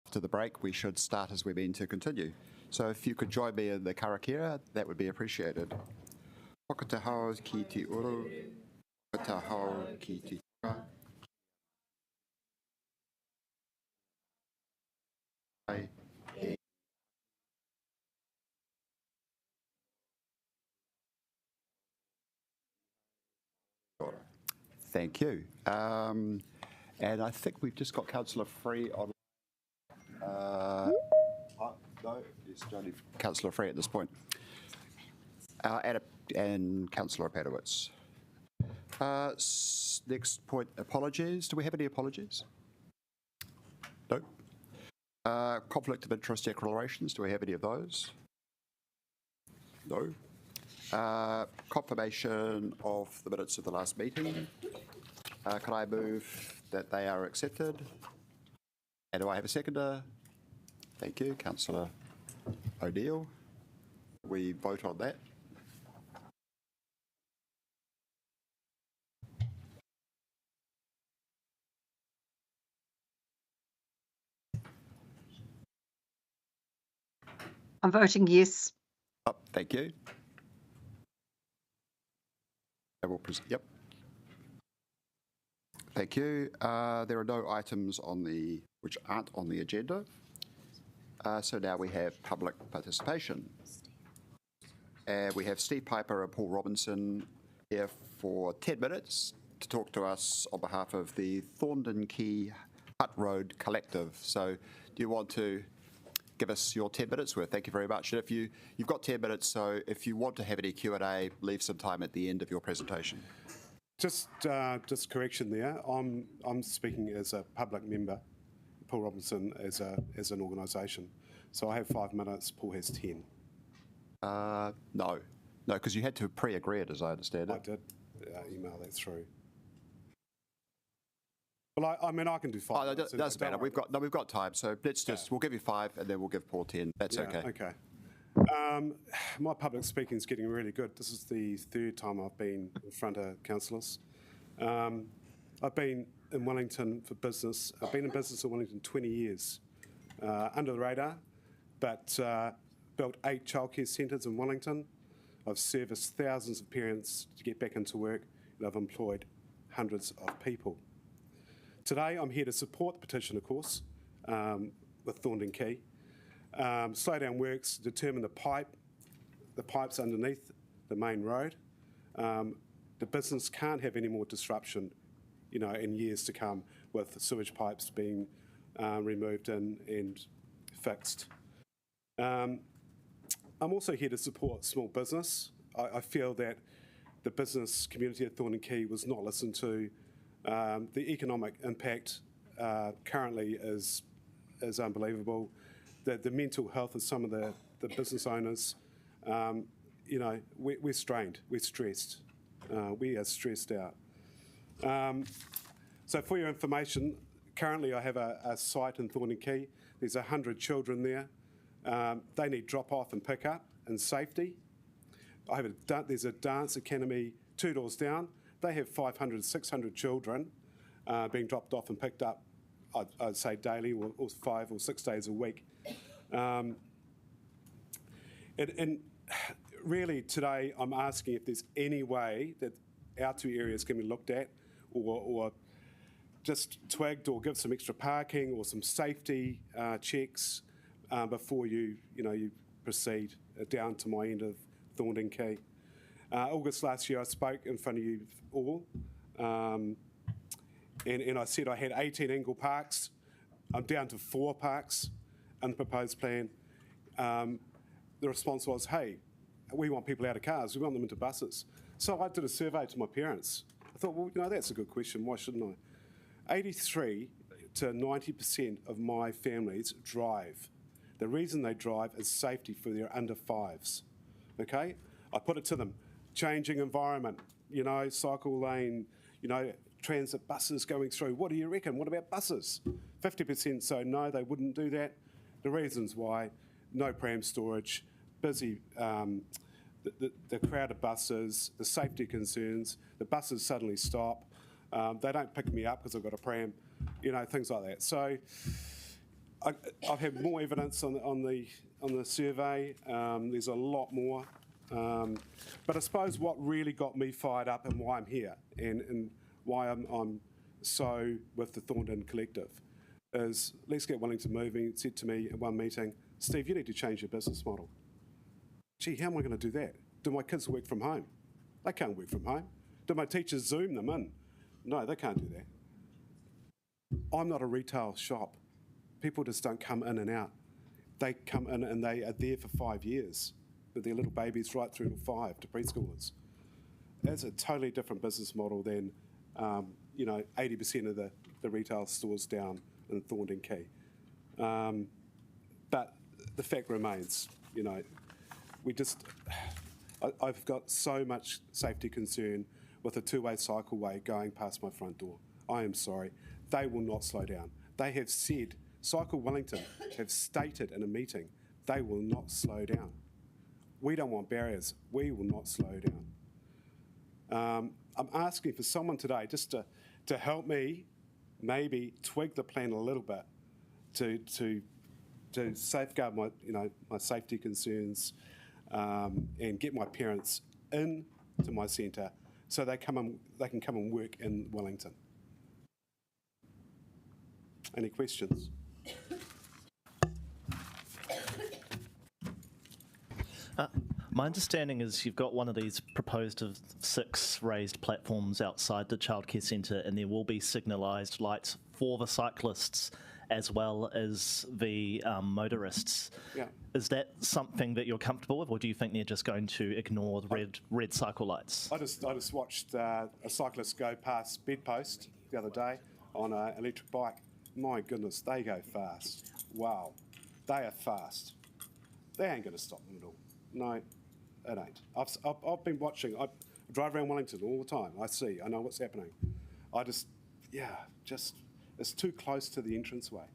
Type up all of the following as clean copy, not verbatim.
after the break, we should start as we mean to continue. So if you could join me in the karakia, that would be appreciated. Whakatahau ki te uru, whakatahau ki te tura. Thank you. And I think we've just got Councillor Free on. No, it's only Councillor Free at this point. And Councillor Padowitz. Next point, apologies. Do we have any apologies? No. Conflict of interest declarations. Do we have any of those? No. Confirmation of the minutes of the last meeting. Can I move that they are accepted? And do I have a seconder? Thank you, Councillor O'Neill. We vote on that. I'm voting yes. Oh, thank you. Yep. Thank you. There are no items which aren't on the agenda. So now we have public participation. And we have Steve Piper and Paul Robinson here for 10 minutes to talk to us on behalf of the Thorndon Quay Hutt Road Collective. So do you want to give us your 10 minutes worth? Thank you very much. And if you've got 10 minutes, so if you want to have any Q&A, leave some time at the end of your presentation. Just correction there. I'm speaking as a public member. Paul Robinson as an organisation. So I have 5 minutes. Paul has 10. No, because you had to pre-agree it, as I understand it. I did email that through. Well, I mean, I can do 5. Oh, no, doesn't matter. We've got time. So let's just we'll give you 5, and then we'll give Paul 10. That's okay. Okay. My public speaking is getting really good. This is the 3rd time I've been in front of councillors. I've been in Wellington for business. I've been in business in Wellington 20 years, under the radar, but built 8 childcare centres in Wellington. I've serviced thousands of parents to get back into work, and I've employed hundreds of people. Today, I'm here to support the petition, of course, with Thorndon Quay. Slow down works, determine the pipes underneath the main road. The business can't have any more disruption, in years to come with sewage pipes being removed and fixed. I'm also here to support small business. I feel that the business community at Thorndon Quay was not listened to. The economic impact currently is unbelievable. The mental health of some of the business owners, we're strained, we're stressed. We are stressed out. So for your information, currently I have a site in Thorndon Quay. There's 100 children there. They need drop-off and pick-up and safety. There's a dance academy 2 doors down. They have 500, 600 children being dropped off and picked up, I'd say daily or 5 or 6 days a week. And really today I'm asking if there's any way that our 2 areas can be looked at or just twigged or give some extra parking or some safety checks before you proceed down to my end of Thorndon Quay. August last year I spoke in front of you all and I said I had 18 angle parks. I'm down to 4 parks in the proposed plan. The response was, hey, we want people out of cars, we want them into buses. So I did a survey to my parents. I thought, well, that's a good question, why shouldn't I? 83 to 90% of my families drive. The reason they drive is safety for their under 5s, okay? I put it to them, changing environment, cycle lane, transit buses going through. What do you reckon? What about buses? 50% so no, they wouldn't do that. The reasons why, no pram storage, busy, the crowded buses, the safety concerns, the buses suddenly stop, they don't pick me up because I've got a pram, things like that. So I've had more evidence on the survey. There's a lot more. But I suppose what really got me fired up and why I'm here and why I'm so with the Thorndon Collective is Let's Get Wellington Moving said to me at one meeting, Steve, you need to change your business model. Gee, how am I going to do that? Do my kids work from home? They can't work from home. Do my teachers Zoom them in? No, they can't do that. I'm not a retail shop. People just don't come in and out. They come in and they are there for 5 years with their little babies right through to 5 to preschoolers. That's a totally different business model than 80% of the retail stores down in Thorndon Quay. But the fact remains, I've got so much safety concern with a two-way cycleway going past my front door. I am sorry. They will not slow down. They have said, Cycle Wellington have stated in a meeting, they will not slow down. We don't want barriers. We will not slow down. I'm asking for someone today just to help me maybe twig the plan a little bit to safeguard my safety concerns and get my parents into my centre so they can come and work in Wellington. Any questions? My understanding is you've got one of these proposed of 6 raised platforms outside the childcare centre, and there will be signalised lights for the cyclists as well as the motorists. Yeah. Is that something that you're comfortable with, or do you think they're just going to ignore the red cycle lights? I just watched a cyclist go past Bedpost the other day on an electric bike. My goodness, they go fast. Wow, they are fast. They ain't going to stop them at all. No, it ain't. I've been watching. I drive around Wellington all the time. I know what's happening. It's too close to the entranceway.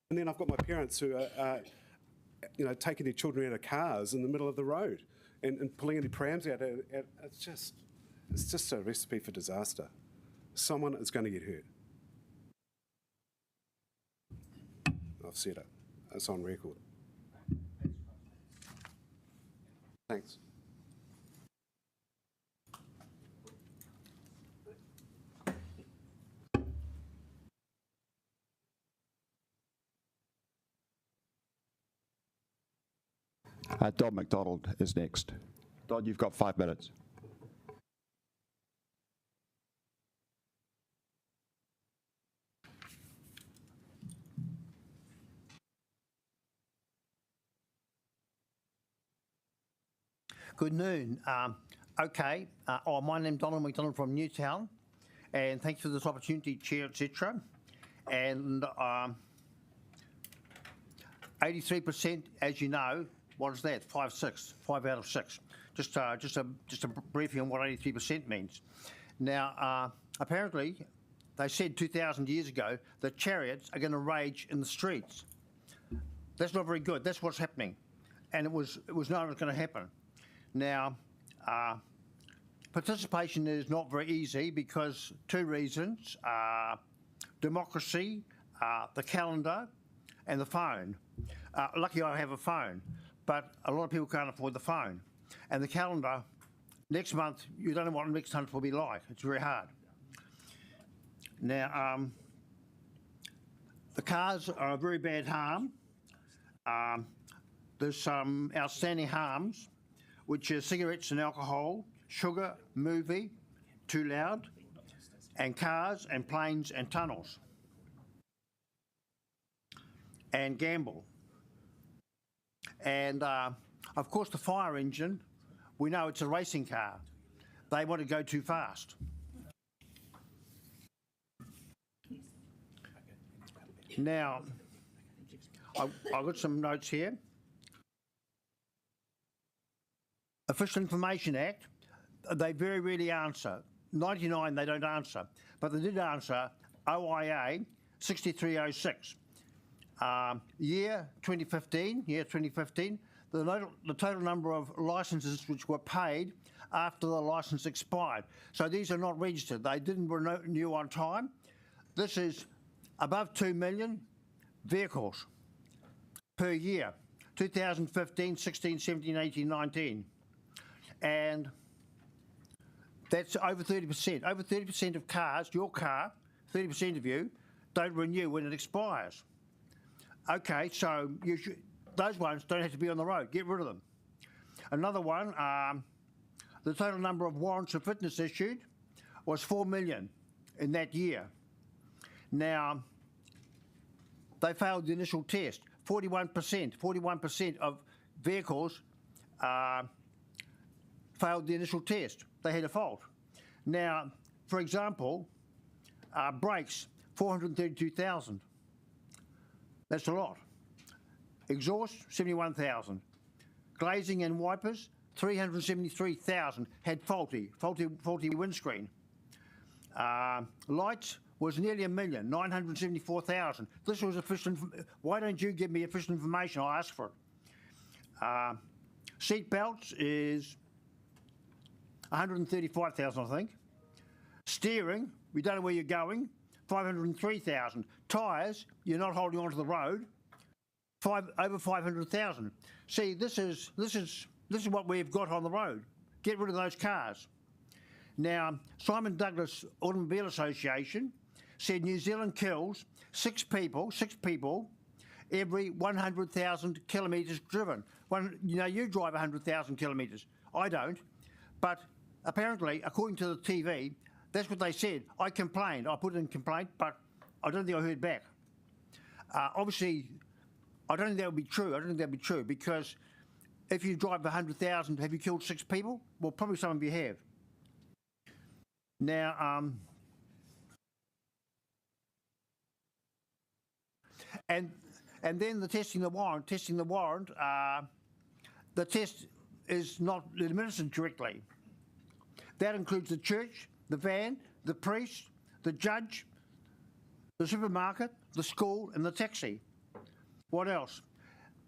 And then I've got my parents who are taking their children out of cars in the middle of the road and pulling any prams out. It's just a recipe for disaster. Someone is going to get hurt. I've said it. It's on record. Thanks. Don McDonald is next. Don, you've got 5 minutes. Good noon. My name's Donald McDonald from Newtown, and thanks for this opportunity, Chair, etc. And 83%, as you know, what is that? 5 out of 6. Just a briefing on what 83% means. Now, apparently, they said 2,000 years ago that chariots are going to rage in the streets. That's not very good. That's what's happening, and it was known it was going to happen. Now, participation is not very easy because 2 reasons: democracy, the calendar, and the phone. Lucky I have a phone, but a lot of people can't afford the phone. And the calendar, next month, you don't know what next month will be like. It's very hard. Now, the cars are a very bad harm. There's some outstanding harms, which is cigarettes and alcohol, sugar, movie, too loud, and cars and planes and tunnels, and gamble. And of course the fire engine, we know it's a racing car. They want to go too fast. Now, I've got some notes here. Official Information Act, they very rarely answer. 99 they don't answer, but they did answer OIA 6306. Year 2015, the total number of licences which were paid after the licence expired. So these are not registered. They didn't renew on time. This is above 2 million, vehicles per year. 2015, 16, 17, 18, 19. And that's over 30%. Over 30% of cars, your car, 30% of you, don't renew when it expires. Okay, so those ones don't have to be on the road. Get rid of them. Another one, the total number of warrants of fitness issued was 4 million in that year. Now, they failed the initial test. 41% of vehicles failed the initial test. They had a fault. Now, for example, brakes, 432,000. That's a lot. Exhaust, 71,000. Glazing and wipers, 373,000 had faulty windscreen. Lights was nearly 1 million, 974,000. This was official. Why don't you give me official information? I'll ask for it. Seat belts is 135,000, I think. Steering, we don't know where you're going, 503,000. Tyres, you're not holding onto the road, over 500,000. See, this is what we've got on the road. Get rid of those cars. Now, Simon Douglas Automobile Association said New Zealand kills six people every 100,000 kilometres driven. You drive 100,000 kilometres. I don't. But apparently, according to the TV, that's what they said. I complained. I put in complaint, but I don't think I heard back. Obviously, I don't think that would be true. I don't think that would be true because if you drive 100,000, have you killed six people? Well, probably some of you have. Now, and then the testing the warrant. The test is not administered correctly. That includes the church, the van, the priest, the judge, the supermarket, the school, and the taxi. What else?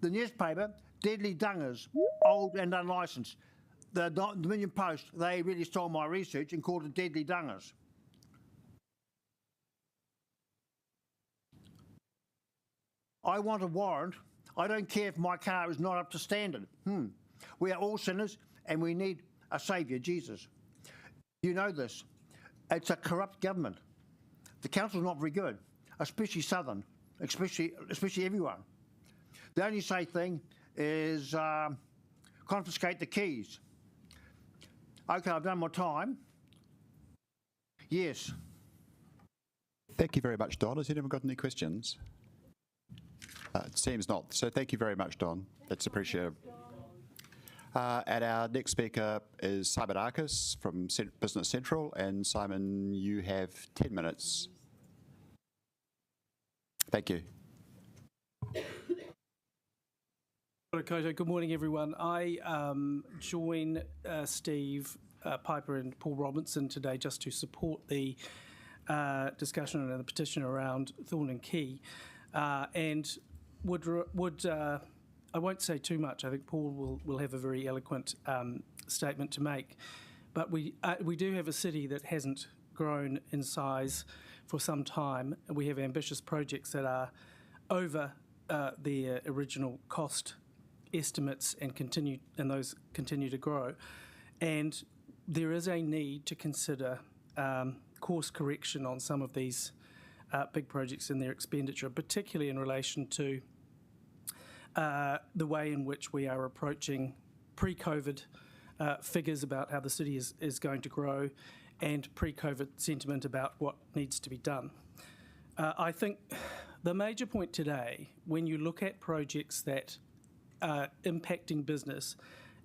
The newspaper, deadly dungers, old and unlicensed. The Dominion Post, they really stole my research and called it deadly dungers. I want a warrant. I don't care if my car is not up to standard. We are all sinners and we need a saviour, Jesus. You know this. It's a corrupt government. The council's not very good, especially Southern, especially everyone. The only safe thing is confiscate the keys. Okay, I've done my time. Yes. Thank you very much, Don. Has anyone got any questions? It seems not. So thank you very much, Don. That's appreciated. And our next speaker is Simon Arkus from Business Central. And Simon, you have 10 minutes. Thank you. Kōrau. Good morning, everyone. I join Steve Piper and Paul Robinson today just to support the discussion and the petition around Thorn and Quay, and I won't say too much. I think Paul will have a very eloquent statement to make, but we do have a city that hasn't grown in size for some time. We have ambitious projects that are over the original cost estimates and those continue to grow, and there is a need to consider course correction on some of these big projects and their expenditure, particularly in relation to the way in which we are approaching pre-COVID figures about how the city is going to grow and pre-COVID sentiment about what needs to be done. I think the major point today, when you look at projects that are impacting business,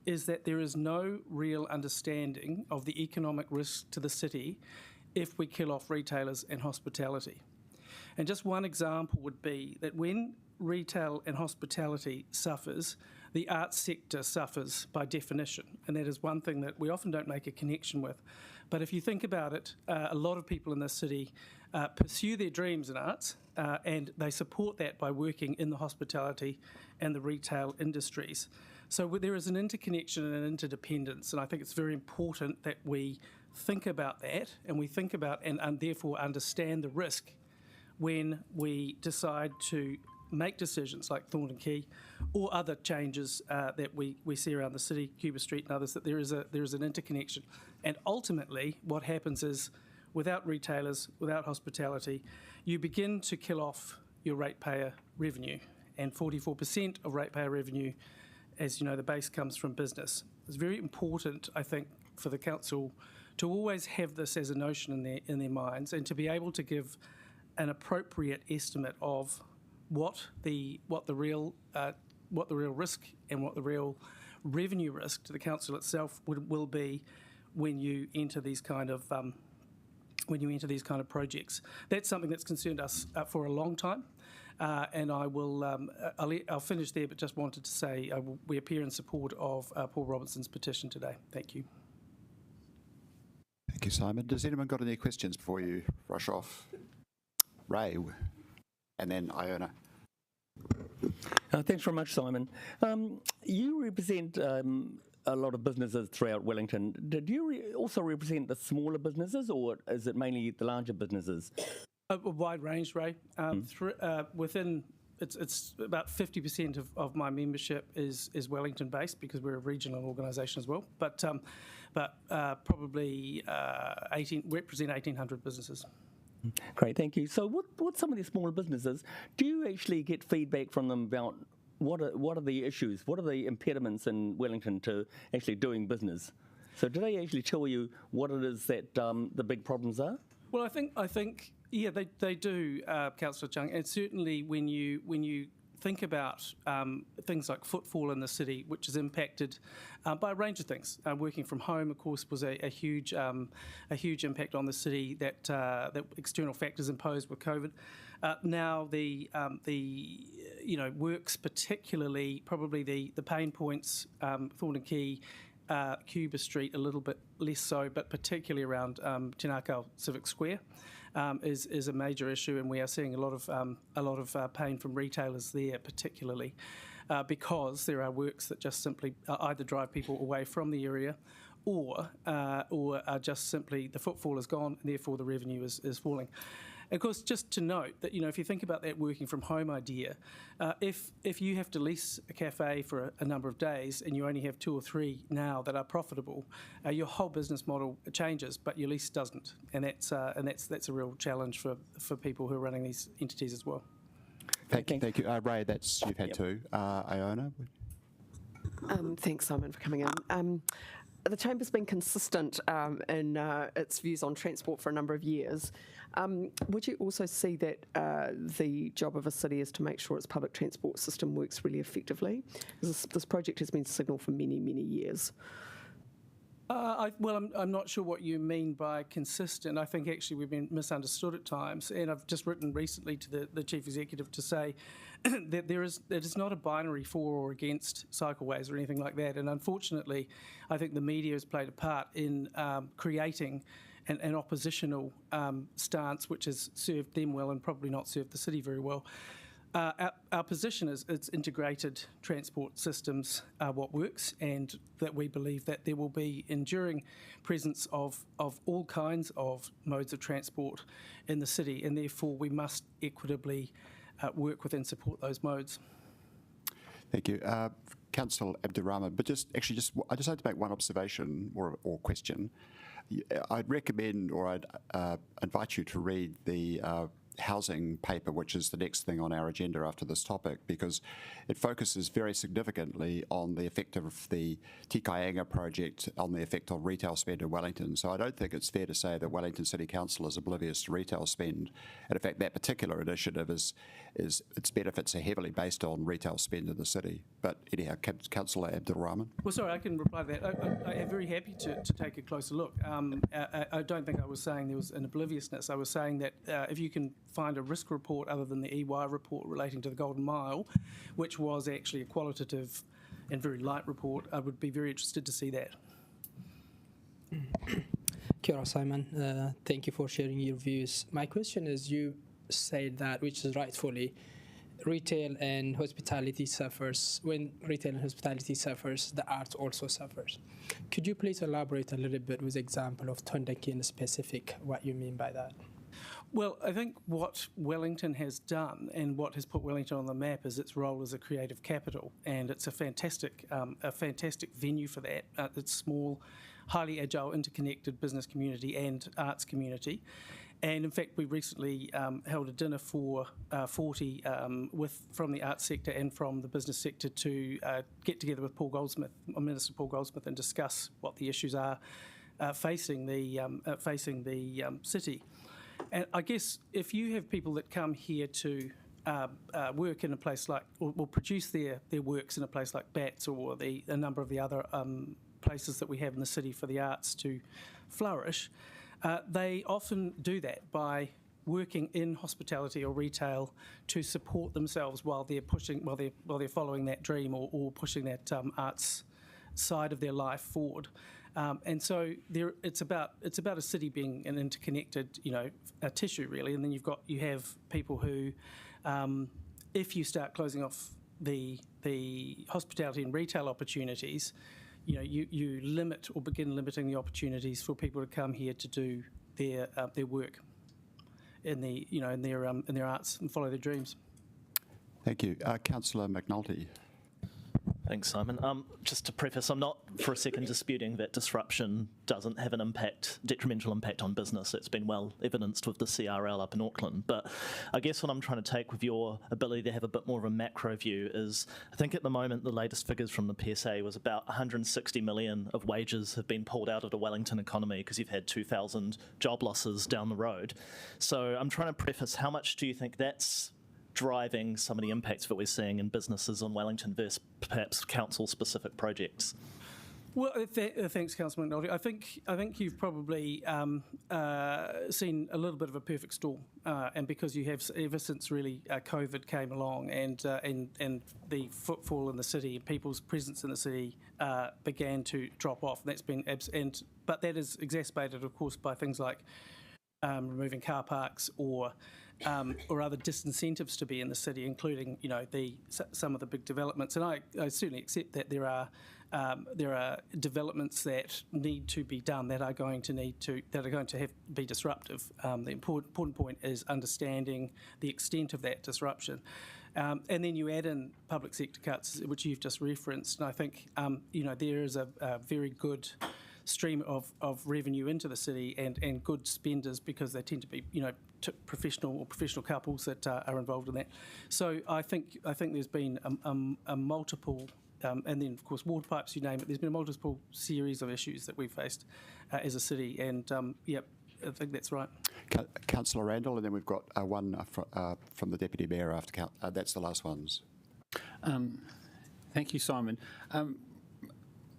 is that there is no real understanding of the economic risk to the city if we kill off retailers and hospitality. And just one example would be that when retail and hospitality suffers, the arts sector suffers by definition, and that is one thing that we often don't make a connection with. But if you think about it, a lot of people in this city pursue their dreams in arts, and they support that by working in the hospitality and the retail industries. So there is an interconnection and an interdependence, and I think it's very important that we think about that, and we think about and therefore understand the risk when we decide to make decisions like Thornton Quay or other changes that we see around the city, Cuba Street and others, that there is an interconnection. And ultimately, what happens is, without retailers, without hospitality, you begin to kill off your ratepayer revenue. And 44% of ratepayer revenue, as you know, the base comes from business. It's very important, I think, for the council to always have this as a notion in their minds, and to be able to give an appropriate estimate of what the real risk and what the real revenue risk to the council itself will be when you enter these kind of projects. That's something that's concerned us for a long time. And I'll finish there, but just wanted to say we appear in support of Paul Robinson's petition today. Thank you. Thank you, Simon. Does anyone got any questions before you rush off? Ray, and then Iona. Thanks very much, Simon. You represent a lot of businesses throughout Wellington. Did you also represent the smaller businesses, or is it mainly the larger businesses? A wide range, Ray. Within it's about 50% of my membership is Wellington based, because we're a regional organisation as well. But probably represent 1,800 businesses. Great, thank you. So what some of these smaller businesses, do you actually get feedback from them about what are the issues, what are the impediments in Wellington to actually doing business? So do they actually tell you what it is that the big problems are? Well, I think yeah, they do, Councillor Chung, and certainly when you think about things like footfall in the city, which is impacted by a range of things. Working from home, of course, was a huge impact on the city that external factors imposed with COVID. Now the works, particularly probably the pain points, Thornton Quay, Cuba Street a little bit less so, but particularly around Tinakau Civic Square. Is a major issue, and we are seeing a lot of pain from retailers there, particularly because there are works that just simply either drive people away from the area, or are just simply the footfall is gone, and therefore the revenue is falling. And of course, just to note that, if you think about that working from home idea, if you have to lease a cafe for a number of days and you only have 2 or 3 now that are profitable, your whole business model changes, but your lease doesn't, and that's a real challenge for people who are running these entities as well. Thank you. Ray, you've had two. Iona? Thanks, Simon, for coming in. The Chamber's been consistent in its views on transport for a number of years. Would you also see that the job of a city is to make sure its public transport system works really effectively? This project has been signalled for many, many years. I'm not sure what you mean by consistent. I think actually we've been misunderstood at times, and I've just written recently to the Chief Executive to say that it is not a binary for or against cycleways or anything like that. And unfortunately, I think the media has played a part in creating an oppositional stance, which has served them well and probably not served the city very well. Our position is it's integrated transport systems are what works, and that we believe that there will be enduring presence of all kinds of modes of transport in the city, and therefore we must equitably work with and support those modes. Thank you. Councillor Abdurrahman, but I just like to make one observation or question. I'd recommend, or I'd invite you to read the housing paper, which is the next thing on our agenda after this topic, because it focuses very significantly on the effect of the Tikaianga project on the effect on retail spend in Wellington. So I don't think it's fair to say that Wellington City Council is oblivious to retail spend. And in fact, that particular initiative its benefits are heavily based on retail spend in the city. But anyhow, Councillor Abdurrahman. Well, sorry, I can reply to that. I am very happy to take a closer look. I don't think I was saying there was an obliviousness. I was saying that if you can find a risk report other than the EY report relating to the Golden Mile, which was actually a qualitative and very light report, I would be very interested to see that. Kia ora, Simon. Thank you for sharing your views. My question is, you said that, which is rightfully, retail and hospitality suffers. When retail and hospitality suffers, the art also suffers. Could you please elaborate a little bit with example of Thornton Quay in specific, what you mean by that? Well, I think what Wellington has done and what has put Wellington on the map is its role as a creative capital, and it's a fantastic venue for that. It's small, highly agile, interconnected business community and arts community. And in fact, we recently held a dinner for 40 from the arts sector and from the business sector to get together with Minister Paul Goldsmith, and discuss what the issues are facing the city. And I guess if you have people that come here to work in a place like, or produce their works in a place like BATS, or a number of the other places that we have in the city for the arts to flourish, they often do that by working in hospitality or retail to support themselves while they're following that dream, or pushing that arts side of their life forward. And so it's about a city being an interconnected, a tissue really. And then you have people who, if you start closing off the hospitality and retail opportunities, you limit or begin limiting the opportunities for people to come here to do their work in their arts and follow their dreams. Thank you. Councillor McNulty. Thanks, Simon. Just to preface, I'm not for a second disputing that disruption doesn't have an detrimental impact on business. It's been well evidenced with the CRL up in Auckland. But I guess what I'm trying to take with your ability to have a bit more of a macro view is, I think at the moment the latest figures from the PSA was about 160 million of wages have been pulled out of the Wellington economy because you've had 2,000 job losses down the road. So I'm trying to preface, how much do you think that's driving some of the impacts that we're seeing in businesses on Wellington versus perhaps council-specific projects? Well, thanks, Councillor McNulty. I think you've probably seen a little bit of a perfect storm, and because you have ever since really COVID came along, and the footfall in the city, people's presence in the city began to drop off. And that's been but that is exacerbated, of course, by things like removing car parks or other disincentives to be in the city, including some of the big developments. And I certainly accept that there are developments that need to be done that are going to be disruptive. The important point is understanding the extent of that disruption. And then you add in public sector cuts, which you've just referenced, and I think there is a very good stream of revenue into the city and good spenders, because they tend to be professional couples that are involved in that. So I think there's been a multiple, and then of course water pipes, you name it. There's been a multiple series of issues that we've faced as a city, and I think that's right. Councillor Randall, and then we've got one from the Deputy Mayor after. That's the last ones. Thank you, Simon.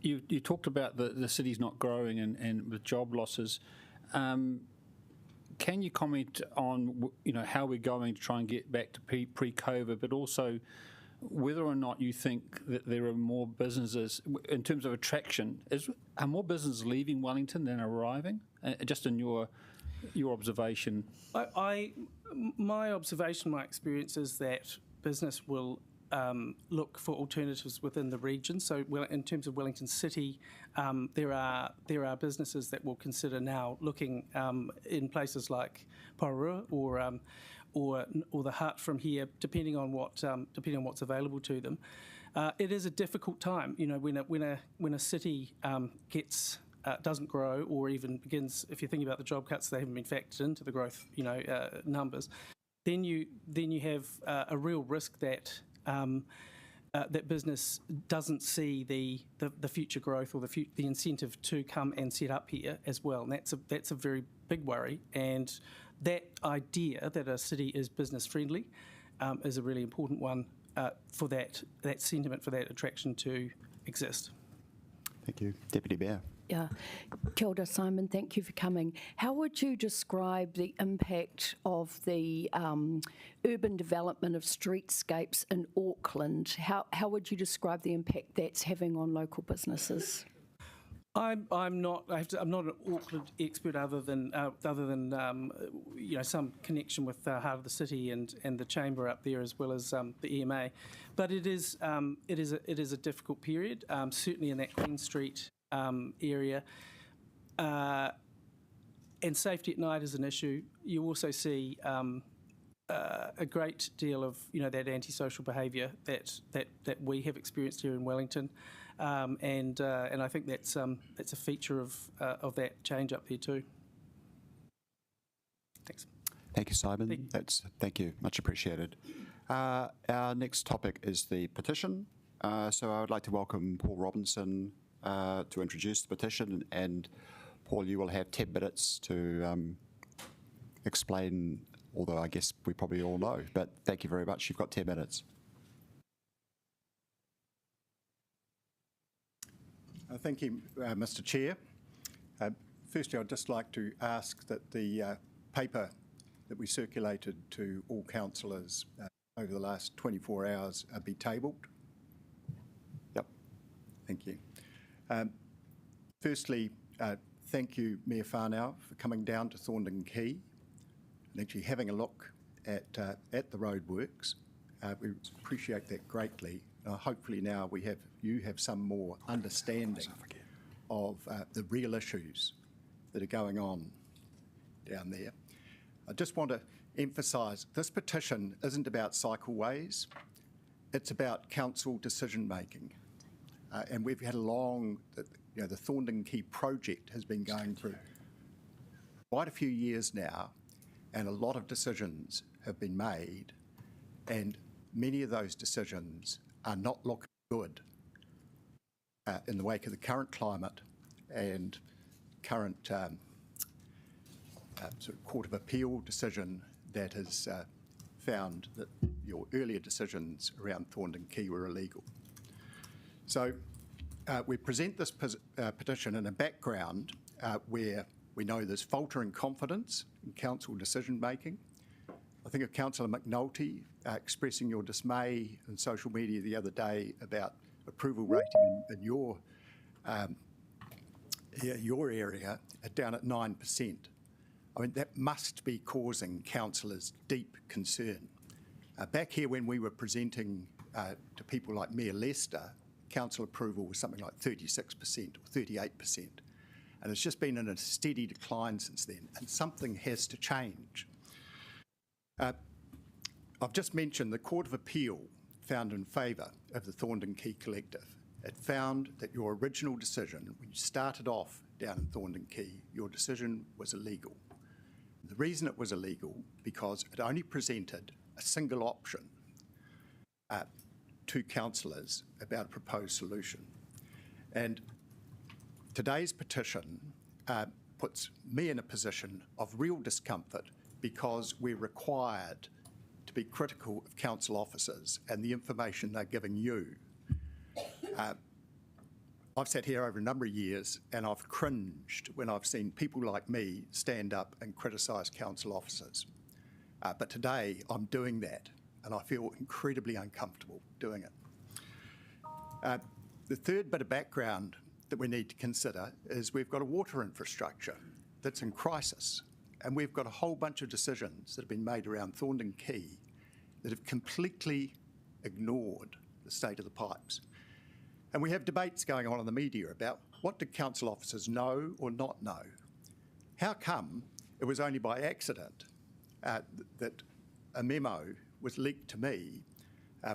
You talked about the city's not growing and with job losses. Can you comment on how we're going to try and get back to pre-COVID, but also whether or not you think that there are more businesses in terms of attraction? Are more businesses leaving Wellington than arriving? Just in your observation. My observation, my experience is that business will look for alternatives within the region. So, in terms of Wellington City, there are businesses that will consider now looking in places like Pororua or the Hutt from here, depending on what's available to them. It is a difficult time, when a city doesn't grow, or even begins. If you think about the job cuts, they haven't been factored into the growth, numbers. Then you have a real risk that that business doesn't see the future growth or the incentive to come and set up here as well, and that's a very big worry. And that idea that a city is business friendly is a really important one for that sentiment, for that attraction to exist. Thank you, Deputy Mayor. Yeah. Kia ora, Simon. Thank you for coming. How would you describe the impact of the urban development of streetscapes in Auckland? How would you describe the impact that's having on local businesses? I'm not an Auckland expert, other than some connection with Heart of the City and the Chamber up there, as well as the EMA. But it is a difficult period, certainly in that Queen Street area. and safety at night is an issue. You also see a great deal of that antisocial behaviour that we have experienced here in Wellington, and I think that's a feature of that change up here too. Thanks. Thank you, Simon. Thank you, much appreciated. Our next topic is the petition. So I would like to welcome Paul Robinson to introduce the petition, and Paul, you will have 10 minutes to explain, although I guess we probably all know, but thank you very much. You've got 10 minutes. Thank you, Mr. Chair. Firstly, I'd just like to ask that the paper that we circulated to all councillors over the last 24 hours be tabled. Yep. Thank you. Firstly, thank you, Mayor Whānau, for coming down to Thorndon Quay and actually having a look at the roadworks. We appreciate that greatly. Hopefully now you have some more understanding of the real issues that are going on down there. I just want to emphasise this petition isn't about cycleways, it's about council decision making. And we've had a long, the Thorndon Quay project has been going through quite a few years now, and a lot of decisions have been made, and many of those decisions are not looking good in the wake of the current climate and current sort of Court of Appeal decision that has found that your earlier decisions around Thorndon Quay were illegal. So we present this petition in a background where we know there's faltering confidence in council decision making. I think of Councillor McNulty expressing your dismay in social media the other day about approval rating in your area down at 9%. I mean, that must be causing councillors deep concern. Back here when we were presenting to people like Mayor Lester, council approval was something like 36% or 38%. And it's just been in a steady decline since then, and something has to change. I've just mentioned the Court of Appeal found in favour of the Thorndon Quay Collective. It found that your original decision, when you started off down in Thorndon Quay, your decision was illegal. The reason it was illegal, because it only presented a single option to councillors about a proposed solution. And today's petition puts me in a position of real discomfort because we're required to be critical of council officers and the information they're giving you. I've sat here over a number of years and I've cringed when I've seen people like me stand up and criticise council officers. But today I'm doing that and I feel incredibly uncomfortable doing it. The third bit of background that we need to consider is we've got a water infrastructure that's in crisis, and we've got a whole bunch of decisions that have been made around Thorndon Quay that have completely ignored the state of the pipes. And we have debates going on in the media about what do council officers know or not know. How come it was only by accident that a memo was leaked to me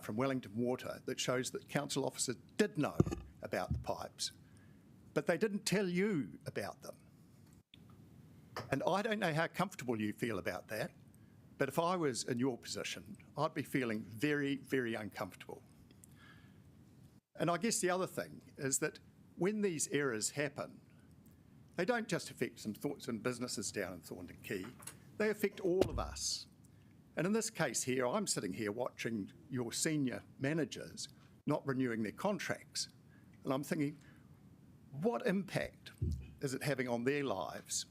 from Wellington Water that shows that council officers did know about the pipes, but they didn't tell you about them? And I don't know how comfortable you feel about that, but if I was in your position, I'd be feeling very, very uncomfortable. And I guess the other thing is that when these errors happen, they don't just affect some businesses down in Thorndon Quay, they affect all of us. And in this case here, I'm sitting here watching your senior managers not renewing their contracts. And I'm thinking, what impact is it having on their lives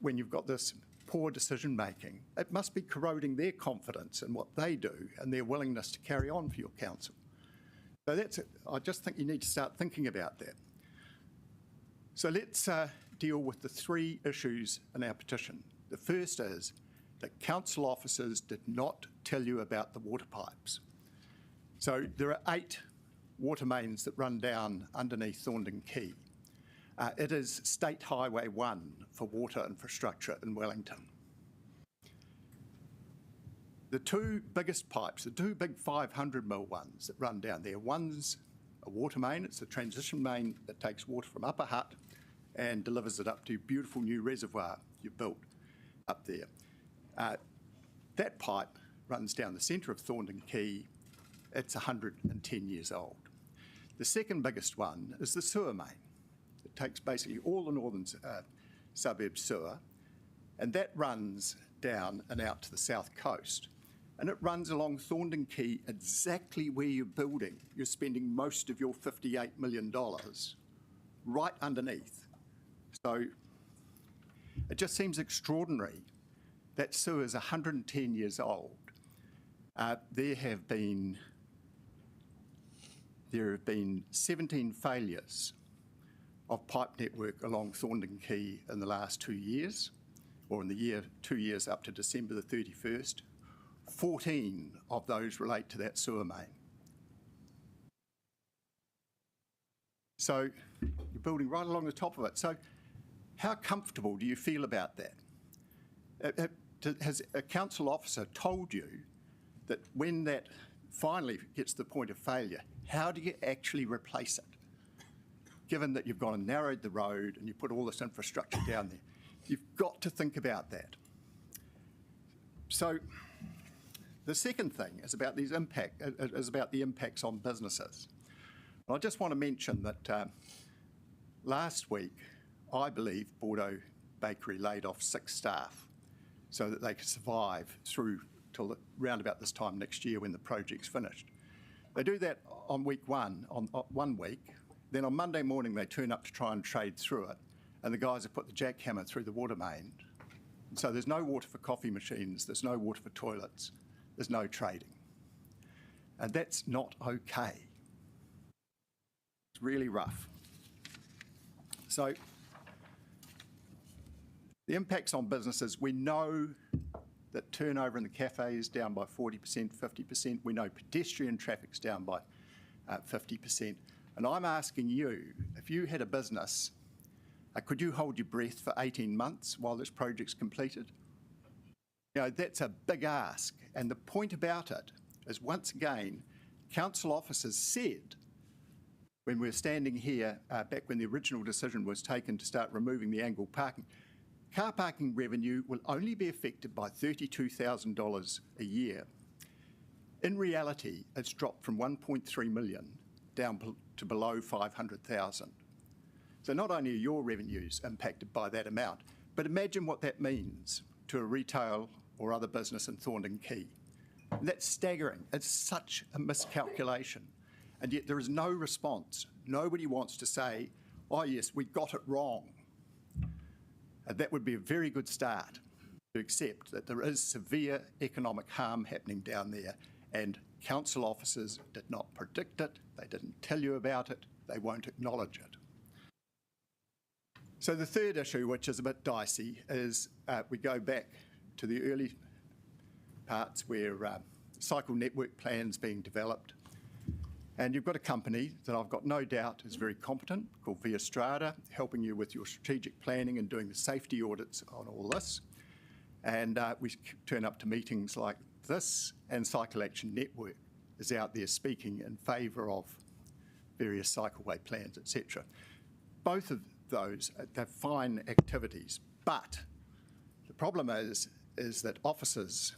when you've got this poor decision making? It must be corroding their confidence in what they do and their willingness to carry on for your council. So that's it. I just think you need to start thinking about that. So let's deal with the three issues in our petition. The first is that council officers did not tell you about the water pipes. So there are 8 water mains that run down underneath Thorndon Quay. It is State Highway 1 for water infrastructure in Wellington. The two biggest pipes, the two big 500 mil ones that run down there, one's a water main, it's a transition main that takes water from Upper Hutt and delivers it up to a beautiful new reservoir you've built up there. That pipe runs down the centre of Thornton Quay. It's 110 years old. The second biggest one is the sewer main. It takes basically all the northern suburb sewer, and that runs down and out to the south coast. And it runs along Thornton Quay exactly where you're building. You're spending most of your $58 million right underneath. So it just seems extraordinary. That sewer is 110 years old. There have been 17 failures of pipe network along Thornton Quay in the last 2 years, or in the 2 years up to December the 31st. 14 of those relate to that sewer main. So you're building right along the top of it. So how comfortable do you feel about that? Has a council officer told you that when that finally gets to the point of failure, how do you actually replace it? Given that you've gone and narrowed the road and you put all this infrastructure down there, you've got to think about that. So the second thing is about the impacts on businesses. And I just want to mention that last week, I believe Bordeaux Bakery laid off 6 staff so that they could survive through till round about this time next year when the project's finished. They do that on week one, on 1 week. Then on Monday morning, they turn up to try and trade through it, and the guys have put the jackhammer through the water main. And so there's no water for coffee machines, there's no water for toilets, there's no trading. And that's not okay. It's really rough. So the impacts on businesses, we know that turnover in the cafe is down by 40%, 50%. We know pedestrian traffic's down by 50%. And I'm asking you, if you had a business, could you hold your breath for 18 months while this project's completed? You know, that's a big ask. And the point about it is, once again, council officers said, when we were standing here back when the original decision was taken to start removing the angled parking, car parking revenue will only be affected by $32,000 a year. In reality, it's dropped from 1.3 million down to below 500,000. So not only are your revenues impacted by that amount, but imagine what that means to a retail or other business in Thornton Quay. And that's staggering. It's such a miscalculation. And yet there is no response. Nobody wants to say, oh yes, we got it wrong. And that would be a very good start to accept that there is severe economic harm happening down there, and council officers did not predict it, they didn't tell you about it, they won't acknowledge it. So the third issue, which is a bit dicey, is we go back to the early parts where cycle network plans being developed. And you've got a company that I've got no doubt is very competent, called Via Strada, helping you with your strategic planning and doing the safety audits on all this. And we turn up to meetings like this, and Cycle Action Network is out there speaking in favour of various cycleway plans, etc. Both of those, they're fine activities, but the problem is that officers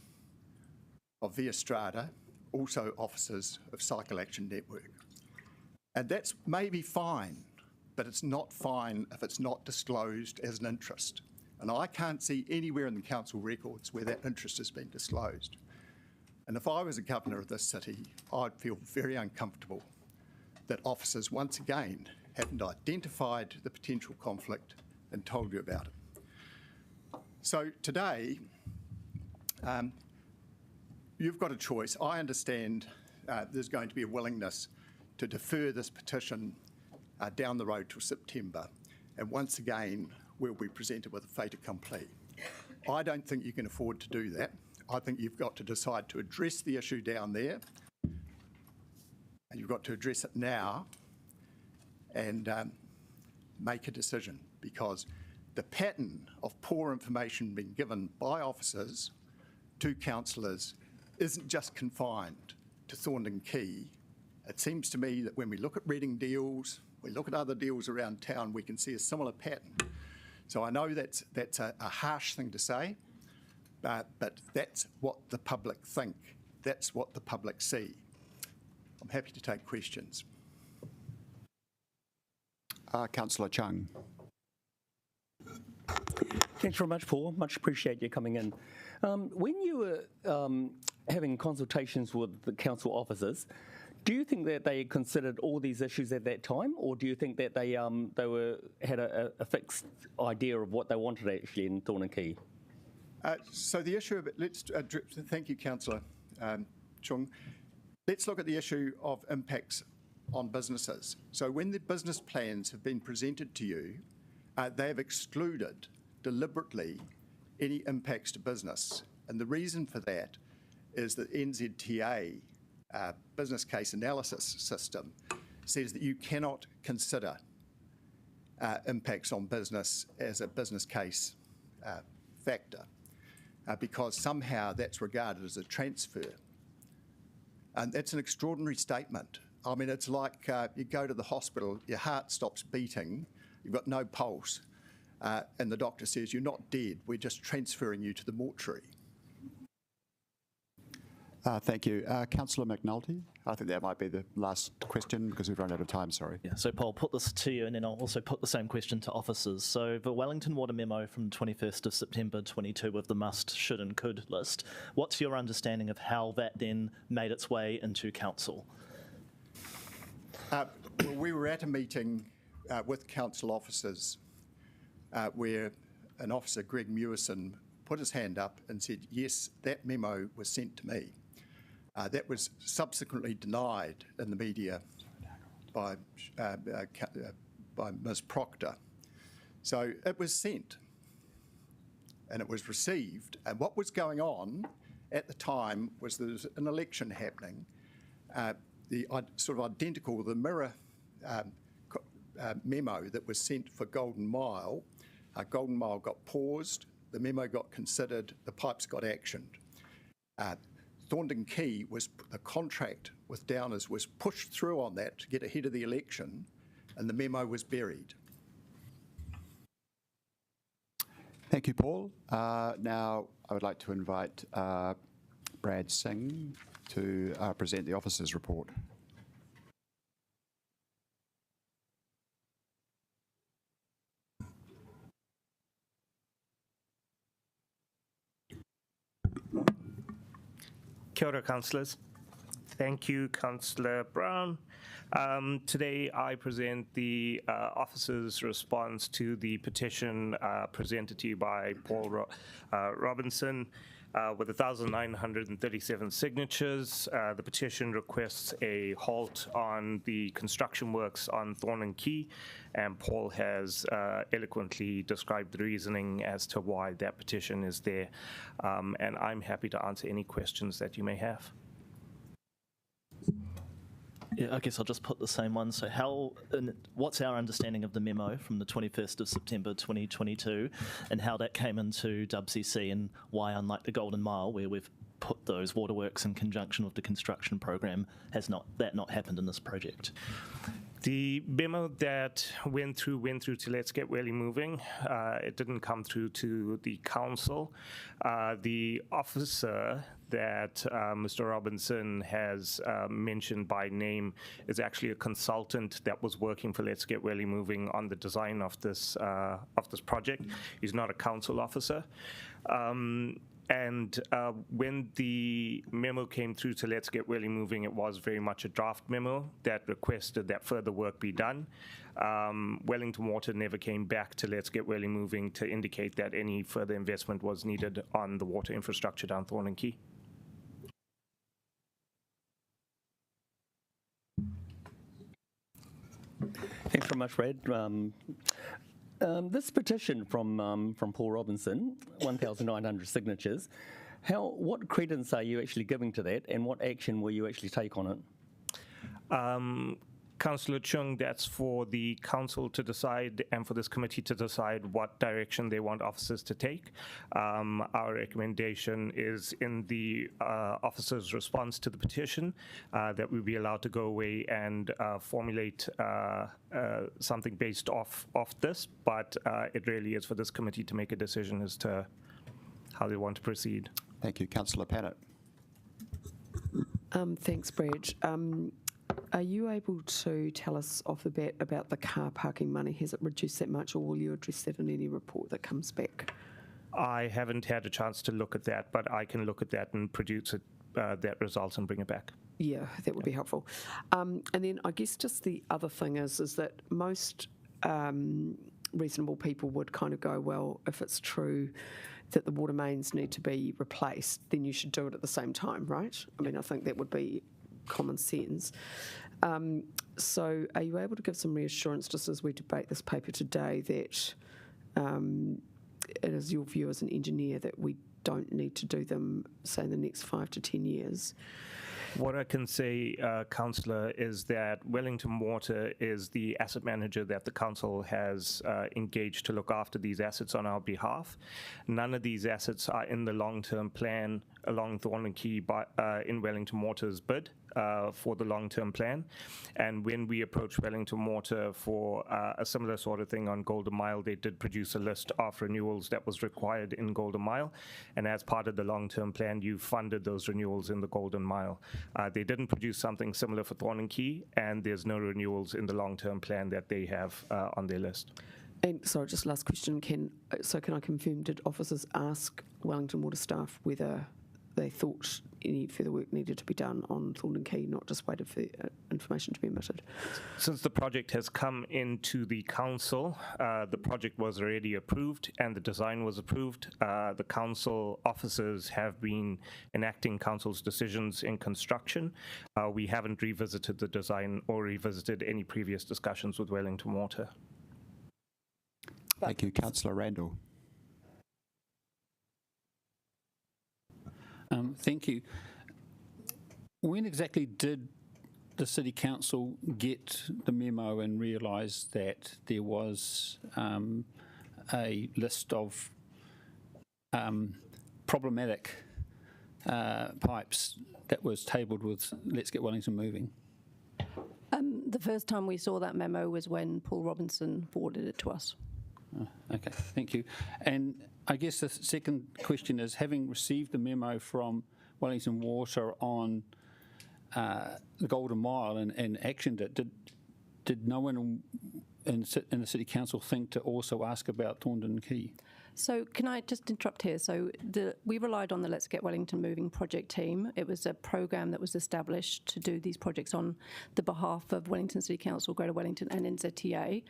of Via Strada, also officers of Cycle Action Network. And that's maybe fine, but it's not fine if it's not disclosed as an interest. And I can't see anywhere in the council records where that interest has been disclosed. And if I was a governor of this city, I'd feel very uncomfortable that officers, once again, haven't identified the potential conflict and told you about it. So today, you've got a choice. I understand there's going to be a willingness to defer this petition down the road till September. And once again, we'll be presented with a fait accompli. I don't think you can afford to do that. I think you've got to decide to address the issue down there. And you've got to address it now. And make a decision, because the pattern of poor information being given by officers to councillors isn't just confined to Thorndon Quay. It seems to me that when we look at Reading deals, we look at other deals around town, we can see a similar pattern. So I know that's a harsh thing to say, but that's what the public think. That's what the public see. I'm happy to take questions. Councillor Chung. Thanks very much, Paul. Much appreciate you coming in. When you were having consultations with the council officers, do you think that they considered all these issues at that time, or do you think that they had a fixed idea of what they wanted actually in Thorndon Quay? So the issue of it, thank you, Councillor Chung. Let's look at the issue of impacts on businesses. So when the business plans have been presented to you, they have excluded deliberately any impacts to business. And the reason for that is that NZTA business case analysis system says that you cannot consider impacts on business as a business case factor because somehow that's regarded as a transfer. And that's an extraordinary statement. I mean, it's like you go to the hospital, your heart stops beating, you've got no pulse, and the doctor says, you're not dead, we're just transferring you to the mortuary. Thank you. Councillor McNulty, I think that might be the last question because we've run out of time, sorry. Yeah, so Paul, put this to you and then I'll also put the same question to officers. So the Wellington Water Memo from 21st of September 22 with the must, should and could list, what's your understanding of how that then made its way into council? Well, we were at a meeting with council officers where an officer, Greg Mewison, put his hand up and said, yes, that memo was sent to me. That was subsequently denied in the media by Ms. Proctor. So it was sent and it was received. And what was going on at the time was there was an election happening, sort of identical, the mirror memo that was sent for Golden Mile. Golden Mile got paused, the memo got considered, the pipes got actioned. Thorndon Quay was, the contract with Downers was pushed through on that to get ahead of the election, and the memo was buried. Thank you, Paul. Now I would like to invite Brad Singh to present the officer's report. Kia ora, councillors. Thank you, Councillor Brown. Today I present the officer's response to the petition presented to you by Paul Robinson with 1,937 signatures. The petition requests a halt on the construction works on Thorndon Quay, and Paul has eloquently described the reasoning as to why that petition is there. And I'm happy to answer any questions that you may have. Yeah, I guess I'll just put the same one. So what's our understanding of the memo from the 21st of September 2022 and how that came into WCC, and why, unlike the Golden Mile, where we've put those waterworks in conjunction with the construction program, has not happened in this project? The memo that went through to Let's Get Really Moving. It didn't come through to the council. The officer that Mr. Robinson has mentioned by name is actually a consultant that was working for Let's Get Really Moving on the design of this project. He's not a council officer. And when the memo came through to Let's Get Really Moving, it was very much a draft memo that requested that further work be done. Wellington Water never came back to Let's Get Really Moving to indicate that any further investment was needed on the water infrastructure down Thorndon Quay. Thanks very much, Brad. This petition from Paul Robinson, 1,900 signatures, what credence are you actually giving to that, and what action will you actually take on it? Councillor Chung, that's for the council to decide and for this committee to decide what direction they want officers to take. Our recommendation is in the officer's response to the petition that we be allowed to go away and formulate something based off this, but it really is for this committee to make a decision as to how they want to proceed. Thank you. Councillor Pannett. Thanks, Brad. Are you able to tell us off the bat about the car parking money? Has it reduced that much, or will you address that in any report that comes back? I haven't had a chance to look at that, but I can look at that and produce that result and bring it back. Yeah, that would be helpful. And then I guess just the other thing is that most reasonable people would kind of go, well, if it's true that the water mains need to be replaced, then you should do it at the same time, right? I mean, I think that would be common sense. So are you able to give some reassurance, just as we debate this paper today, that it is your view as an engineer that we don't need to do them, say, in the next 5 to 10 years? What I can say, Councillor, is that Wellington Water is the asset manager that the council has engaged to look after these assets on our behalf. None of these assets are in the long-term plan along Thornton Quay in Wellington Water's bid for the long-term plan. And when we approached Wellington Water for a similar sort of thing on Golden Mile, they did produce a list of renewals that was required in Golden Mile. And as part of the long-term plan, you funded those renewals in the Golden Mile. They didn't produce something similar for Thornton Quay, and there's no renewals in the long-term plan that they have on their list. And sorry, just last question. Can I confirm, did officers ask Wellington Water staff whether they thought any further work needed to be done on Thornton Quay, not just waited for information to be emitted? Since the project has come into the council, the project was already approved and the design was approved. The council officers have been enacting council's decisions in construction. We haven't revisited the design or revisited any previous discussions with Wellington Water. Thank you. Councillor Randall. Thank you. When exactly did the City Council get the memo and realise that there was a list of problematic pipes that was tabled with Let's Get Wellington Moving? The first time we saw that memo was when Paul Robinson forwarded it to us. Okay, thank you. And I guess the second question is, having received the memo from Wellington Water on the Golden Mile and actioned it, did no one in the City Council think to also ask about Thornton Quay? So can I just interrupt here? So we relied on the Let's Get Wellington Moving project team. It was a program that was established to do these projects on the behalf of Wellington City Council, Greater Wellington and NZTA.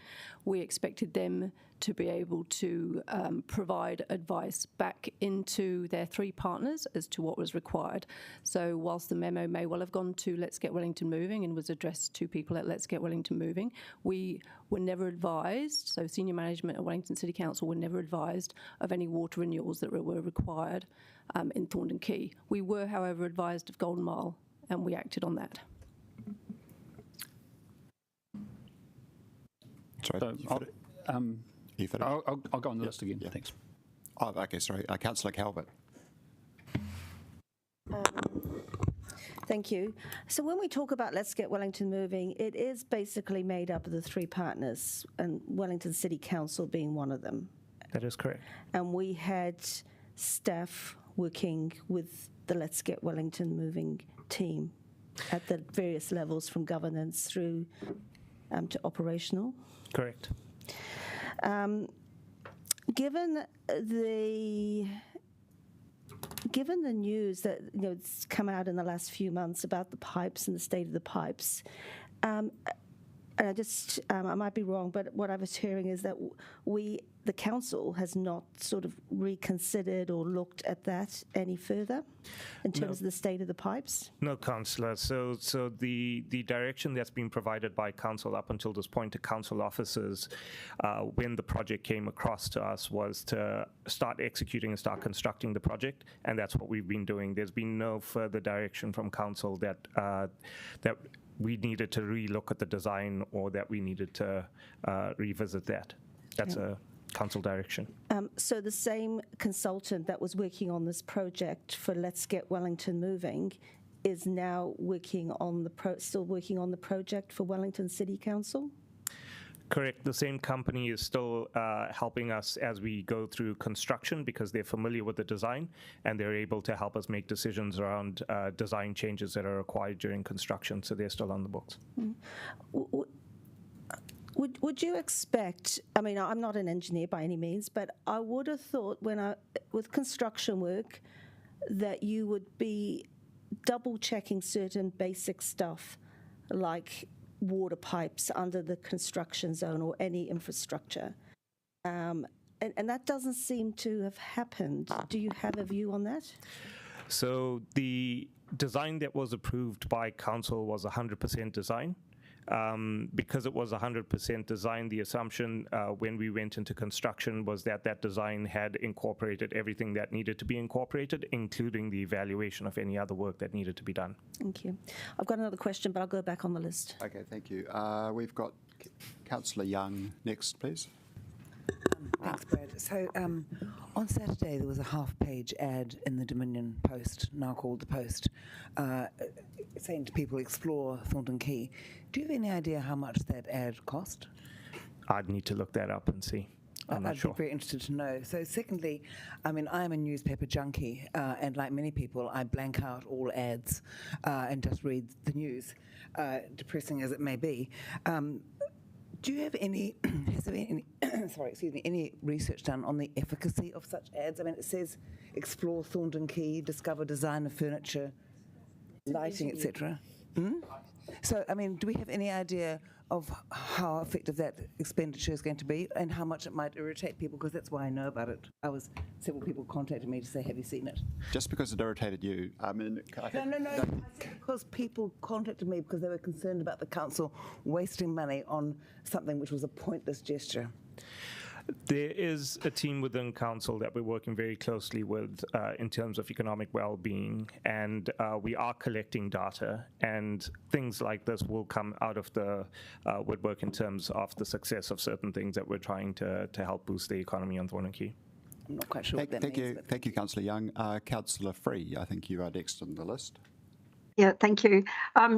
We expected them to be able to provide advice back into their three partners as to what was required. So whilst the memo may well have gone to Let's Get Wellington Moving and was addressed to people at Let's Get Wellington Moving, we were never advised, so senior management at Wellington City Council were never advised of any water renewals that were required in Thornton Quay. We were, however, advised of Golden Mile, and we acted on that. Sorry. I'll go on the list again. Yeah. Thanks. Oh, okay, sorry. Councillor Calvert. Thank you. So when we talk about Let's Get Wellington Moving, it is basically made up of the three partners, and Wellington City Council being one of them. That is correct. And we had staff working with the Let's Get Wellington Moving team at the various levels, from governance through to operational. Correct. Given the news that it's come out in the last few months about the pipes and the state of the pipes, and I might be wrong, but what I was hearing is that the council has not sort of reconsidered or looked at that any further in terms of the state of the pipes? No, Councillor. So the direction that's been provided by council up until this point to council officers when the project came across to us was to start executing and start constructing the project, and that's what we've been doing. There's been no further direction from council that we needed to relook at the design or that we needed to revisit that. That's a council direction. So the same consultant that was working on this project for Let's Get Wellington Moving is now working on still working on the project for Wellington City Council? Correct. The same company is still helping us as we go through construction because they're familiar with the design and they're able to help us make decisions around design changes that are required during construction. So they're still on the books. Would you expect, I mean, I'm not an engineer by any means, but I would have thought with construction work that you would be double checking certain basic stuff like water pipes under the construction zone or any infrastructure. And that doesn't seem to have happened. Do you have a view on that? So the design that was approved by council was 100% design. Because it was 100% design, the assumption when we went into construction was that that design had incorporated everything that needed to be incorporated, including the evaluation of any other work that needed to be done. Thank you. I've got another question, but I'll go back on the list. Okay, thank you. We've got Councillor Young next, please. Thanks, Brad. So on Saturday there was a half-page ad in the Dominion Post, now called The Post, saying to people, explore Thornton Quay. Do you have any idea how much that ad cost? I'd need to look that up and see. I'm not sure. I'd be very interested to know. So secondly, I mean, I am a newspaper junkie, and like many people, I blank out all ads and just read the news, depressing as it may be. Do you have any, has there been any, any research done on the efficacy of such ads? I mean, it says explore Thornton Quay, discover designer furniture, lighting, etc. So, I mean, do we have any idea of how effective that expenditure is going to be and how much it might irritate people? Because that's why I know about it. Several people contacted me to say, have you seen it? Just because it irritated you, I mean... No. I said because people contacted me because they were concerned about the council wasting money on something which was a pointless gesture. There is a team within council that we're working very closely with in terms of economic well-being, and we are collecting data, and things like this will come out of the woodwork in terms of the success of certain things that we're trying to help boost the economy on Thornton Quay. I'm not quite sure what that means. Thank you, Councillor Young. Councillor Free, I think you are next on the list. Yeah, thank you.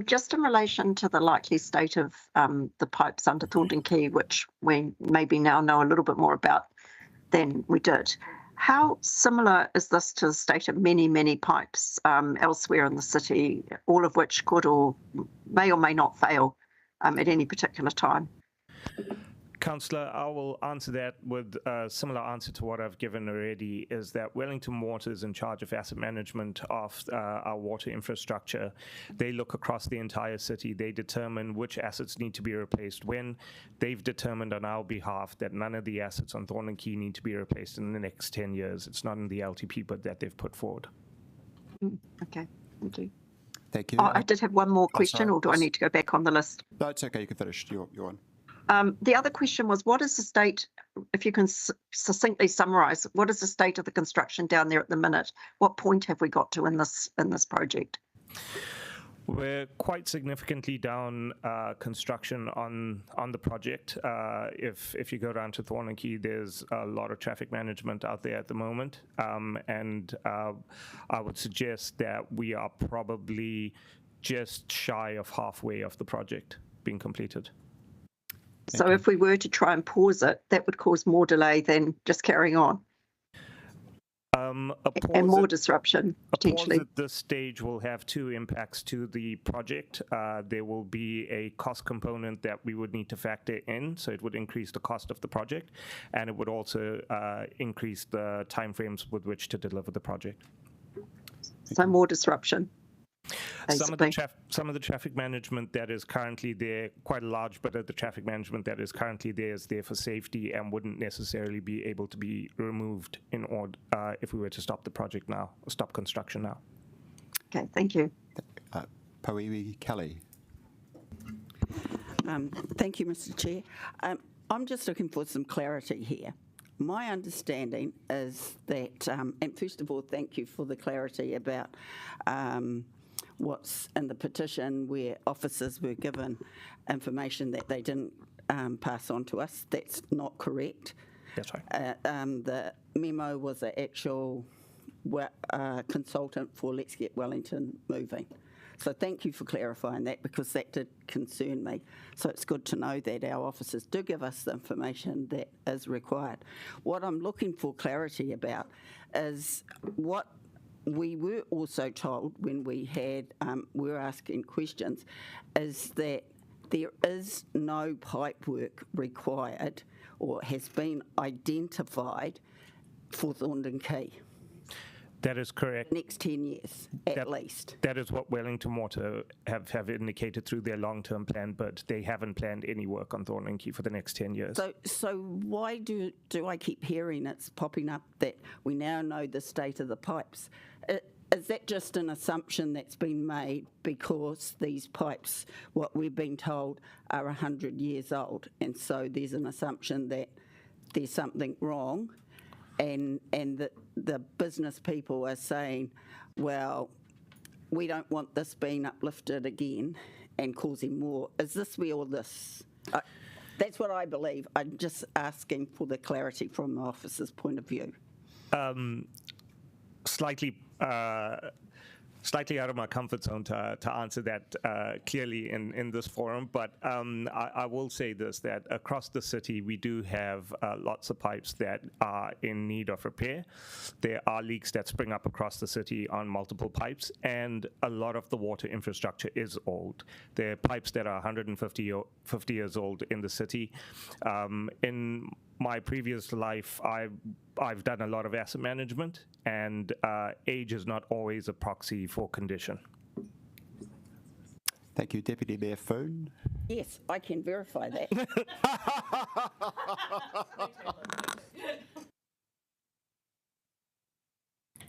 Just in relation to the likely state of the pipes under Thornton Quay, which we maybe now know a little bit more about than we did, how similar is this to the state of many, many pipes elsewhere in the city, all of which could or may not fail at any particular time? Councillor, I will answer that with a similar answer to what I've given already, is that Wellington Water is in charge of asset management of our water infrastructure. They look across the entire city. They determine which assets need to be replaced when. They've determined on our behalf that none of the assets on Thornton Quay need to be replaced in the next 10 years. It's not in the LTP, but that they've put forward. Okay, thank you. Thank you. Oh, I did have one more question, or do I need to go back on the list? No, it's okay. You can finish. You're on. The other question was, what is the state, if you can succinctly summarise, what is the state of the construction down there at the minute? What point have we got to in this project? We're quite significantly down construction on the project. If you go down to Thornton Quay, there's a lot of traffic management out there at the moment, and I would suggest that we are probably just shy of halfway of the project being completed. So if we were to try and pause it, that would cause more delay than just carrying on. And more disruption, potentially. A pause at this stage will have two impacts to the project. There will be a cost component that we would need to factor in, so it would increase the cost of the project, and it would also increase the timeframes with which to deliver the project. So more disruption. Some of the traffic management that is currently there, quite a large bit of the traffic management that is currently there is there for safety and wouldn't necessarily be able to be removed in order if we were to stop the project now, or stop construction now. Okay, thank you. Pauiwi Kelly. Thank you, Mr. Chair. I'm just looking for some clarity here. My understanding is that, and first of all, thank you for the clarity about what's in the petition where officers were given information that they didn't pass on to us. That's not correct. That's right. The memo was an actual consultant for Let's Get Wellington moving. So thank you for clarifying that, because that did concern me. So it's good to know that our officers do give us the information that is required. What I'm looking for clarity about is what we were also told when we were asking questions, is that there is no pipe work required or has been identified for Thorndon Quay. That is correct. Next 10 years, at least. That is what Wellington Water have indicated through their long-term plan, but they haven't planned any work on Thorndon Quay for the next 10 years. So why do I keep hearing it's popping up that we now know the state of the pipes? Is that just an assumption that's been made because these pipes, what we've been told, are 100 years old, and so there's an assumption that there's something wrong, and the business people are saying, well, we don't want this being uplifted again and causing more. Is this where all this... that's what I believe. I'm just asking for the clarity from the officer's point of view. Slightly out of my comfort zone to answer that clearly in this forum, but I will say this, that across the city we do have lots of pipes that are in need of repair. There are leaks that spring up across the city on multiple pipes, and a lot of the water infrastructure is old. There are pipes that are 150 years old in the city. In my previous life, I've done a lot of asset management, and age is not always a proxy for condition. Thank you, Deputy Mayor Foon. Yes, I can verify that.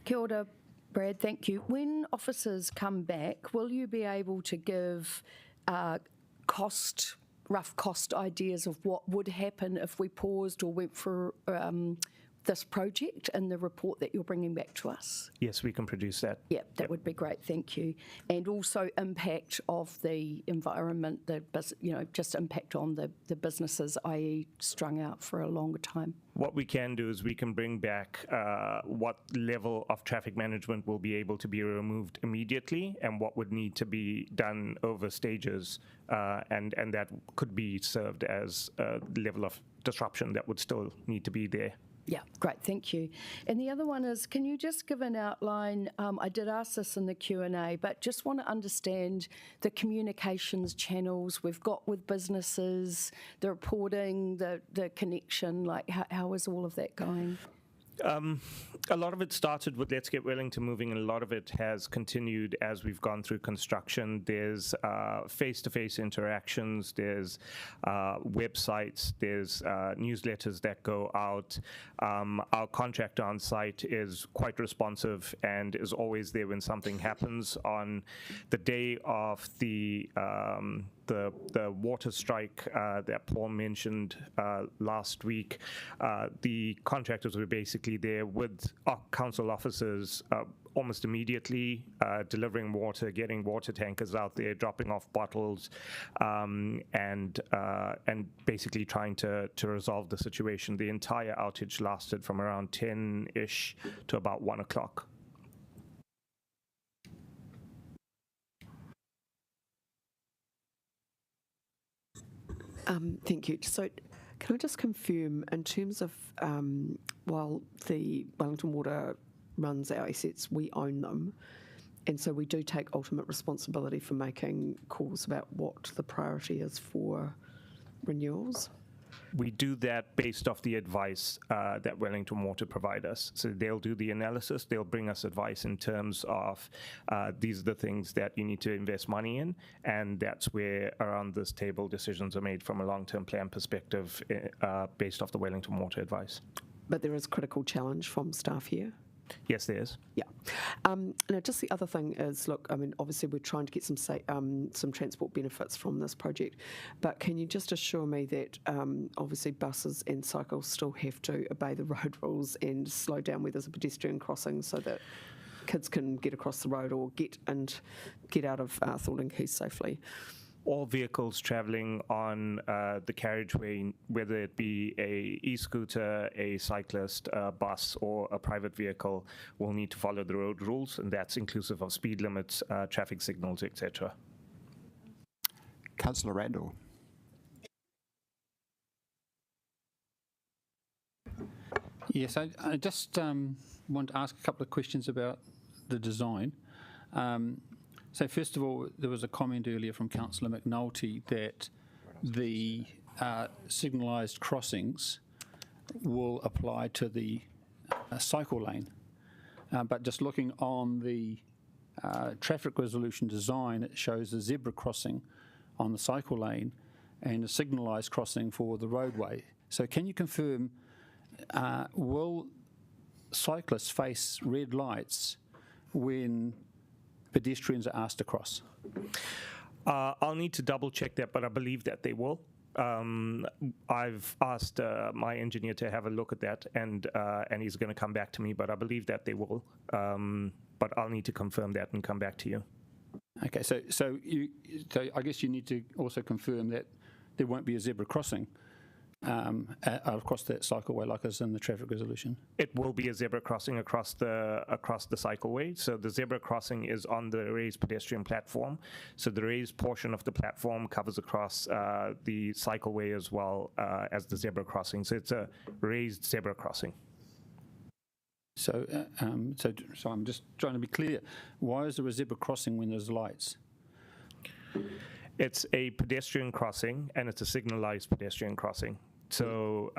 Kia ora, Brad, thank you. When officers come back, will you be able to give rough cost ideas of what would happen if we paused or went for this project in the report that you're bringing back to us? Yes, we can produce that. Yeah, that would be great, thank you. And also impact of the environment, just impact on the businesses, i.e. strung out for a longer time. What we can do is we can bring back what level of traffic management will be able to be removed immediately and what would need to be done over stages, and that could be served as a level of disruption that would still need to be there. Yeah, great, thank you. And the other one is, can you just give an outline, I did ask this in the Q&A, but just want to understand the communications channels we've got with businesses, the reporting, the connection, like how is all of that going? A lot of it started with Let's Get Wellington Moving, and a lot of it has continued as we've gone through construction. There's face-to-face interactions, there's websites, there's newsletters that go out. Our contractor on site is quite responsive and is always there when something happens. On the day of the water strike that Paul mentioned last week, the contractors were basically there with our council officers almost immediately, delivering water, getting water tankers out there, dropping off bottles, and basically trying to resolve the situation. The entire outage lasted from around 10-ish to about 1 o'clock. Thank you. So can I just confirm, in terms of while the Wellington Water runs our assets, we own them, and so we do take ultimate responsibility for making calls about what the priority is for renewals? We do that based off the advice that Wellington Water provide us. So they'll do the analysis, they'll bring us advice in terms of these are the things that you need to invest money in, and that's where around this table decisions are made from a long-term plan perspective based off the Wellington Water advice. But there is critical challenge from staff here? Yes, there is. Yeah. Now, just the other thing is, look, I mean, obviously we're trying to get some transport benefits from this project, but can you just assure me that obviously buses and cycles still have to obey the road rules and slow down where there's a pedestrian crossing so that kids can get across the road or get out of Thornton Keys safely. All vehicles travelling on the carriageway, whether it be a e-scooter, a cyclist, a bus, or a private vehicle, will need to follow the road rules, and that's inclusive of speed limits, traffic signals, etc. Councillor Randall. Yes, I just want to ask a couple of questions about the design. So first of all, there was a comment earlier from Councillor McNulty that the signalised crossings will apply to the cycle lane. But just looking on the traffic resolution design, it shows a zebra crossing on the cycle lane and a signalised crossing for the roadway. So can you confirm, will cyclists face red lights when pedestrians are asked to cross? I'll need to double check that, but I believe that they will. I've asked my engineer to have a look at that, and he's going to come back to me, but I believe that they will. But I'll need to confirm that and come back to you. Okay, so I guess you need to also confirm that there won't be a zebra crossing across that cycleway like is in the traffic resolution. It will be a zebra crossing across the cycleway. So the zebra crossing is on the raised pedestrian platform. So the raised portion of the platform covers across the cycleway as well as the zebra crossing. So it's a raised zebra crossing. So I'm just trying to be clear. Why is there a zebra crossing when there's lights? It's a pedestrian crossing, and it's a signalised pedestrian crossing. So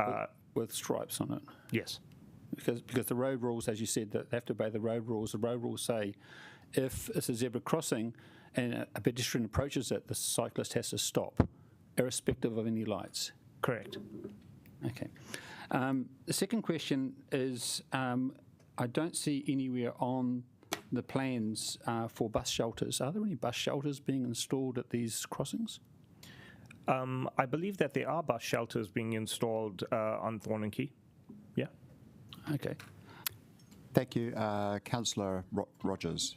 with stripes on it. Yes. Because the road rules, as you said, that they have to obey the road rules. The road rules say if it's a zebra crossing and a pedestrian approaches it, the cyclist has to stop, irrespective of any lights. Correct. Okay. The second question is, I don't see anywhere on the plans for bus shelters. Are there any bus shelters being installed at these crossings? I believe that there are bus shelters being installed on Thornton Key. Yeah. Okay. Thank you. Councillor Rogers.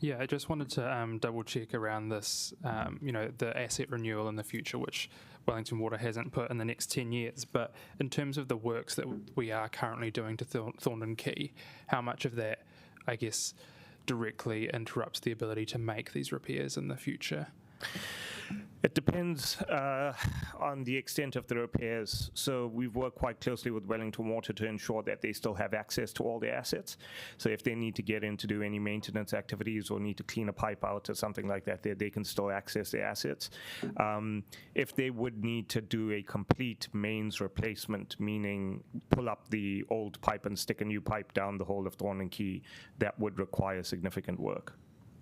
Yeah, I just wanted to double check around this, the asset renewal in the future, which Wellington Water hasn't put in the next 10 years. But in terms of the works that we are currently doing to Thornton Key, how much of that, I guess, directly interrupts the ability to make these repairs in the future? It depends on the extent of the repairs. So we've worked quite closely with Wellington Water to ensure that they still have access to all their assets. So if they need to get in to do any maintenance activities or need to clean a pipe out or something like that, they can still access their assets. If they would need to do a complete mains replacement, meaning pull up the old pipe and stick a new pipe down the whole of Thornton Key, that would require significant work.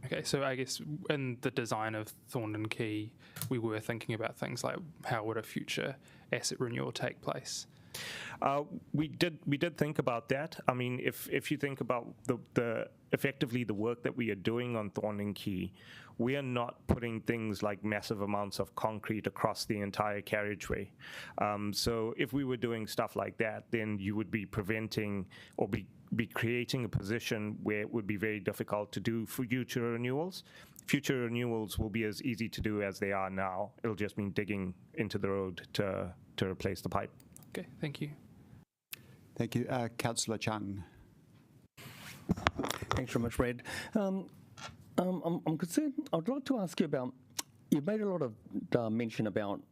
Okay, so I guess in the design of Thornton Key, we were thinking about things like how would a future asset renewal take place? We did think about that. I mean, if you think about the effectively the work that we are doing on Thornton Key, we are not putting things like massive amounts of concrete across the entire carriageway. So if we were doing stuff like that, then you would be preventing or be creating a position where it would be very difficult to do for future renewals. Future renewals will be as easy to do as they are now. It'll just mean digging into the road to replace the pipe. Okay, thank you. Thank you. Councillor Chung. Thanks very much, Red. I'm concerned. I'd like to ask you about, you've made a lot of mention about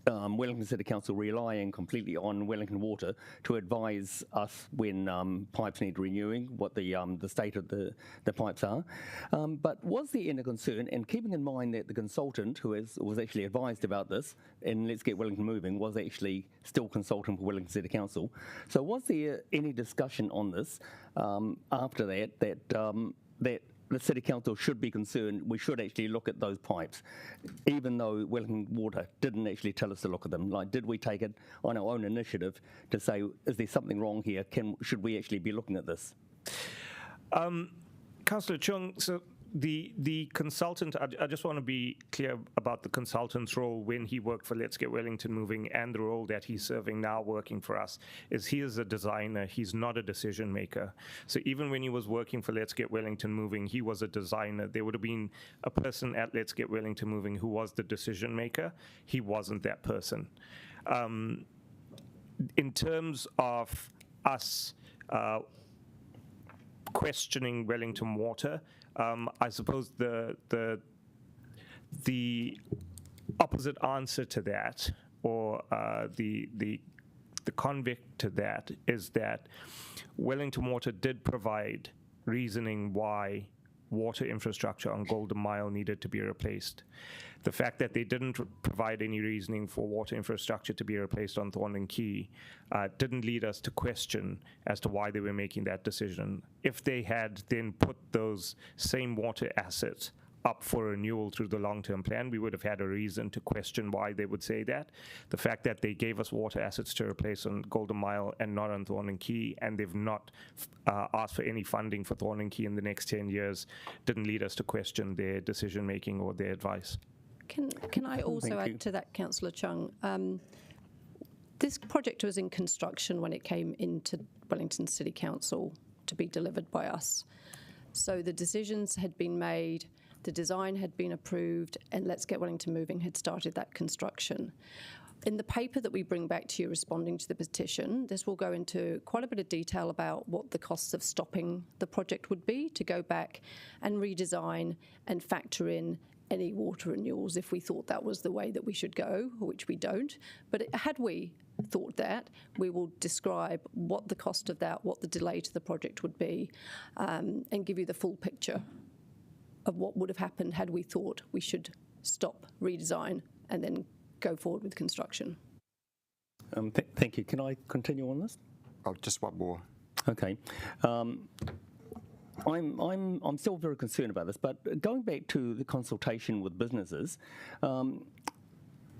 Wellington City Council relying completely on Wellington Water to advise us when pipes need renewing, what the state of the pipes are. But was there any concern, and keeping in mind that the consultant who was actually advised about this, and Let's Get Wellington Moving, was actually still consultant for Wellington City Council. So was there any discussion on this after that the City Council should be concerned, we should actually look at those pipes, even though Wellington Water didn't actually tell us to look at them? Like, did we take it on our own initiative to say, is there something wrong here? Should we actually be looking at this? Councillor Chung, so the consultant, I just want to be clear about the consultant's role when he worked for Let's Get Wellington Moving and the role that he's serving now working for us, is he is a designer, he's not a decision maker. So even when he was working for Let's Get Wellington Moving, he was a designer. There would have been a person at Let's Get Wellington Moving who was the decision maker. He wasn't that person. In terms of us questioning Wellington Water, I suppose the opposite answer to that, or the convict to that, is that Wellington Water did provide reasoning why water infrastructure on Golden Mile needed to be replaced. The fact that they didn't provide any reasoning for water infrastructure to be replaced on Thorndon Quay didn't lead us to question as to why they were making that decision. If they had then put those same water assets up for renewal through the long-term plan, we would have had a reason to question why they would say that. The fact that they gave us water assets to replace on Golden Mile and not on Thorndon Quay, and they've not asked for any funding for Thorndon Quay in the next 10 years, didn't lead us to question their decision-making or their advice. Can I also add to that, Councillor Chung? This project was in construction when it came into Wellington City Council to be delivered by us. So the decisions had been made, the design had been approved, and Let's Get Wellington Moving had started that construction. In the paper that we bring back to you responding to the petition, this will go into quite a bit of detail about what the costs of stopping the project would be to go back and redesign and factor in any water renewals if we thought that was the way that we should go, which we don't. But had we thought that, we will describe what the cost of that, what the delay to the project would be, and give you the full picture of what would have happened had we thought we should stop, redesign, and then go forward with construction. Thank you. Can I continue on this? Oh, just one more. Okay. I'm still very concerned about this, but going back to the consultation with businesses,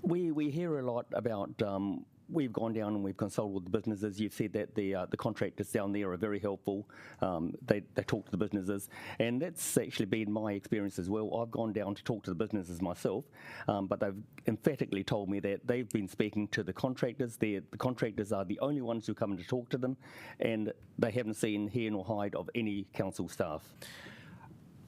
we hear a lot about. We've gone down and we've consulted with the businesses. You've said that the contractors down there are very helpful. They talk to the businesses, and that's actually been my experience as well. I've gone down to talk to the businesses myself, but they've emphatically told me that they've been speaking to the contractors. The contractors are the only ones who come in to talk to them, and they haven't seen hair nor hide of any council staff.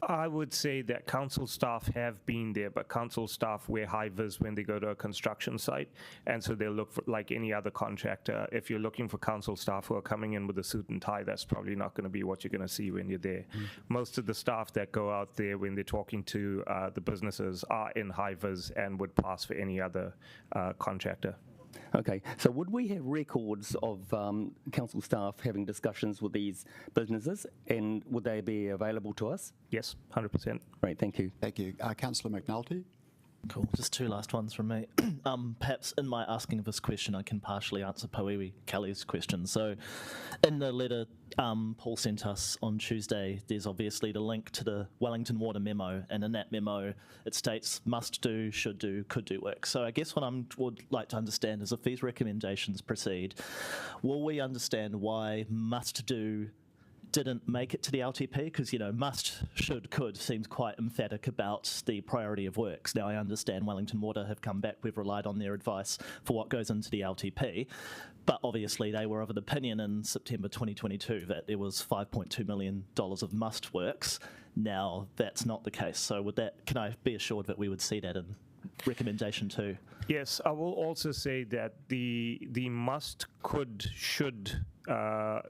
I would say that council staff have been there, but council staff wear high-vis when they go to a construction site, and so they'll look for, like any other contractor. If you're looking for council staff who are coming in with a suit and tie, that's probably not going to be what you're going to see when you're there. Most of the staff that go out there when they're talking to the businesses are in high-vis and would pass for any other contractor. Okay, so would we have records of council staff having discussions with these businesses, and would they be available to us? Yes, 100%. Great, thank you. Thank you. Councillor McNulty? Cool. Just two last ones from me. Perhaps in my asking of this question, I can partially answer Pauiwi Kelly's question. So in the letter Paul sent us on Tuesday, there's obviously the link to the Wellington Water memo, and in that memo it states must do, should do, could do work. So I guess what I would like to understand is if these recommendations proceed, will we understand why must do didn't make it to the LTP? Because, you know, must, should, could seems quite emphatic about the priority of works. Now, I understand Wellington Water have come back, we've relied on their advice for what goes into the LTP, but obviously they were of an opinion in September 2022 that there was $5.2 million of must works. Now, that's not the case. So would that, can I be assured that we would see that in recommendation 2? Yes, I will also say that the must, could, should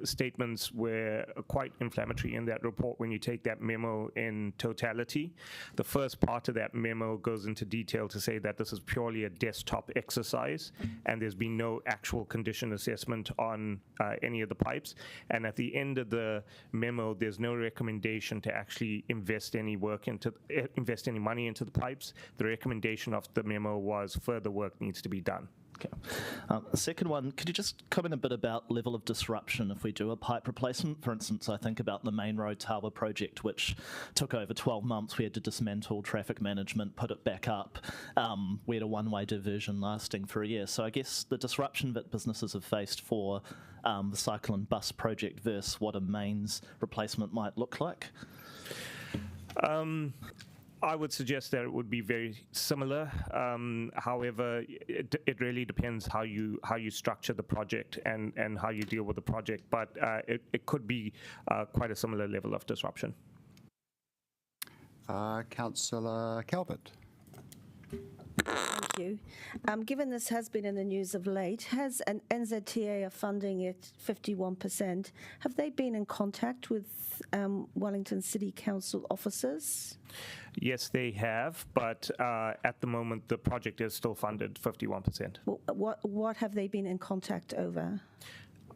statements were quite inflammatory in that report when you take that memo in totality. The first part of that memo goes into detail to say that this is purely a desktop exercise and there's been no actual condition assessment on any of the pipes. And at the end of the memo, there's no recommendation to actually invest any money into the pipes. The recommendation of the memo was further work needs to be done. Okay. The second one, could you just comment a bit about level of disruption if we do a pipe replacement? For instance, I think about the Main Road Tower project, which took over 12 months. We had to dismantle traffic management, put it back up. We had a one-way diversion lasting for a year. So I guess the disruption that businesses have faced for the cycle and bus project versus what a mains replacement might look like. I would suggest that it would be very similar. However, it really depends how you structure the project and how you deal with the project. But it could be quite a similar level of disruption. Councillor Calvert. Thank you. Given this has been in the news of late, has an NZTA funding it 51%? Have they been in contact with Wellington City Council officers? Yes, they have, but at the moment the project is still funded 51%. Well, what have they been in contact over?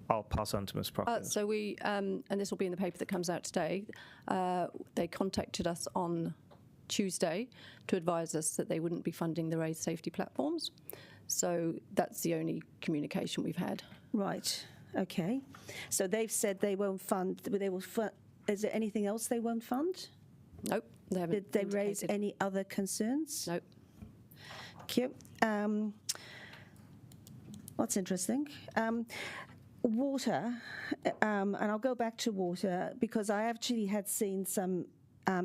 I'll pass on to Ms. Proctor. So we, and this will be in the paper that comes out today, they contacted us on Tuesday to advise us that they wouldn't be funding the raised safety platforms. So that's the only communication we've had. Right, okay. So they've said they won't fund, is there anything else they won't fund? Nope, they haven't. Did they raise any other concerns? Nope. Thank you. What's interesting? Water, and I'll go back to water because I actually had seen some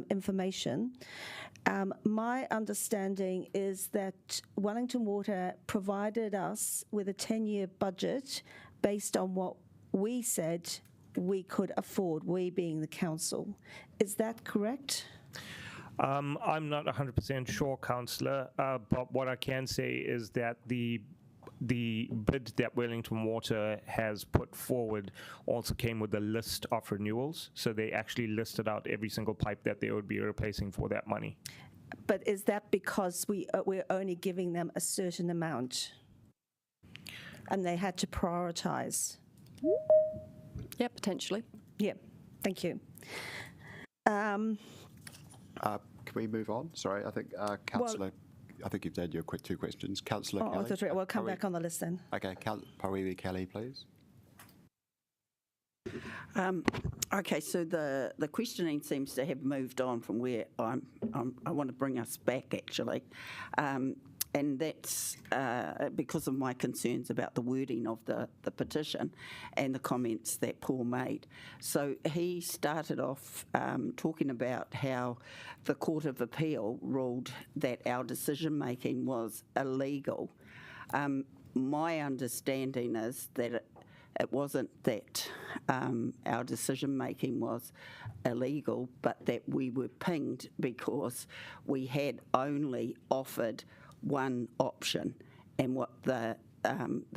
information. My understanding is that Wellington Water provided us with a 10-year budget based on what we said we could afford, we being the council. Is that correct? I'm not 100% sure, Councillor, but what I can say is that the bid that Wellington Water has put forward also came with a list of renewals. So they actually listed out every single pipe that they would be replacing for that money. But is that because we're only giving them a certain amount and they had to prioritise? Yeah, potentially. Yeah, thank you. Can we move on? Sorry, I think Councillor. I think you've had your two questions. Councillor Kelly. We'll come back on the list then. Okay, Pawiwi Kelly, please. Okay, so the questioning seems to have moved on from where I want to bring us back, actually. And that's because of my concerns about the wording of the petition and the comments that Paul made. So he started off talking about how the Court of Appeal ruled that our decision-making was illegal. My understanding is that it wasn't that our decision-making was illegal, but that we were pinged because we had only offered one option, and what the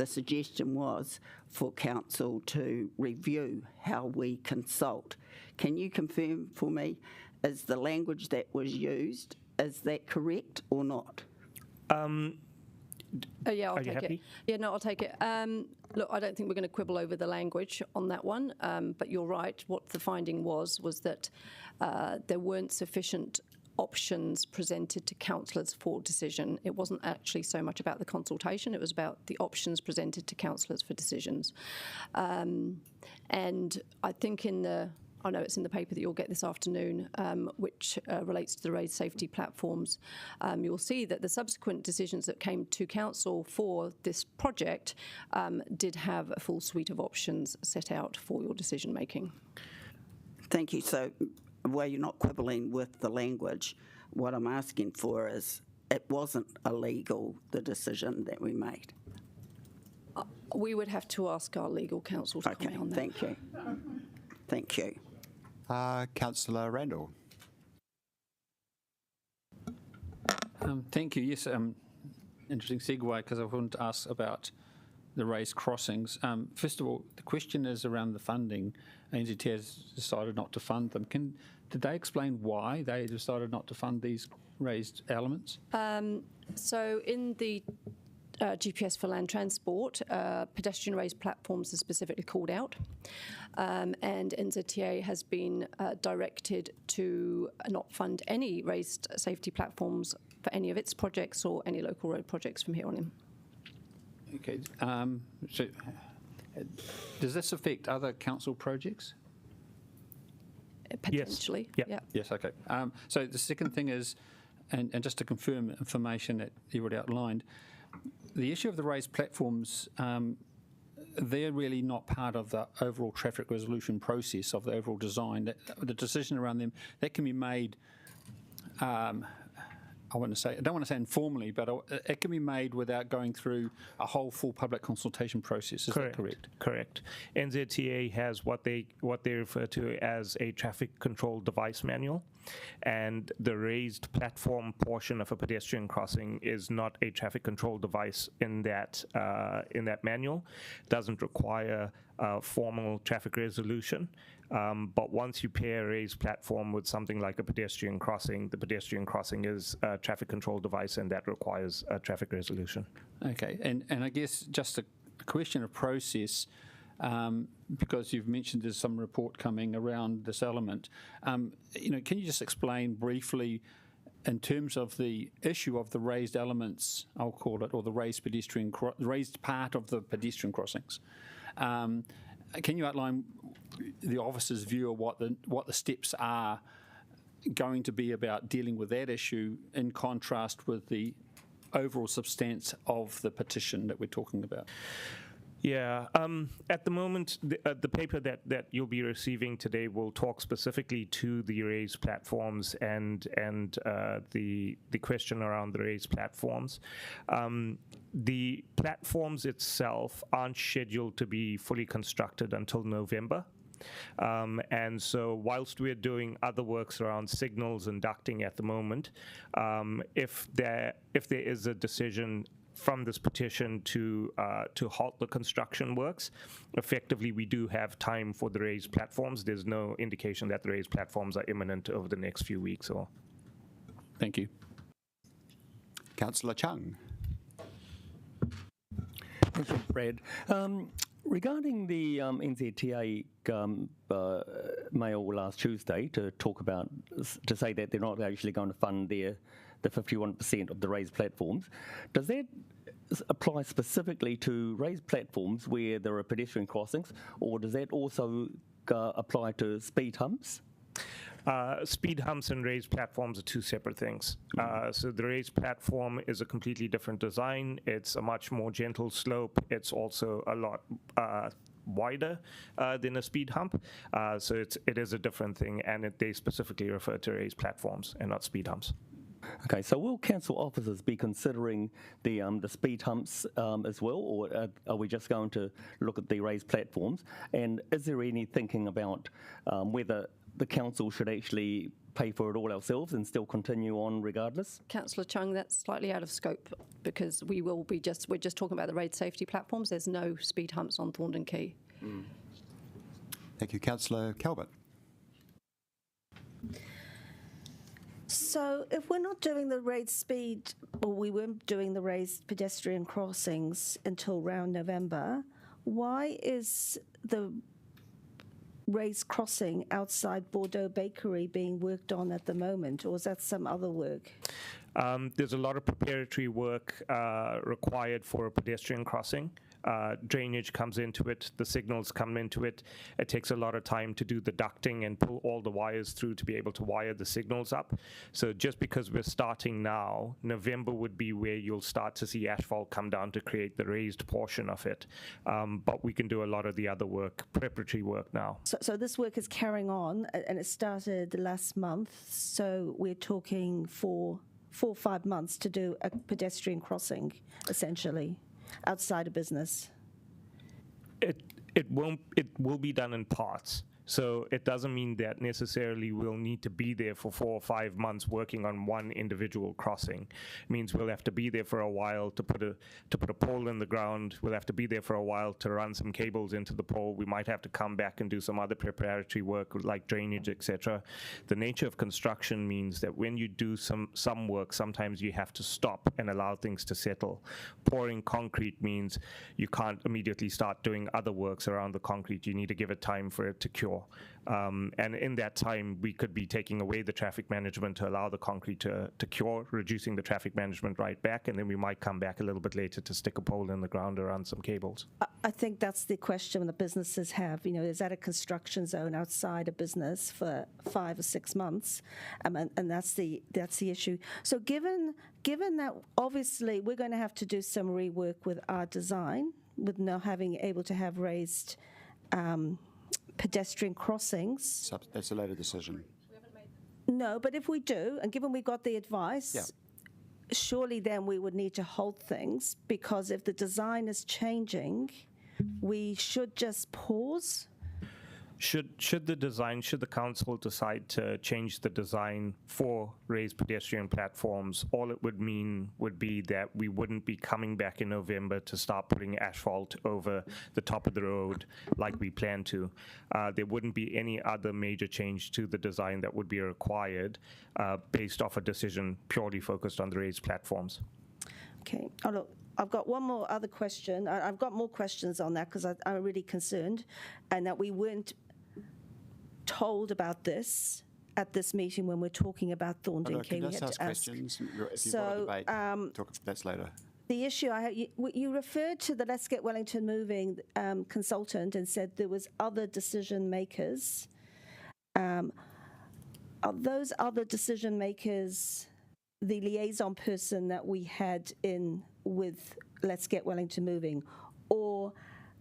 suggestion was for council to review how we consult. Can you confirm for me, is the language that was used, is that correct or not? Yeah, I'll take it. Yeah, no, I'll take it. Look, I don't think we're going to quibble over the language on that one, but you're right. What the finding was that there weren't sufficient options presented to councillors for decision. It wasn't actually so much about the consultation, it was about the options presented to councillors for decisions. And I think I know it's in the paper that you'll get this afternoon, which relates to the raised safety platforms. You'll see that the subsequent decisions that came to council for this project did have a full suite of options set out for your decision making. Thank you. So, where you're not quibbling with the language, what I'm asking for is it wasn't illegal, the decision that we made. We would have to ask our legal counsel to comment on that. Thank you. Thank you. Councillor Randall. Thank you. Yes, interesting segue because I wanted to ask about the raised crossings. First of all, the question is around the funding. NZT has decided not to fund them. Did they explain why they decided not to fund these raised elements? So in the GPS for land transport, pedestrian raised platforms are specifically called out, and NZTA has been directed to not fund any raised safety platforms for any of its projects or any local road projects from here on in. Okay, so does this affect other council projects? Potentially, yes. yeah. Yes, okay. So the second thing is, and just to confirm information that you already outlined, the issue of the raised platforms, they're really not part of the overall traffic resolution process of the overall design. The decision around them, that can be made I don't want to say informally, but it can be made without going through a whole full public consultation process. Is that correct? Correct. NZTA has what they refer to as a traffic control device manual, and the raised platform portion of a pedestrian crossing is not a traffic control device in that manual. Doesn't require formal traffic resolution. But once you pair a raised platform with something like a pedestrian crossing, the pedestrian crossing is a traffic control device, and that requires a traffic resolution. Okay, and I guess just a question of process, because you've mentioned there's some report coming around this element. Can you just explain briefly, in terms of the issue of the raised elements, I'll call it, or the raised raised part of the pedestrian crossings? Can you outline the officer's view of what the steps are going to be about dealing with that issue in contrast with the overall substance of the petition that we're talking about? Yeah, at the moment, the paper that you'll be receiving today will talk specifically to the raised platforms and the question around the raised platforms. The platforms itself aren't scheduled to be fully constructed until November. And so whilst we're doing other works around signals and ducting at the moment, if there is a decision from this petition to halt the construction works, effectively we do have time for the raised platforms. There's no indication that the raised platforms are imminent over the next few weeks. Thank you. Councillor Chung. Thank you, Brad. Regarding the NZTA mail last Tuesday to say that they're not actually going to fund the 51% of the raised platforms, does that apply specifically to raised platforms where there are pedestrian crossings, or does that also apply to speed humps? Speed humps and raised platforms are two separate things. So the raised platform is a completely different design. It's a much more gentle slope. It's also a lot wider than a speed hump. So it is a different thing, and they specifically refer to raised platforms and not speed humps. Okay, so will council officers be considering the speed humps as well, or are we just going to look at the raised platforms? And is there any thinking about whether the council should actually pay for it all ourselves and still continue on regardless? Councillor Chung, that's slightly out of scope because we're just talking about the road safety platforms. There's no speed humps on Thorndon Quay. Thank you, Councillor Calvert. So if we're not doing the raised speed, or we weren't doing the raised pedestrian crossings until around November, why is the raised crossing outside Bordeaux Bakery being worked on at the moment, or is that some other work? There's a lot of preparatory work required for a pedestrian crossing. Drainage comes into it, the signals come into it. It takes a lot of time to do the ducting and pull all the wires through to be able to wire the signals up. So just because we're starting now, November would be where you'll start to see asphalt come down to create the raised portion of it. But we can do a lot of the other work, preparatory work now. So this work is carrying on, and it started last month. So we're talking for 4 or 5 months to do a pedestrian crossing, essentially, outside of business. It will be done in parts. So it doesn't mean that necessarily we'll need to be there for 4 or 5 months working on one individual crossing. It means we'll have to be there for a while to put a pole in the ground. We'll have to be there for a while to run some cables into the pole. We might have to come back and do some other preparatory work like drainage, etc. The nature of construction means that when you do some work, sometimes you have to stop and allow things to settle. Pouring concrete means you can't immediately start doing other works around the concrete. You need to give it time for it to cure. And in that time, we could be taking away the traffic management to allow the concrete to cure, reducing the traffic management right back, and then we might come back a little bit later to stick a pole in the ground around some cables. I think that's the question the businesses have. Is that a construction zone outside a business for 5 or 6 months? And that's the issue. So given that obviously we're going to have to do some rework with our design, with now having able to have raised pedestrian crossings. That's a later decision. No, but if we do, and given we got the advice, surely then we would need to hold things, because if the design is changing, we should just pause. Should the council decide to change the design for raised pedestrian platforms, all it would mean would be that we wouldn't be coming back in November to start putting asphalt over the top of the road like we plan to. There wouldn't be any other major change to the design that would be required based off a decision purely focused on the raised platforms. Okay. Oh, look, I've got one more other question. I've got more questions on that because I'm really concerned, and that we weren't told about this at this meeting when we're talking about Thorndon Key. Can I just ask questions? If you've got a debate, that's later. The issue, you referred to the Let's Get Wellington Moving consultant and said there was other decision makers. Are those other decision makers the liaison person that we had in with Let's Get Wellington Moving, or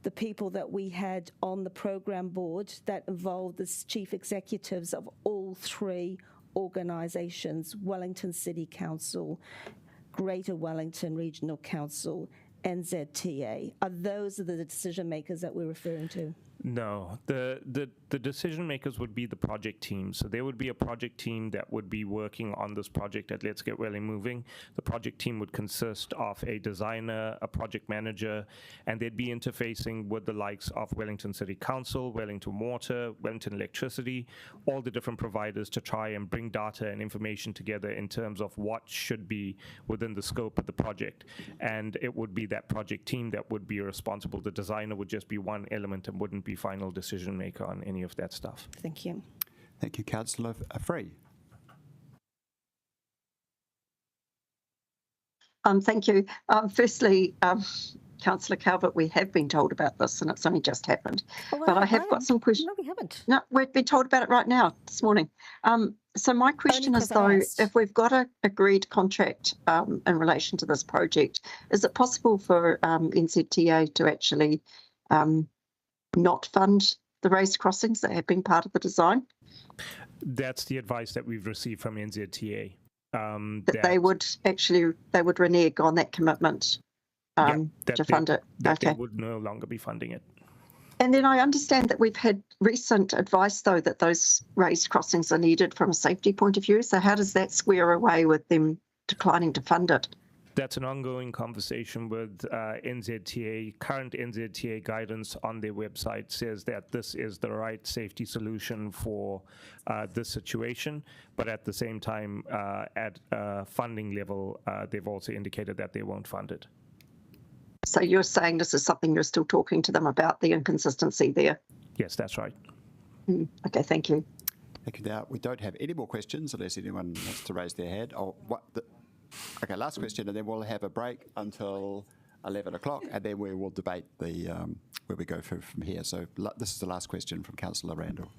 the people that we had on the program board that involved the chief executives of all three organisations, Wellington City Council, Greater Wellington Regional Council, NZTA? Are those the decision makers that we're referring to? No, the decision makers would be the project team. So there would be a project team that would be working on this project at Let's Get Wellington Moving. The project team would consist of a designer, a project manager, and they'd be interfacing with the likes of Wellington City Council, Wellington Water, Wellington Electricity, all the different providers to try and bring data and information together in terms of what should be within the scope of the project. And it would be that project team that would be responsible. The designer would just be one element and wouldn't be final decision maker on any of that stuff. Thank you. Thank you, Councillor Free. Thank you. Firstly, Councillor Calvert, we have been told about this, and it's only just happened. Oh, but I have got some questions. No, we haven't. No, we've been told about it right now, this morning. So my question is, though, if we've got an agreed contract in relation to this project, is it possible for NZTA to actually not fund the raised crossings that have been part of the design? That's the advice that we've received from NZTA. That they would renege on that commitment to fund it. That they would no longer be funding it. And then I understand that we've had recent advice, though, that those raised crossings are needed from a safety point of view. So how does that square away with them declining to fund it? That's an ongoing conversation with NZTA. Current NZTA guidance on their website says that this is the right safety solution for this situation, but at the same time, at funding level, they've also indicated that they won't fund it. So you're saying this is something you're still talking to them about, the inconsistency there? Yes, that's right. Okay, thank you. Thank you. Now, we don't have any more questions unless anyone wants to raise their hand. Okay, last question, and then we'll have a break until 11 o'clock, and then we will debate the where we go from here. So this is the last question from Councillor Randall.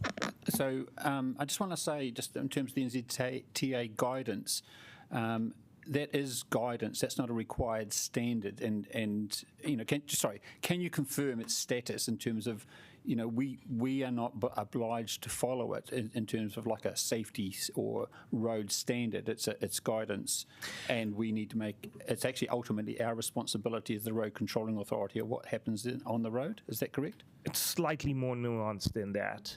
So I just want to say, just in terms of the NZTA guidance, that is guidance. That's not a required standard. And you know, can you confirm its status in terms of, you know, we are not obliged to follow it in terms of like a safety or road standard. It's guidance, and we need to make. It's actually ultimately our responsibility as the road controlling authority of what happens on the road. Is that correct? It's slightly more nuanced than that.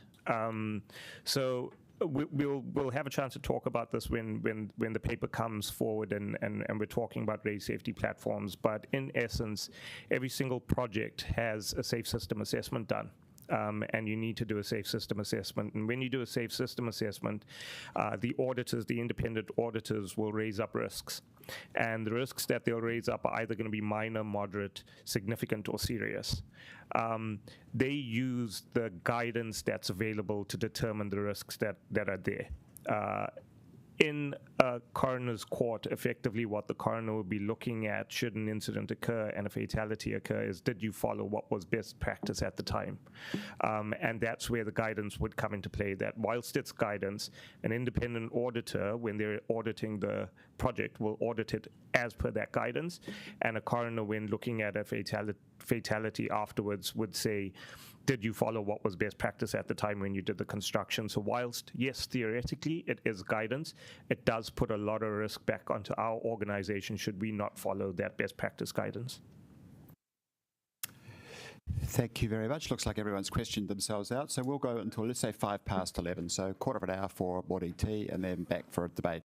So we'll have a chance to talk about this when the paper comes forward and we're talking about raised safety platforms. But in essence, every single project has a safe system assessment done. And you need to do a safe system assessment. And when you do a safe system assessment, the auditors, the independent auditors, will raise up risks. And the risks that they'll raise up are either going to be minor, moderate, significant, or serious. They use the guidance that's available to determine the risks that are there. In a coroner's court, effectively what the coroner will be looking at should an incident occur and a fatality occur is, did you follow what was best practice at the time? And that's where the guidance would come into play, that whilst it's guidance, an independent auditor, when they're auditing the project, will audit it as per that guidance, and a coroner, when looking at a fatality afterwards, would say, did you follow what was best practice at the time when you did the construction? So whilst, yes, theoretically it is guidance, it does put a lot of risk back onto our organization should we not follow that best practice guidance. Thank you very much. Looks like everyone's questioned themselves out. So we'll go until, let's say, 11:05, so quarter of an hour for morning tea and then back for a debate.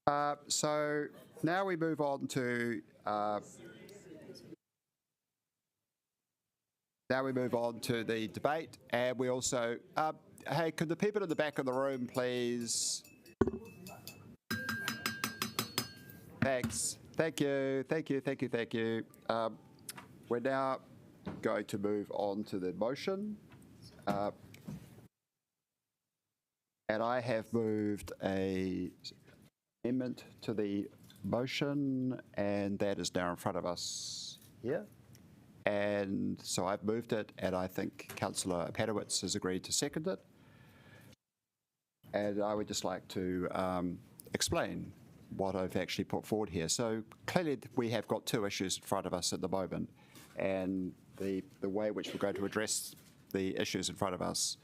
So now we move on to the debate, and we also hey, could the people in the back of the room please? Thanks. Thank you. We're now going to move on to the motion. And I have moved a amendment to the motion, and that is now in front of us here. And so I've moved it, and I think Councillor Padowitz has agreed to second it. And I would just like to explain what I've actually put forward here. So clearly we have got two issues in front of us at the moment, and the way in which we're going to address the issues in front of us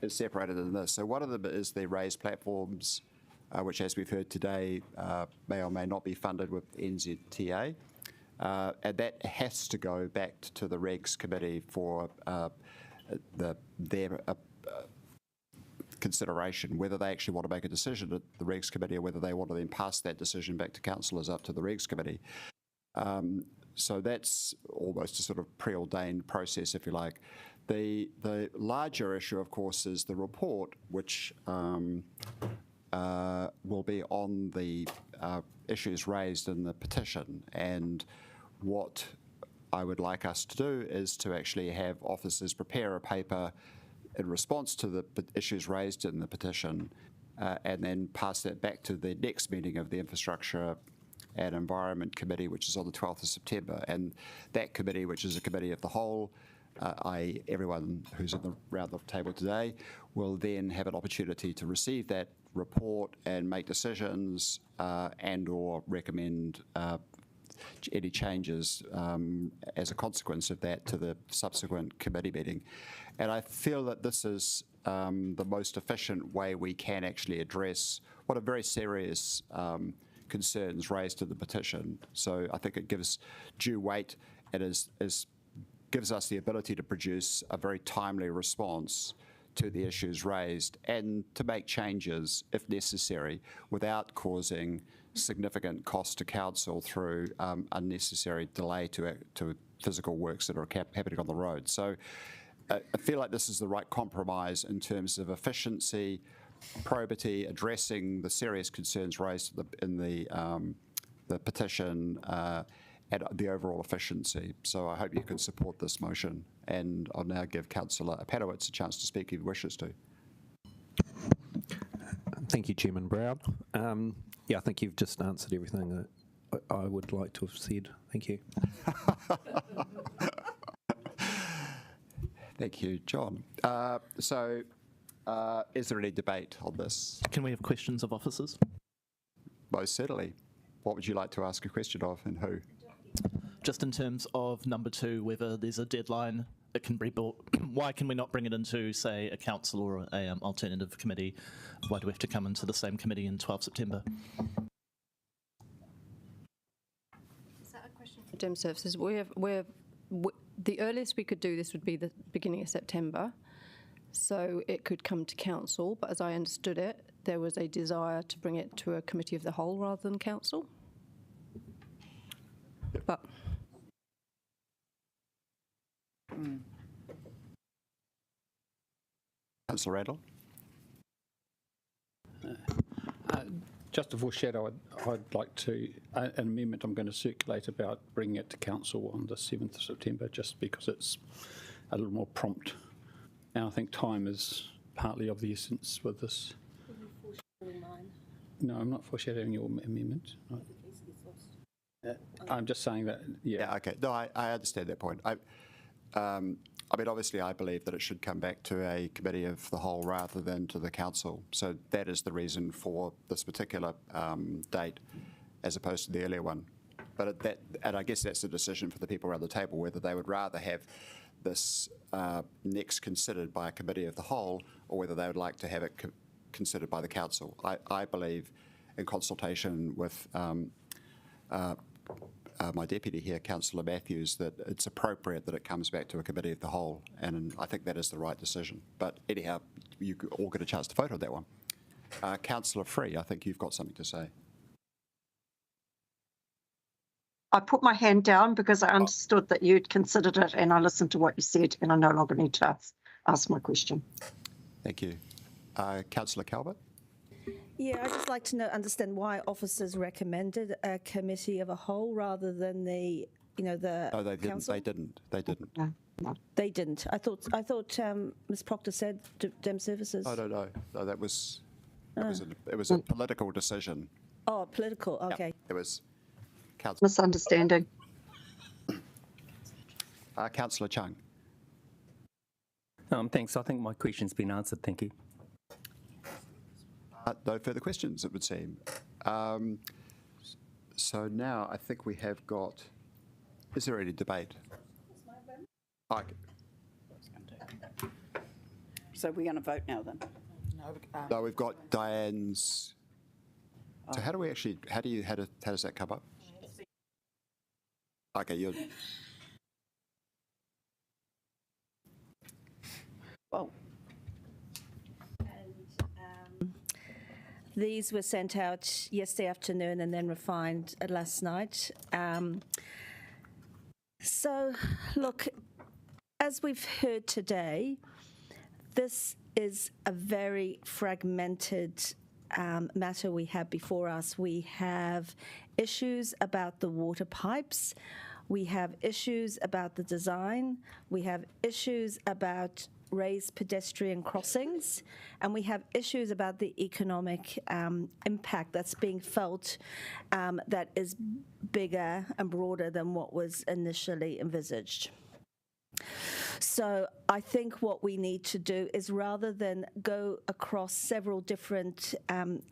is separated in this. So one of them is the raised platforms, which, as we've heard today, may or may not be funded with NZTA. And that has to go back to the Regs Committee for their consideration. Whether they actually want to make a decision at the Regs Committee or whether they want to then pass that decision back to Council is up to the Regs Committee. So that's almost a sort of preordained process, if you like. The larger issue, of course, is the report, which will be on the issues raised in the petition. And what I would like us to do is to actually have officers prepare a paper in response to the issues raised in the petition, and then pass that back to the next meeting of the Infrastructure and Environment Committee, which is on the 12th of September. And that committee, which is a committee of the whole, i.e. everyone who's around the table today, will then have an opportunity to receive that report and make decisions and or recommend any changes as a consequence of that to the subsequent committee meeting. And I feel that this is the most efficient way we can actually address what are very serious concerns raised in the petition. So I think it gives due weight and gives us the ability to produce a very timely response to the issues raised and to make changes, if necessary, without causing significant cost to council through unnecessary delay to physical works that are happening on the road. So I feel like this is the right compromise in terms of efficiency, probity, addressing the serious concerns raised in the petition, and the overall efficiency. So I hope you can support this motion. And I'll now give Councillor Padowitz a chance to speak if he wishes to. Thank you, Chairman Brown. Yeah, I think you've just answered everything that I would like to have said. Thank you. Thank you, John. Is there any debate on this? Can we have questions of officers? Most certainly. What would you like to ask a question of, and who? Just in terms of number 2, whether there's a deadline it can be brought, why can we not bring it into, say, a council or a alternative committee? Why do we have to come into the same committee in 12 September? Is that a question for Dem Services? The earliest we could do this would be the beginning of September, so it could come to council, but as I understood it, there was a desire to bring it to a committee of the whole rather than council. But Councillor Randall. Just to foreshadow, I'd like to, an amendment I'm going to circulate about bringing it to council on the 7th of September, just because it's a little more prompt. And I think time is partly of the essence with this. No, I'm not foreshadowing your amendment. I'm just saying that, yeah. Okay. No, I understand that point. I mean, obviously, I believe that it should come back to a committee of the whole rather than to the council. So that is the reason for this particular date, as opposed to the earlier one. But and I guess that's the decision for the people around the table, whether they would rather have this next considered by a committee of the whole, or whether they would like to have it considered by the council. I believe, in consultation with my deputy here, Councillor Matthews, that it's appropriate that it comes back to a committee of the whole, and I think that is the right decision. But anyhow, you all get a chance to vote on that one. Councillor Free, I think you've got something to say. I put my hand down because I understood that you'd considered it and I listened to what you said and I no longer need to ask my question. Thank you. Councillor Calvert? Yeah, I'd just like to understand why officers recommended a committee of a whole rather than the No, they didn't. council. They didn't. They didn't. No. They didn't. I thought Ms. Proctor said Dem Services. Oh, no, that was it was a political decision. Oh, political. Okay. Yep, it was Councillor. Misunderstanding. Councillor Chung. Thanks. I think my question's been answered. Thank you. No further questions, it would seem. So now I think we have got. Is there any debate? So we're going to vote now then? No, we've got Diane's. So how do we actually? How does that come up? Okay, you're. Well. These were sent out yesterday afternoon and then refined last night. So, look, as we've heard today, this is a very fragmented matter we have before us. We have issues about the water pipes. We have issues about the design. We have issues about raised pedestrian crossings, and we have issues about the economic impact that's being felt that is bigger and broader than what was initially envisaged. So I think what we need to do is, rather than go across several different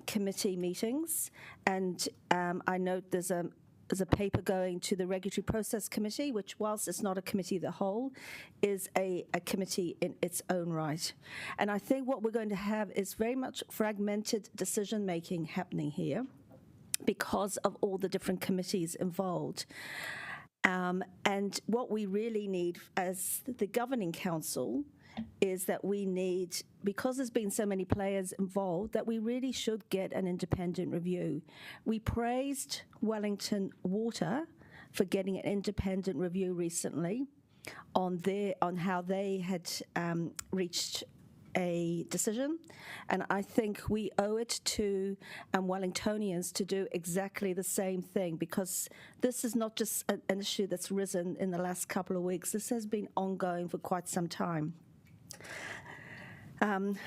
committee meetings, and I note there's a paper going to the Regulatory Process Committee, which, whilst it's not a committee of the whole, is a committee in its own right. And I think what we're going to have is very much fragmented decision-making happening here because of all the different committees involved. And what we really need as the Governing Council is that we need, because there's been so many players involved, that we really should get an independent review. We praised Wellington Water for getting an independent review recently on how they had reached a decision, and I think we owe it to Wellingtonians to do exactly the same thing, because this is not just an issue that's risen in the last couple of weeks. This has been ongoing for quite some time. And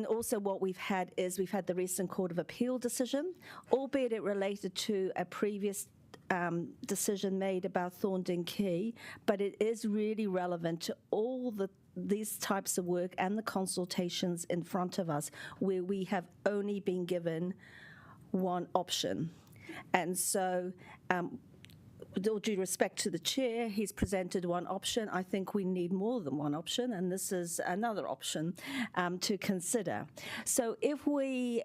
also what we've had the recent Court of Appeal decision, albeit it related to a previous decision made about Thorndon Quay, but it is really relevant to all these types of work and the consultations in front of us, where we have only been given one option. And so, with all due respect to the chair, he's presented one option. I think we need more than one option, and this is another option to consider. So if we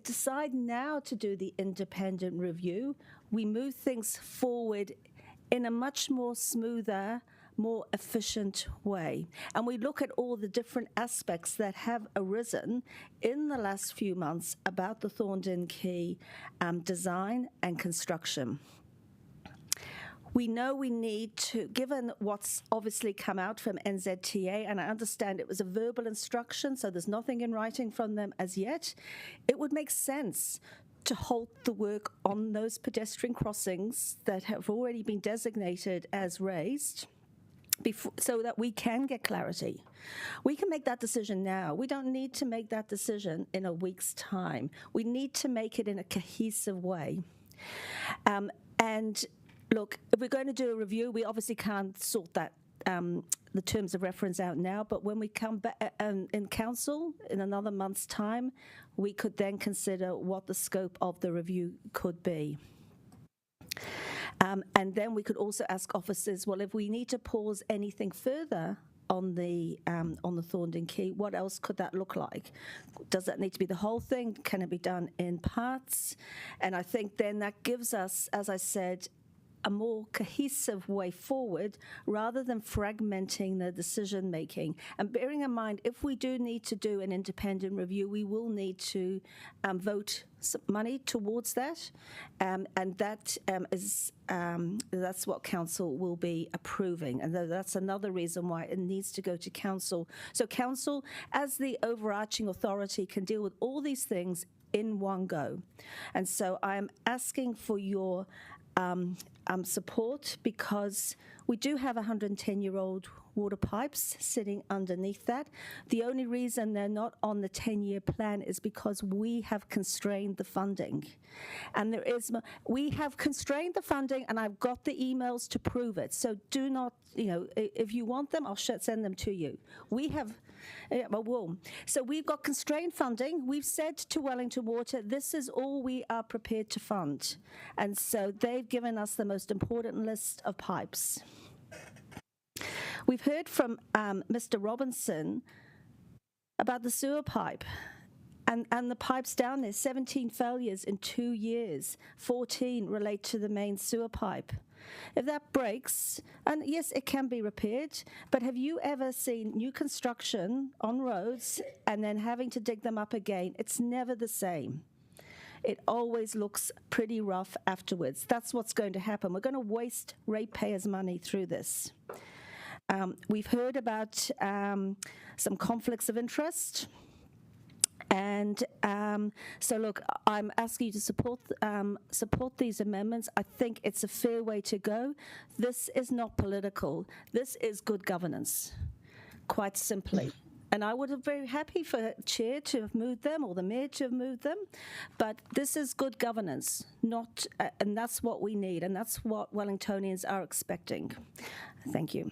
decide now to do the independent review, we move things forward in a much more smoother, more efficient way. And we look at all the different aspects that have arisen in the last few months about the Thorndon Quay design and construction. We know we need to, given what's obviously come out from NZTA, and I understand it was a verbal instruction, so there's nothing in writing from them as yet, it would make sense to halt the work on those pedestrian crossings that have already been designated as raised, so that we can get clarity. We can make that decision now. We don't need to make that decision in a week's time. We need to make it in a cohesive way. And look, if we're going to do a review, we obviously can't sort that the terms of reference out now, but when we come back in council in another month's time, we could then consider what the scope of the review could be. And then we could also ask officers, well, if we need to pause anything further on the Thorndon Quay, what else could that look like? Does that need to be the whole thing? Can it be done in parts? And I think then that gives us, as I said, a more cohesive way forward rather than fragmenting the decision making. And bearing in mind, if we do need to do an independent review, we will need to vote some money towards that, and that that's what council will be approving, and that's another reason why it needs to go to council. So council, as the overarching authority, can deal with all these things in one go. And so I am asking for your support, because we do have 110-year-old water pipes sitting underneath that. The only reason they're not on the 10-year plan is because we have constrained the funding. And we have constrained the funding, and I've got the emails to prove it. So do not, if you want them, I'll send them to you. We have, So we've got constrained funding. We've said to Wellington Water, this is all we are prepared to fund. And so they've given us the most important list of pipes. We've heard from Mr. Robinson about the sewer pipe and the pipes down there. 17 failures in 2 years, 14 relate to the main sewer pipe. If that breaks, and yes, it can be repaired, but have you ever seen new construction on roads and then having to dig them up again? It's never the same. It always looks pretty rough afterwards. That's what's going to happen. We're going to waste ratepayers' money through this. We've heard about some conflicts of interest. And so, look, I'm asking you to support these amendments. I think it's a fair way to go. This is not political. This is good governance, quite simply. And I would have been very happy for Chair to have moved them or the Mayor to have moved them. But this is good governance, not, and that's what we need. And that's what Wellingtonians are expecting. Thank you.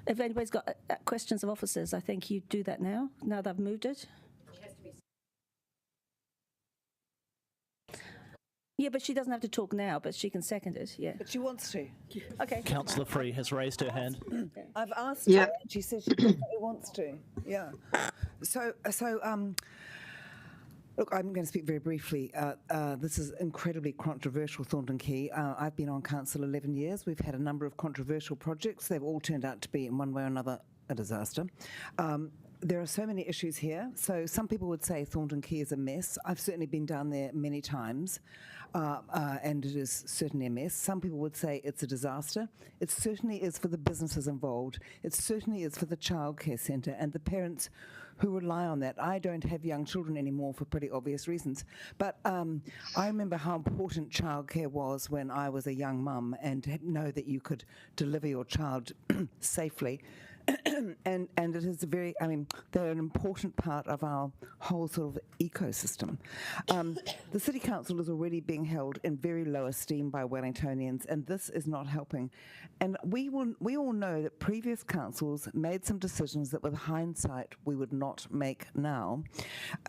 If anybody's got questions of officers, I think you do that now that I've moved it. Yeah, but she doesn't have to talk now, but she can second it, yeah. But she wants to. Okay. Councillor Free has raised her hand. I've asked her, and she says she definitely wants to. Yeah. So, look, I'm going to speak very briefly. This is incredibly controversial, Thornton Quay. I've been on council 11 years. We've had a number of controversial projects. They've all turned out to be, in one way or another, a disaster. There are so many issues here. So some people would say Thornton Quay is a mess. I've certainly been down there many times, and it is certainly a mess. Some people would say it's a disaster. It certainly is for the businesses involved. It certainly is for the childcare centre and the parents who rely on that. I don't have young children anymore for pretty obvious reasons, but I remember how important childcare was when I was a young mum, and know that you could deliver your child safely. and it is they're an important part of our whole sort of ecosystem. The City Council is already being held in very low esteem by Wellingtonians, and this is not helping. And we all know that previous councils made some decisions that with hindsight we would not make now,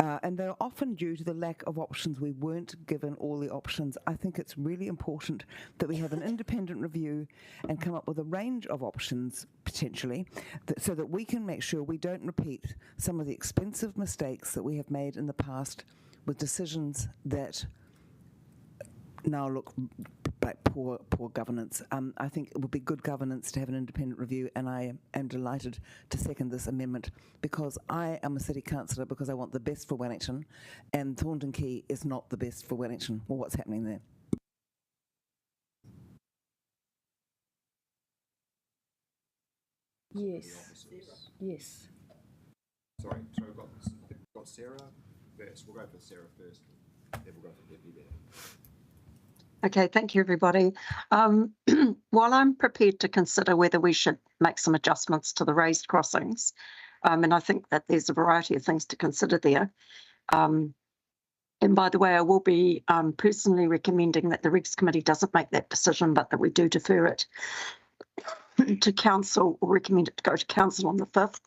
and they're often due to the lack of options. We weren't given all the options. I think it's really important that we have an independent review and come up with a range of options, potentially, so that we can make sure we don't repeat some of the expensive mistakes that we have made in the past with decisions that now look like poor governance. I think it would be good governance to have an independent review, and I am delighted to second this amendment, because I am a city councillor because I want the best for Wellington, and Thornton Quay is not the best for Wellington. Well, what's happening there? Yes. Yes. Sorry, we've got Sarah first. We'll go for Sarah first, then we'll go for Deputy Mayor. Okay, thank you, everybody. While I'm prepared to consider whether we should make some adjustments to the raised crossings, and I think that there's a variety of things to consider there. And by the way, I will be personally recommending that the Regs Committee doesn't make that decision, but that we do defer it to council, or recommend it to go to council on the 5th.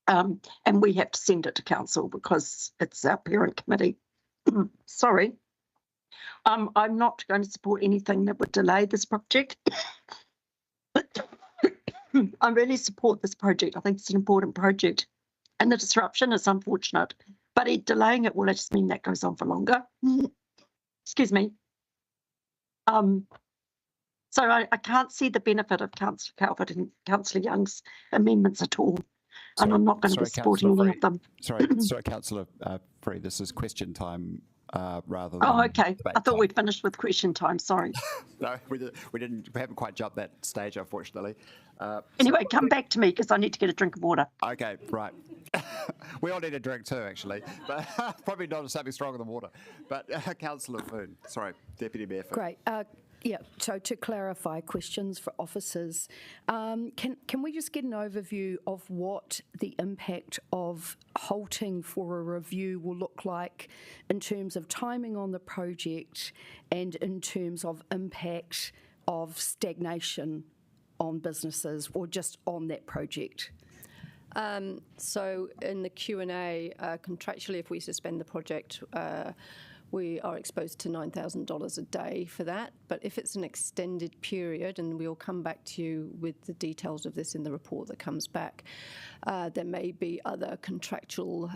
And we have to send it to council because it's our parent committee. Sorry. I'm not going to support anything that would delay this project. I really support this project. I think it's an important project, and the disruption is unfortunate, but delaying it will just mean that goes on for longer. Excuse me. So I can't see the benefit of Councillor Calvert and Councillor Young's amendments at all, and I'm not going to be supporting any of them. Sorry, Councillor Free, this is question time rather than... Oh, okay. debate I thought time. we'd finished with question time. Sorry. No, we didn't. We haven't quite jumped that stage, unfortunately. Anyway, come back to me because I need to get a drink of water. Okay, right. We all need a drink too, actually, but probably not something stronger than water. But Councillor Foon, sorry, Deputy Mayor Foon. Great. Yeah, so to clarify questions for officers, can we just get an overview of what the impact of halting for a review will look like in terms of timing on the project and in terms of impact of stagnation on businesses or just on that project? So in the Q&A, contractually, if we suspend the project, we are exposed to $9,000 a day for that. But if it's an extended period, and we'll come back to you with the details of this in the report that comes back, there may be other contractual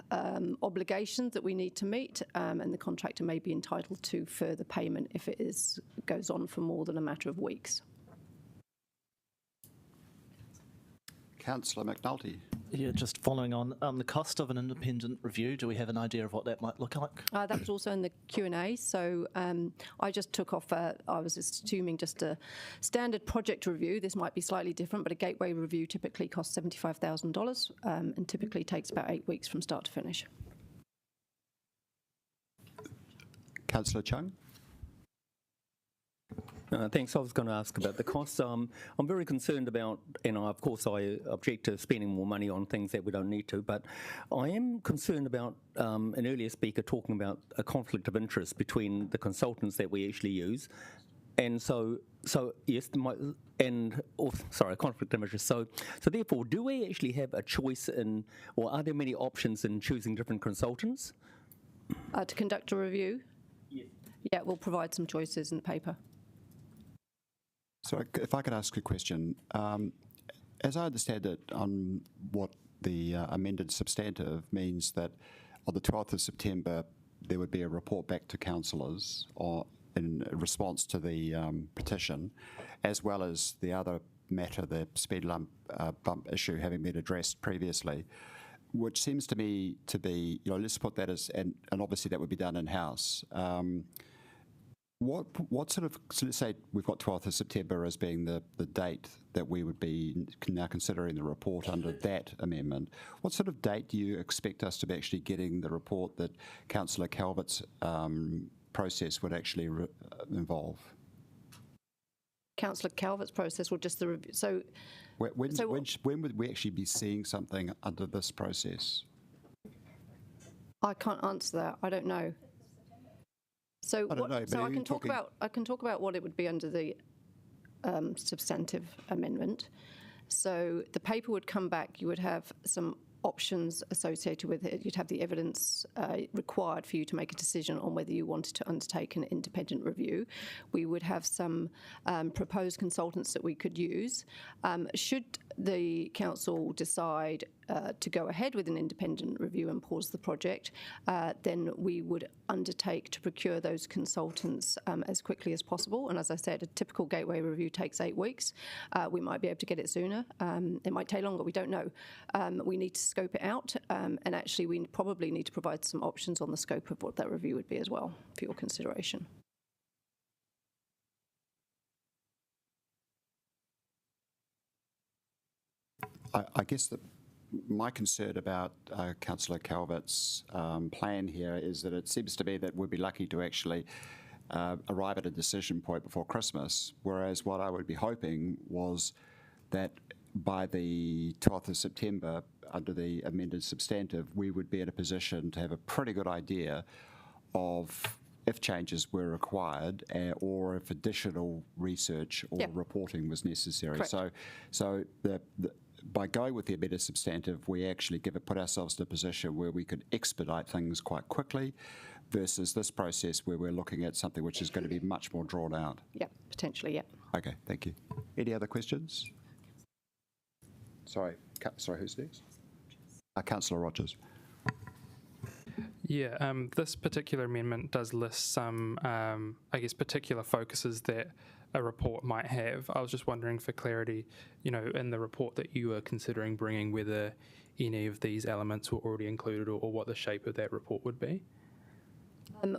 obligations that we need to meet, and the contractor may be entitled to further payment if it goes on for more than a matter of weeks. Councillor McNulty. Yeah, just following on the cost of an independent review, do we have an idea of what that might look like? That was also in the Q&A, so I just took off, I was assuming just a standard project review. This might be slightly different, but a gateway review typically costs $75,000 and typically takes about 8 weeks from start to finish. Councillor Chung. Thanks. I was going to ask about the costs. I'm very concerned about, and of course I object to spending more money on things that we don't need to, but I am concerned about an earlier speaker talking about a conflict of interest between the consultants that we actually use. And so yes, a conflict of interest. So therefore, do we actually have a choice in, or are there many options in choosing different consultants? To conduct a review? Yes. Yeah, we'll provide some choices in the paper. So if I could ask a question, as I understand it, on what the amended substantive means that on the 12th of September there would be a report back to councillors in response to the petition, as well as the other matter, the speed bump issue having been addressed previously, which seems to me to be, let's put that as, and obviously that would be done in-house. What sort of, so let's say we've got 12th of September as being the date that we would be now considering the report under that amendment. What sort of date do you expect us to be actually getting the report that Councillor Calvert's process would actually involve? Councillor Calvert's process or just the review? So when would we actually be seeing something under this process? I can't answer that. I don't know. So I don't know, but I can talk about what it would be under the substantive amendment. So the paper would come back. You would have some options associated with it. You'd have the evidence required for you to make a decision on whether you wanted to undertake an independent review. We would have some proposed consultants that we could use. Should the council decide to go ahead with an independent review and pause the project, then we would undertake to procure those consultants as quickly as possible. And as I said, a typical gateway review takes 8 weeks. We might be able to get it sooner. It might take longer, we don't know. We need to scope it out, and actually we probably need to provide some options on the scope of what that review would be as well for your consideration. I guess that my concern about Councillor Calvert's plan here is that it seems to me that we'd be lucky to actually arrive at a decision point before Christmas, whereas what I would be hoping was that by the 12th of September, under the amended substantive, we would be in a position to have a pretty good idea of if changes were required or if additional research or reporting was necessary. Correct. So by going with the amended substantive, we actually put ourselves in a position where we could expedite things quite quickly versus this process where we're looking at something which is going to be much more drawn out. Yeah, potentially, yeah. Okay, thank you. Any other questions? Sorry, who's next? Councillor Rogers. Yeah, this particular amendment does list some, I guess, particular focuses that a report might have. I was just wondering for clarity, in the report that you were considering bringing, whether any of these elements were already included or what the shape of that report would be.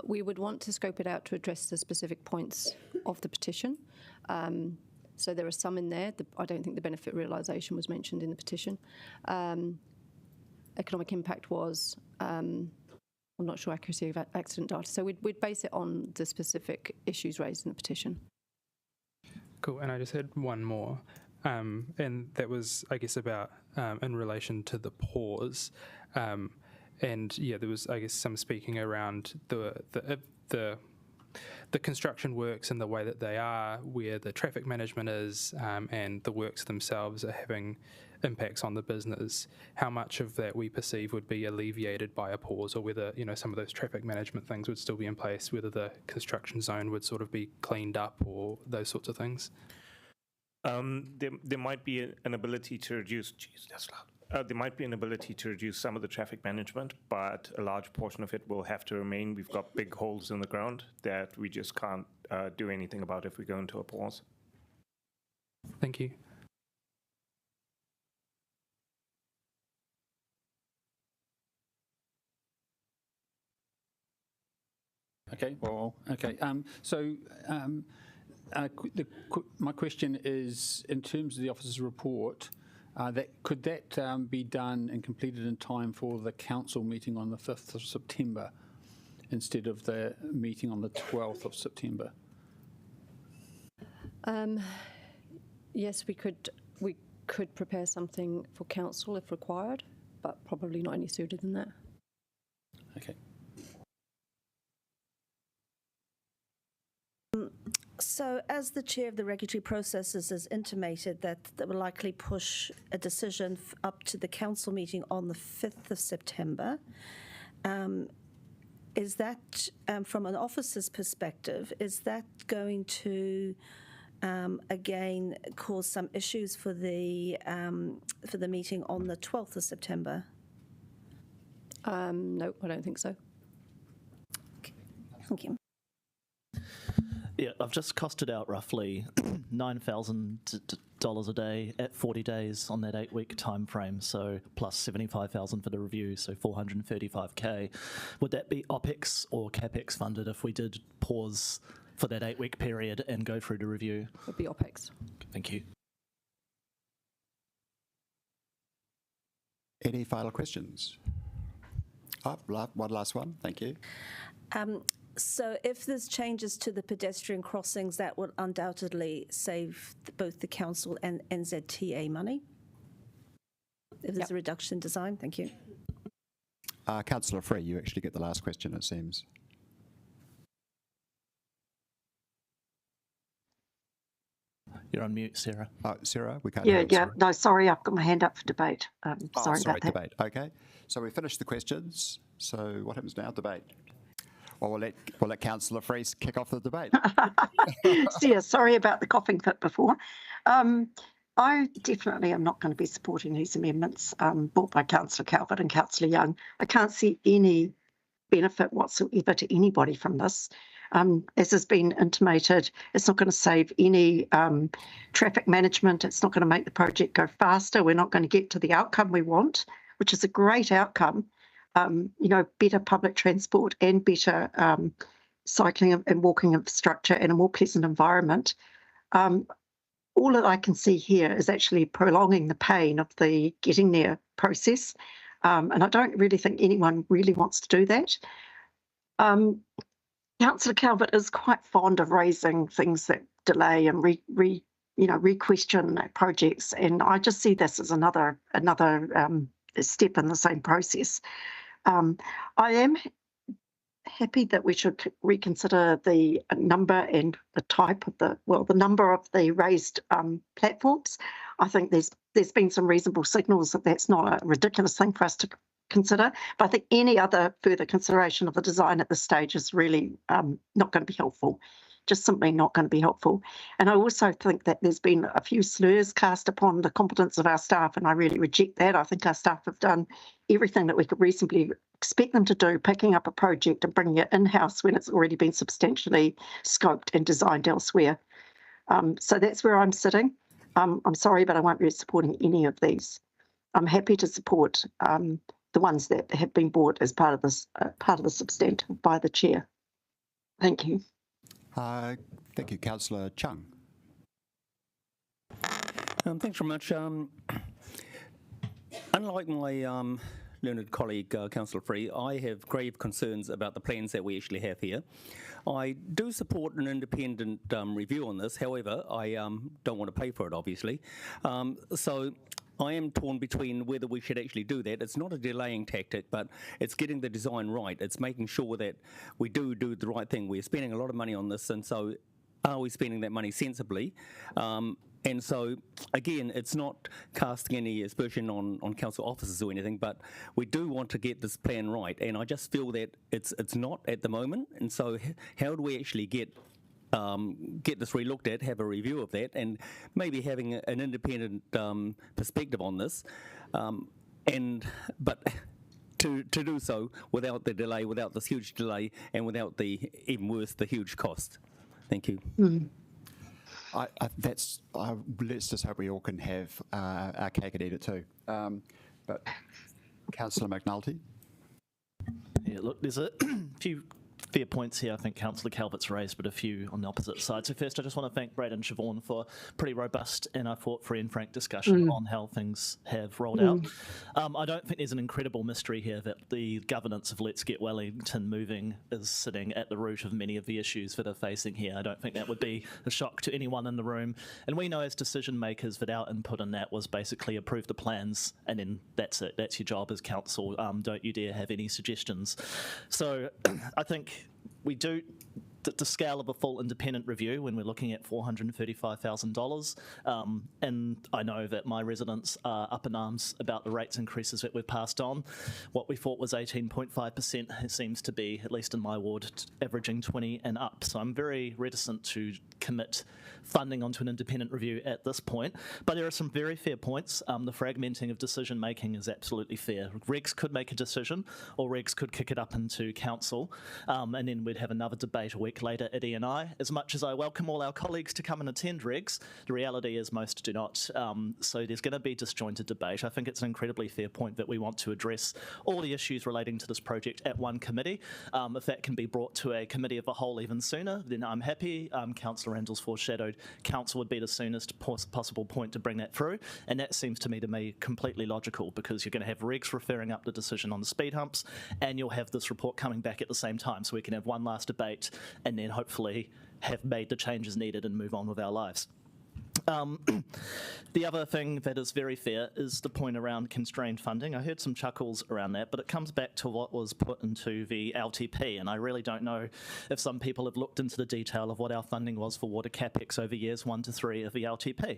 We would want to scope it out to address the specific points of the petition. So there are some in there. I don't think the benefit realisation was mentioned in the petition. Economic impact was, I'm not sure accuracy of accident data. So we'd base it on the specific issues raised in the petition. Cool, and I just had one more. And that was, I guess, about in relation to the pause. And yeah, there was, I guess, some speaking around the construction works and the way that they are, where the traffic management is, and the works themselves are having impacts on the business. How much of that we perceive would be alleviated by a pause, or whether some of those traffic management things would still be in place, whether the construction zone would sort of be cleaned up, or those sorts of things. There might be an ability to reduce. Jeez, that's loud. There might be an ability to reduce some of the traffic management, but a large portion of it will have to remain. We've got big holes in the ground that we just can't do anything about if we go into a pause. Thank you. Okay, well, okay. My question is, in terms of the officer's report, could that be done and completed in time for the council meeting on the 5th of September instead of the meeting on the 12th of September? Yes, we could prepare something for council if required, but probably not any sooner than that. Okay. So, as the chair of the regulatory processes has intimated that they will likely push a decision up to the council meeting on the 5th of September, is that, from an officer's perspective, is that going to again cause some issues for the meeting on the 12th of September? No, I don't think so. Okay. Thank you. Yeah, I've just costed out roughly $9,000 a day at 40 days on that 8-week time frame, so plus 75,000 for the review, so 435K. Would that be OPEX or CAPEX funded if we did pause for that 8-week period and go through the review? It would be OPEX. Thank you. Any final questions? One last one. Thank you. So if there's changes to the pedestrian crossings, that will undoubtedly save both the council and NZTA money? If there's a reduction in design, thank you. Councillor Free, you actually get the last question, it seems. You're on mute, Sarah. Oh, Sarah, we can't hear it, Sarah. No, sorry, I've got my hand up for debate. Sorry about that. Debate. Okay, so we finished the questions. So what happens now? Debate. Well, we'll let Councillor Freese kick off the debate. Yeah, sorry about the coughing fit before. I definitely am not going to be supporting these amendments brought by Councillor Calvert and Councillor Young. I can't see any benefit whatsoever to anybody from this. As has been intimated, it's not going to save any traffic management. It's not going to make the project go faster. We're not going to get to the outcome we want, which is a great outcome. Better public transport and better cycling and walking infrastructure and a more pleasant environment. All that I can see here is actually prolonging the pain of the getting there process. And I don't really think anyone really wants to do that. Councillor Calvert is quite fond of raising things that delay and re-question projects. And I just see this as another step in the same process. I am happy that we should reconsider the number and the type of the number of the raised platforms. I think there's been some reasonable signals that that's not a ridiculous thing for us to consider. But I think any other further consideration of the design at this stage is really not going to be helpful. Just simply not going to be helpful. And I also think that there's been a few slurs cast upon the competence of our staff, and I really reject that. I think our staff have done everything that we could reasonably expect them to do, picking up a project and bringing it in-house when it's already been substantially scoped and designed elsewhere. So that's where I'm sitting. I'm sorry, but I won't be supporting any of these. I'm happy to support the ones that have been brought as part of the substantive by the chair. Thank you. Thank you, Councillor Chung. Thanks very much. Unlike my learned colleague, Councillor Free, I have grave concerns about the plans that we actually have here. I do support an independent review on this. However, I don't want to pay for it, obviously. So I am torn between whether we should actually do that. It's not a delaying tactic, but it's getting the design right. It's making sure that we do the right thing. We're spending a lot of money on this, and so are we spending that money sensibly? And so, again, it's not casting any aspersion on council officers or anything, but we do want to get this plan right. And I just feel that it's not at the moment. And so how do we actually get this re-looked at, have a review of that, and maybe having an independent perspective on this, but to do so without the delay, without this huge delay, and without the, even worse, the huge cost. Thank you. Let's just hope we all can have our cake and eat it too. But Councillor McNulty. Yeah, look, there's a few fair points here. I think Councillor Calvert's raised, but a few on the opposite side. So first, I just want to thank Brad and Siobhan for pretty robust and I thought free and frank discussion on how things have rolled out. I don't think there's an incredible mystery here that the governance of Let's Get Wellington moving is sitting at the root of many of the issues that are facing here. I don't think that would be a shock to anyone in the room. And we know as decision makers that our input in that was basically approve the plans and then that's it. That's your job as council. Don't you dare have any suggestions. So I think we do the scale of a full independent review when we're looking at $435,000. And I know that my residents are up in arms about the rates increases that we've passed on. What we thought was 18.5% seems to be, at least in my ward, averaging 20 and up. So I'm very reticent to commit funding onto an independent review at this point. But there are some very fair points. The fragmenting of decision making is absolutely fair. Regs could make a decision or Regs could kick it up into council and then we'd have another debate a week later at E&I. As much as I welcome all our colleagues to come and attend regs, the reality is most do not. So there's going to be disjointed debate. I think it's an incredibly fair point that we want to address all the issues relating to this project at one committee. If that can be brought to a committee of the whole even sooner, then I'm happy. Councillor Randall's foreshadowed council would be the soonest possible point to bring that through. And that seems to me completely logical because you're going to have regs referring up the decision on the speed humps and you'll have this report coming back at the same time so we can have one last debate and then hopefully have made the changes needed and move on with our lives. The other thing that is very fair is the point around constrained funding. I heard some chuckles around that, but it comes back to what was put into the LTP, and I really don't know if some people have looked into the detail of what our funding was for water capex over years 1 to 3 of the LTP.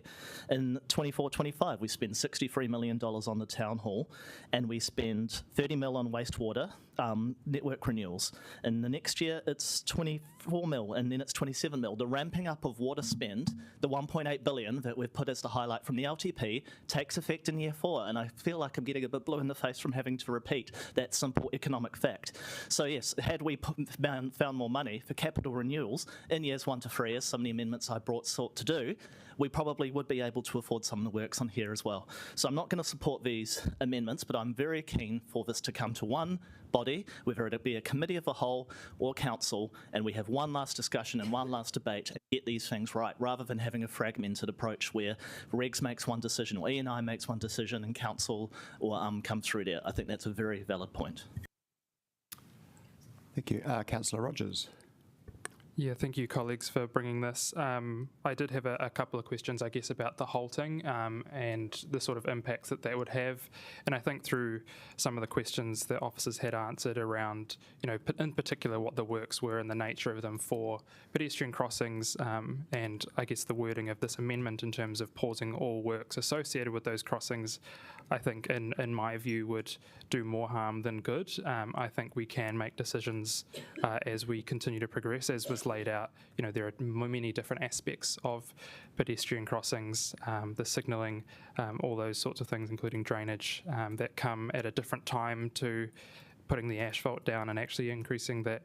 In 24-25, we spend $63 million on the town hall, and we spend $30 million on wastewater network renewals. And the next year, it's 24 mil, and then it's 27 mil. The ramping up of water spend, the 1.8 billion that we've put as the highlight from the LTP, takes effect in year 4, and I feel like I'm getting a bit blue in the face from having to repeat that simple economic fact. So yes, had we found more money for capital renewals in years 1 to 3, as some of the amendments I sought to do, we probably would be able to afford some of the works on here as well. So I'm not going to support these amendments, but I'm very keen for this to come to one body, whether it be a committee of the whole or council, and we have one last discussion and one last debate and get these things right, rather than having a fragmented approach where regs makes one decision or E&I makes one decision and council or comes through there. I think that's a very valid point. Thank you. Councillor Rogers. Yeah, thank you, colleagues, for bringing this. I did have a couple of questions, I guess, about the halting and the sort of impacts that that would have. And I think through some of the questions that officers had answered around, in particular what the works were and the nature of them for pedestrian crossings, and I guess the wording of this amendment in terms of pausing all works associated with those crossings, I think, in my view, would do more harm than good. I think we can make decisions as we continue to progress, as was laid out. There are many different aspects of pedestrian crossings, the signalling, all those sorts of things, including drainage, that come at a different time to putting the asphalt down and actually increasing the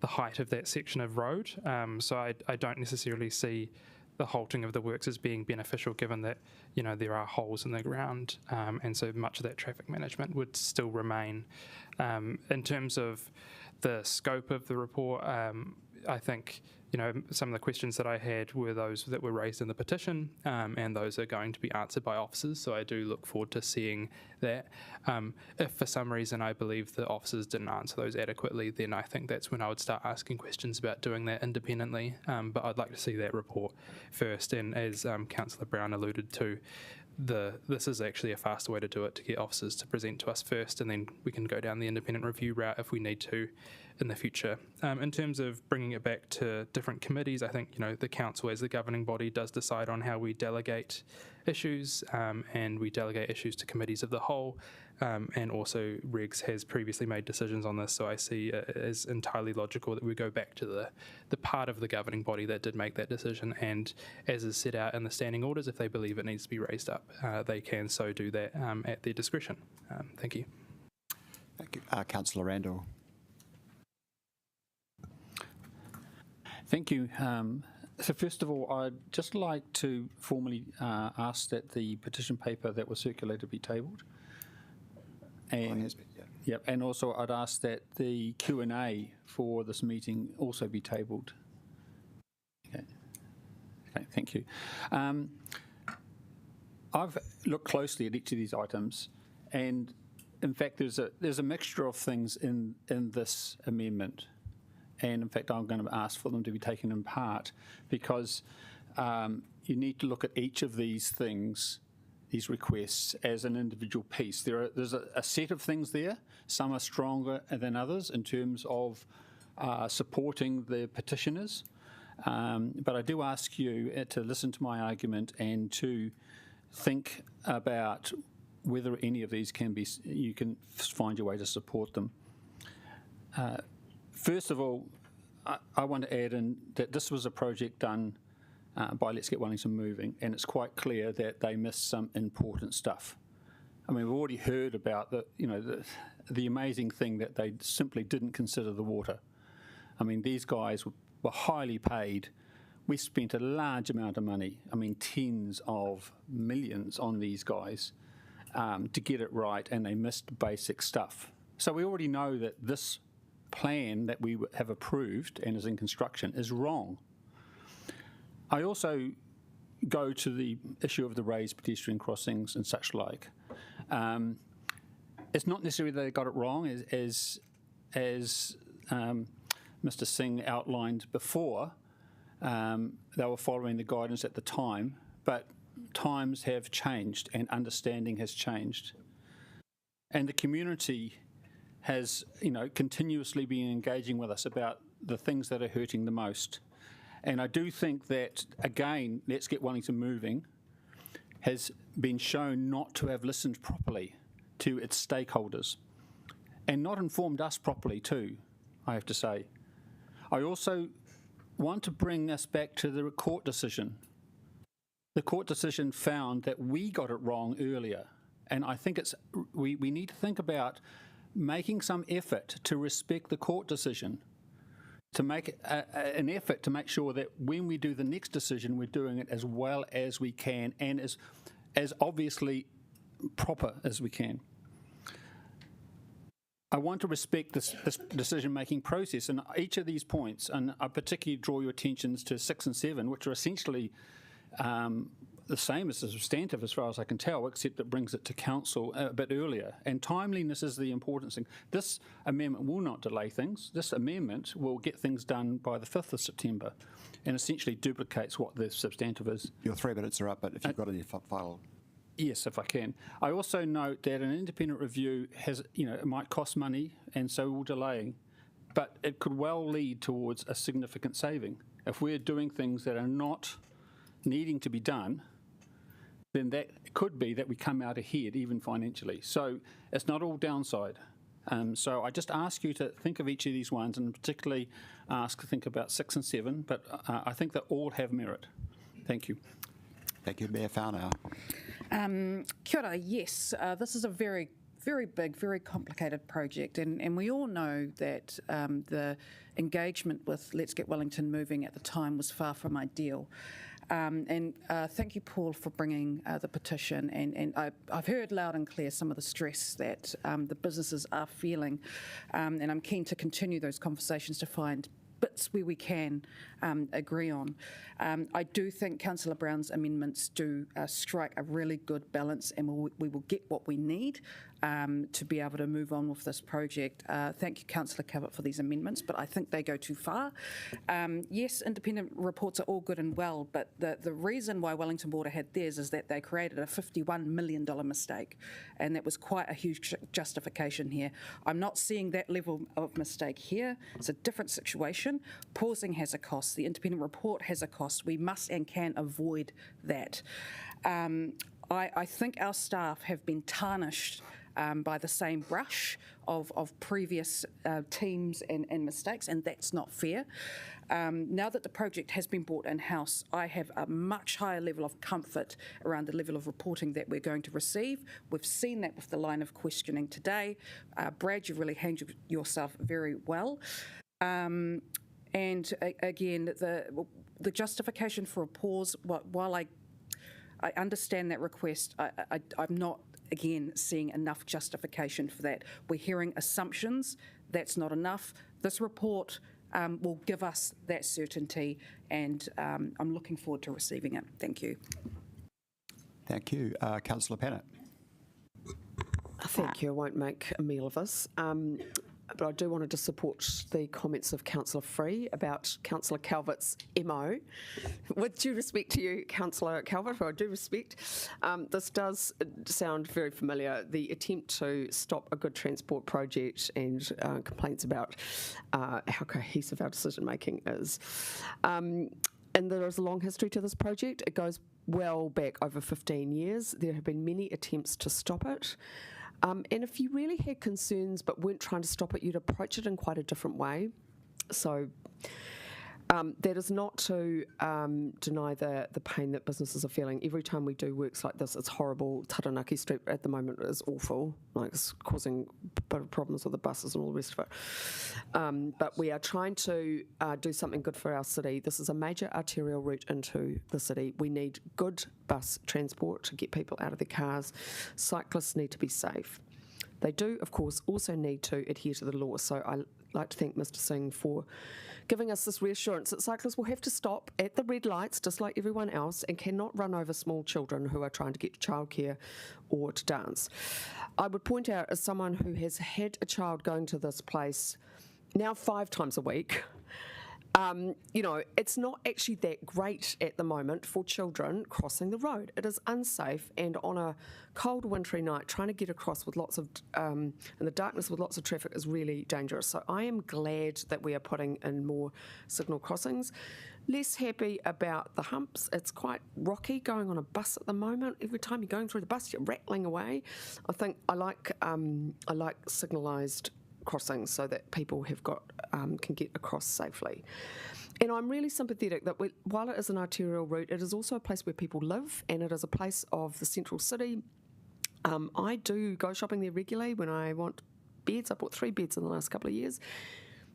height of that section of road. So I don't necessarily see the halting of the works as being beneficial, given that there are holes in the ground, and so much of that traffic management would still remain. In terms of the scope of the report, I think some of the questions that I had were those that were raised in the petition, and those are going to be answered by officers, so I do look forward to seeing that. If for some reason I believe the officers didn't answer those adequately, then I think that's when I would start asking questions about doing that independently, but I'd like to see that report first, and as Councillor Brown alluded to, this is actually a faster way to do it, to get officers to present to us first, and then we can go down the independent review route if we need to in the future. In terms of bringing it back to different committees, I think the council as the governing body does decide on how we delegate issues, and we delegate issues to committees of the whole, and also Regs has previously made decisions on this, so I see it as entirely logical that we go back to the part of the governing body that did make that decision, and as is set out in the standing orders, if they believe it needs to be raised up, they can so do that at their discretion. Thank you. Thank you. Councillor Randall. Thank you. So first of all, I'd just like to formally ask that the petition paper that was circulated be tabled. And, yep, and also I'd ask that the Q&A for this meeting also be tabled. Okay, thank you. I've looked closely at each of these items, and in fact there's a mixture of things in this amendment. And in fact, I'm going to ask for them to be taken in part, because you need to look at each of these things, these requests, as an individual piece. There's a set of things there. Some are stronger than others in terms of supporting the petitioners. But I do ask you to listen to my argument and to think about whether any of these you can find your way to support them. First of all, I want to add in that this was a project done by Let's Get Wellington Moving, and it's quite clear that they missed some important stuff. I mean, we've already heard about the amazing thing that they simply didn't consider the water. I mean, these guys were highly paid. We spent a large amount of money, I mean, tens of millions on these guys to get it right, and they missed basic stuff. So we already know that this plan that we have approved and is in construction is wrong. I also go to the issue of the raised pedestrian crossings and such like. It's not necessarily that they got it wrong, as Mr. Singh outlined before. They were following the guidance at the time, but times have changed and understanding has changed. And the community has, continuously been engaging with us about the things that are hurting the most. And I do think that, again, Let's Get Wellington Moving has been shown not to have listened properly to its stakeholders and not informed us properly too, I have to say. I also want to bring us back to the court decision. The court decision found that we got it wrong earlier, and I think we need to think about making some effort to respect the court decision, to make an effort to make sure that when we do the next decision, we're doing it as well as we can and as obviously proper as we can. I want to respect this decision-making process, and each of these points, and I particularly draw your attentions to 6 and 7, which are essentially the same as the substantive as far as I can tell, except it brings it to council a bit earlier. And timeliness is the important thing. This amendment will not delay things. This amendment will get things done by the 5th of September and essentially duplicates what the substantive is. Your 3 minutes are up, but if you've got any final... Yes, if I can. I also note that an independent review has, it might cost money and so will delaying, but it could well lead towards a significant saving. If we're doing things that are not needing to be done, then that could be that we come out ahead, even financially. So it's not all downside. So I just ask you to think of each of these ones, and particularly think about 6 and 7, but I think that all have merit. Thank you. Thank you, Mayor Whanau. Kia ora, yes, this is a very big, very complicated project, and we all know that the engagement with Let's Get Wellington Moving at the time was far from ideal. And thank you, Paul, for bringing the petition. And I've heard loud and clear some of the stress that the businesses are feeling, and I'm keen to continue those conversations to find bits where we can agree on. I do think Councillor Brown's amendments do strike a really good balance, and we will get what we need to be able to move on with this project. Thank you, Councillor Calvert, for these amendments, but I think they go too far. Yes, independent reports are all good and well, but the reason why Wellington Water had theirs is that they created a $51 million mistake, and that was quite a huge justification here. I'm not seeing that level of mistake here. It's a different situation. Pausing has a cost. The independent report has a cost. We must and can avoid that. I think our staff have been tarnished by the same brush of previous teams and mistakes, and that's not fair. Now that the project has been brought in-house, I have a much higher level of comfort around the level of reporting that we're going to receive. We've seen that with the line of questioning today. Brad, you really handled yourself very well. And again, the justification for a pause, while I understand that request, I'm not, again, seeing enough justification for that. We're hearing assumptions. That's not enough. This report will give us that certainty, and I'm looking forward to receiving it. Thank you. Thank you. Councillor Pennant. Thank you. I won't make a meal of this. But I do want to support the comments of Councillor Free about Councillor Calvert's MO. With due respect to you, Councillor Calvert, who I do respect, this does sound very familiar. The attempt to stop a good transport project and complaints about how cohesive our decision making is. And there is a long history to this project. It goes well back over 15 years. There have been many attempts to stop it. And if you really had concerns but weren't trying to stop it, you'd approach it in quite a different way. So that is not to deny the pain that businesses are feeling. Every time we do works like this, it's horrible. Taranaki Street at the moment is awful. Like, it's causing a bit of problems with the buses and all the rest of it. But we are trying to do something good for our city. This is a major arterial route into the city. We need good bus transport to get people out of their cars. Cyclists need to be safe. They do, of course, also need to adhere to the law. So I'd like to thank Mr Singh for giving us this reassurance that cyclists will have to stop at the red lights, just like everyone else, and cannot run over small children who are trying to get to childcare or to dance. I would point out, as someone who has had a child going to this place now 5 times a week, it's not actually that great at the moment for children crossing the road. It is unsafe, and on a cold wintry night, trying to get across with lots of, in the darkness with lots of traffic is really dangerous. So I am glad that we are putting in more signal crossings. Less happy about the humps. It's quite rocky going on a bus at the moment. Every time you're going through the bus, you're rattling away. I like signalised crossings so that people have can get across safely. And I'm really sympathetic that while it is an arterial route, it is also a place where people live, and it is a place of the central city. I do go shopping there regularly when I want beds. I bought 3 beds in the last couple of years.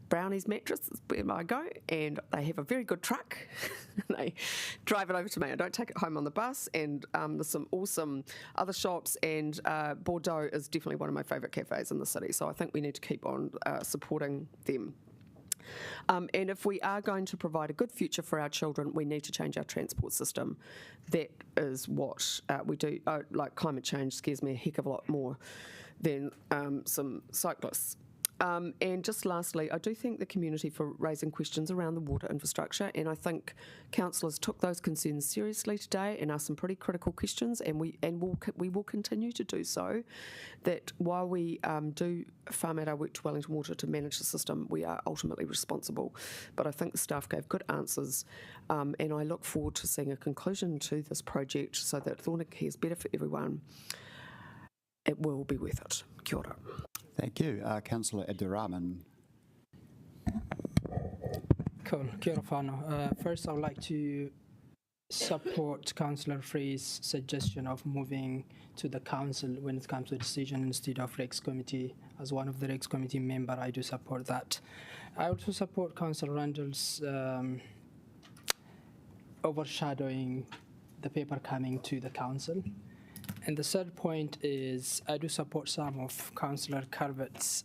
Brownie's Mattress is where I go, and they have a very good truck. They drive it over to me. I don't take it home on the bus, and there's some awesome other shops, and Bordeaux is definitely one of my favourite cafes in the city, so I think we need to keep on supporting them. And if we are going to provide a good future for our children, we need to change our transport system. That is what we do. Like climate change scares me a heck of a lot more than some cyclists. And just lastly, I do thank the community for raising questions around the water infrastructure, and I think councillors took those concerns seriously today and asked some pretty critical questions, and we will continue to do so. That while we do farm out our work to Wellington Water to manage the system, we are ultimately responsible. But I think the staff gave good answers, and I look forward to seeing a conclusion to this project so that Thornton Key is better for everyone. It will be worth it. Kia ora. Thank you. Councillor Abdurrahman. Cool. Kia ora whānau. First, I would like to support Councillor Free's suggestion of moving to the council when it comes to the decision instead of Regs Committee. As one of the Regs Committee member, I do support that. I also support Councillor Randall's overshadowing the paper coming to the council. And the third point is I do support some of Councillor Carvett's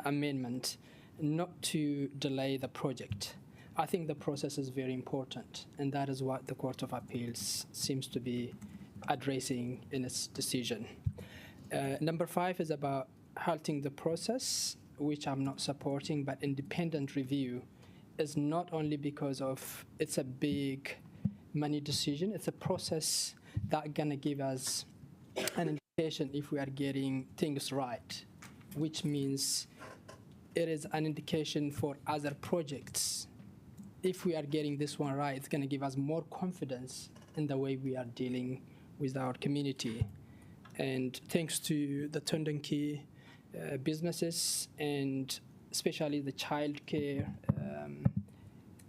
amendment not to delay the project. I think the process is very important, and that is what the Court of Appeals seems to be addressing in its decision. Number 5 is about halting the process, which I'm not supporting, but independent review is not only because of it's a big money decision, it's a process that's going to give us an indication if we are getting things right, which means it is an indication for other projects. If we are getting this one right, it's going to give us more confidence in the way we are dealing with our community. And thanks to the Tūāpapa Key businesses, and especially the childcare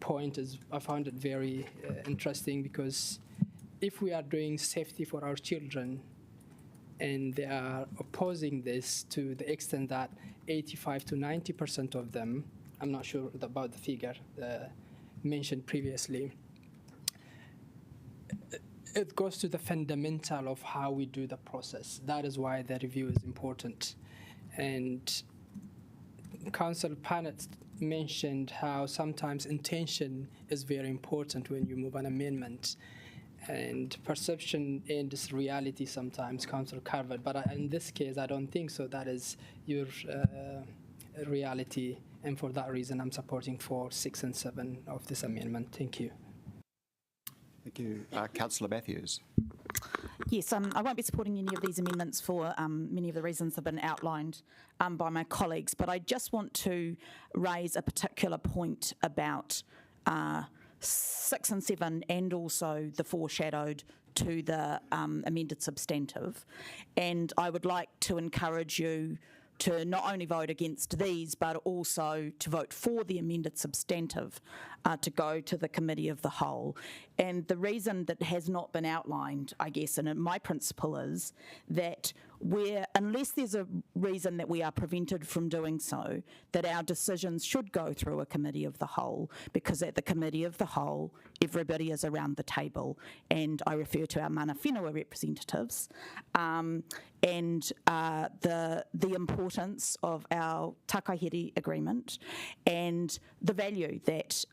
point, I found it very interesting, because if we are doing safety for our children and they are opposing this to the extent that 85 to 90% of them, I'm not sure about the figure mentioned previously, it goes to the fundamental of how we do the process. That is why the review is important. And Councillor Panet mentioned how sometimes intention is very important when you move an amendment, and perception and this reality sometimes, Councillor Carver. But in this case, I don't think so. That is your reality, and for that reason, I'm supporting 4, 6, and 7 of this amendment. Thank you. Thank you. Councillor Matthews. Yes, I won't be supporting any of these amendments for many of the reasons that have been outlined by my colleagues, but I just want to raise a particular point about 6 and 7, and also the foreshadowed to the amended substantive. And I would like to encourage you to not only vote against these, but also to vote for the amended substantive to go to the Committee of the Whole. And the reason that has not been outlined, I guess, and my principle is that unless there's a reason that we are prevented from doing so, that our decisions should go through a Committee of the Whole, because at the Committee of the Whole, everybody is around the table. And I refer to our mana whenua representatives, and the importance of our Takahiri agreement and the value that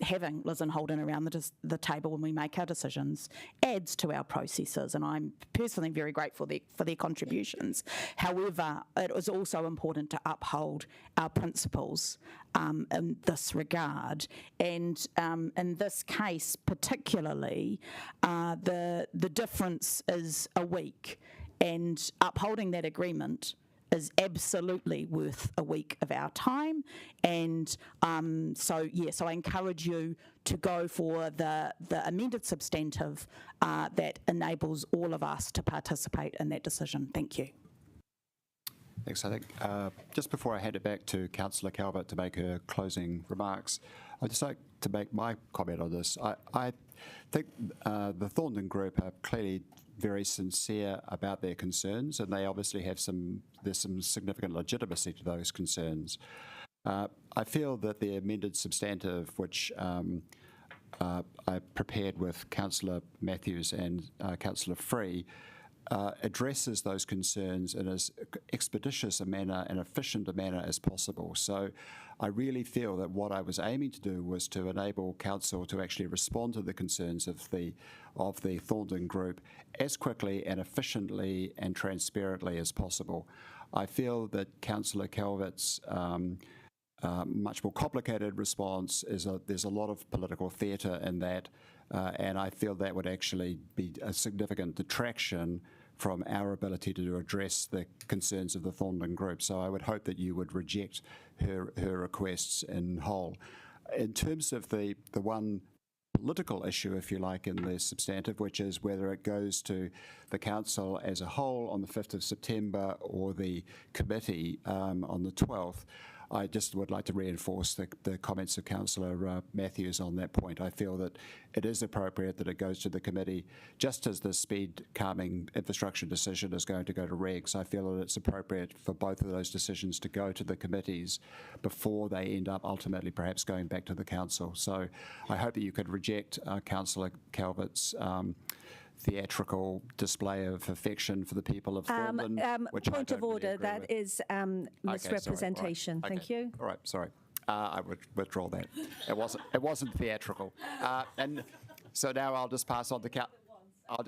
having Liz and Holden around the table when we make our decisions adds to our processes, and I'm personally very grateful for their contributions. However, it is also important to uphold our principles in this regard, and in this case particularly, the difference is a week, and upholding that agreement is absolutely worth a week of our time. And so I encourage you to go for the amended substantive that enables all of us to participate in that decision. Thank you. Thanks. I think just before I hand it back to Councillor Calvert to make her closing remarks, I'd just like to make my comment on this. I think the Thornton Group are clearly very sincere about their concerns, and they obviously have there's some significant legitimacy to those concerns. I feel that the amended substantive, which I prepared with Councillor Matthews and Councillor Free, addresses those concerns in as expeditious a manner and efficient a manner as possible. So I really feel that what I was aiming to do was to enable Council to actually respond to the concerns of the Thorndon Group as quickly and efficiently and transparently as possible. I feel that Councillor Calvert's much more complicated response is there's a lot of political theatre in that, and I feel that would actually be a significant detraction from our ability to address the concerns of the Thorndon Group. So I would hope that you would reject her requests in whole. In terms of the one political issue, if you like, in the substantive, which is whether it goes to the Council as a whole on the 5th of September or the committee on the 12th, I just would like to reinforce the comments of Councillor Matthews on that point. I feel that it is appropriate that it goes to the committee, just as the speed calming infrastructure decision is going to go to regs. I feel that it's appropriate for both of those decisions to go to the committees before they end up ultimately perhaps going back to the Council. So I hope that you could reject Councillor Calvert's theatrical display of affection for the people of Thorndon. Point of order, that is misrepresentation. Okay, Thank you. All right, sorry. I would withdraw that. It wasn't theatrical. And so now I'll just pass on to I'll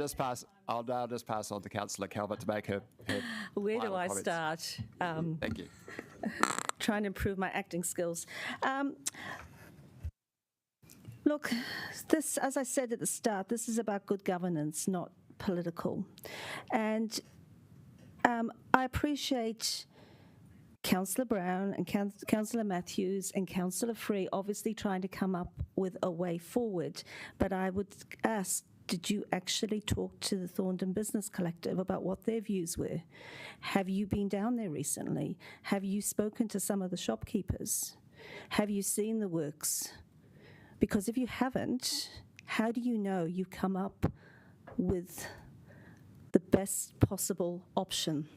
now just pass on to Councillor Calvert to make her Where do final I comments. start? Thank you. Trying to improve my acting skills. Look, this, as I said at the start, this is about good governance, not political. And I appreciate Councillor Brown and Councillor Matthews and Councillor Free obviously trying to come up with a way forward. But I would ask, did you actually talk to the Thorndon Business Collective about what their views were? Have you been down there recently? Have you spoken to some of the shopkeepers? Have you seen the works? Because if you haven't, how do you know you come up with the best possible option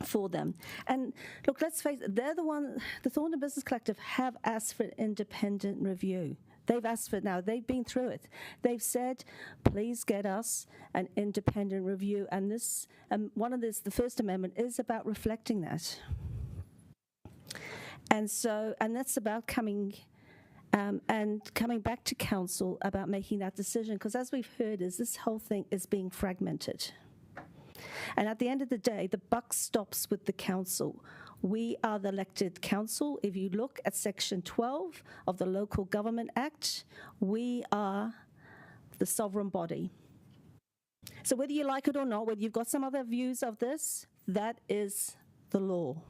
for them? And look, let's face it, they're the Thorndon Business Collective have asked for an independent review. They've asked for it now. They've been through it. They've said, please get us an independent review. And this, the First Amendment is about reflecting that. And that's about coming back to Council about making that decision, because as we've heard, this whole thing is being fragmented. And at the end of the day, the buck stops with the Council. We are the elected Council. If you look at Section 12 of the Local Government Act, we are the sovereign body. So whether you like it or not, whether you've got some other views of this, that is the law.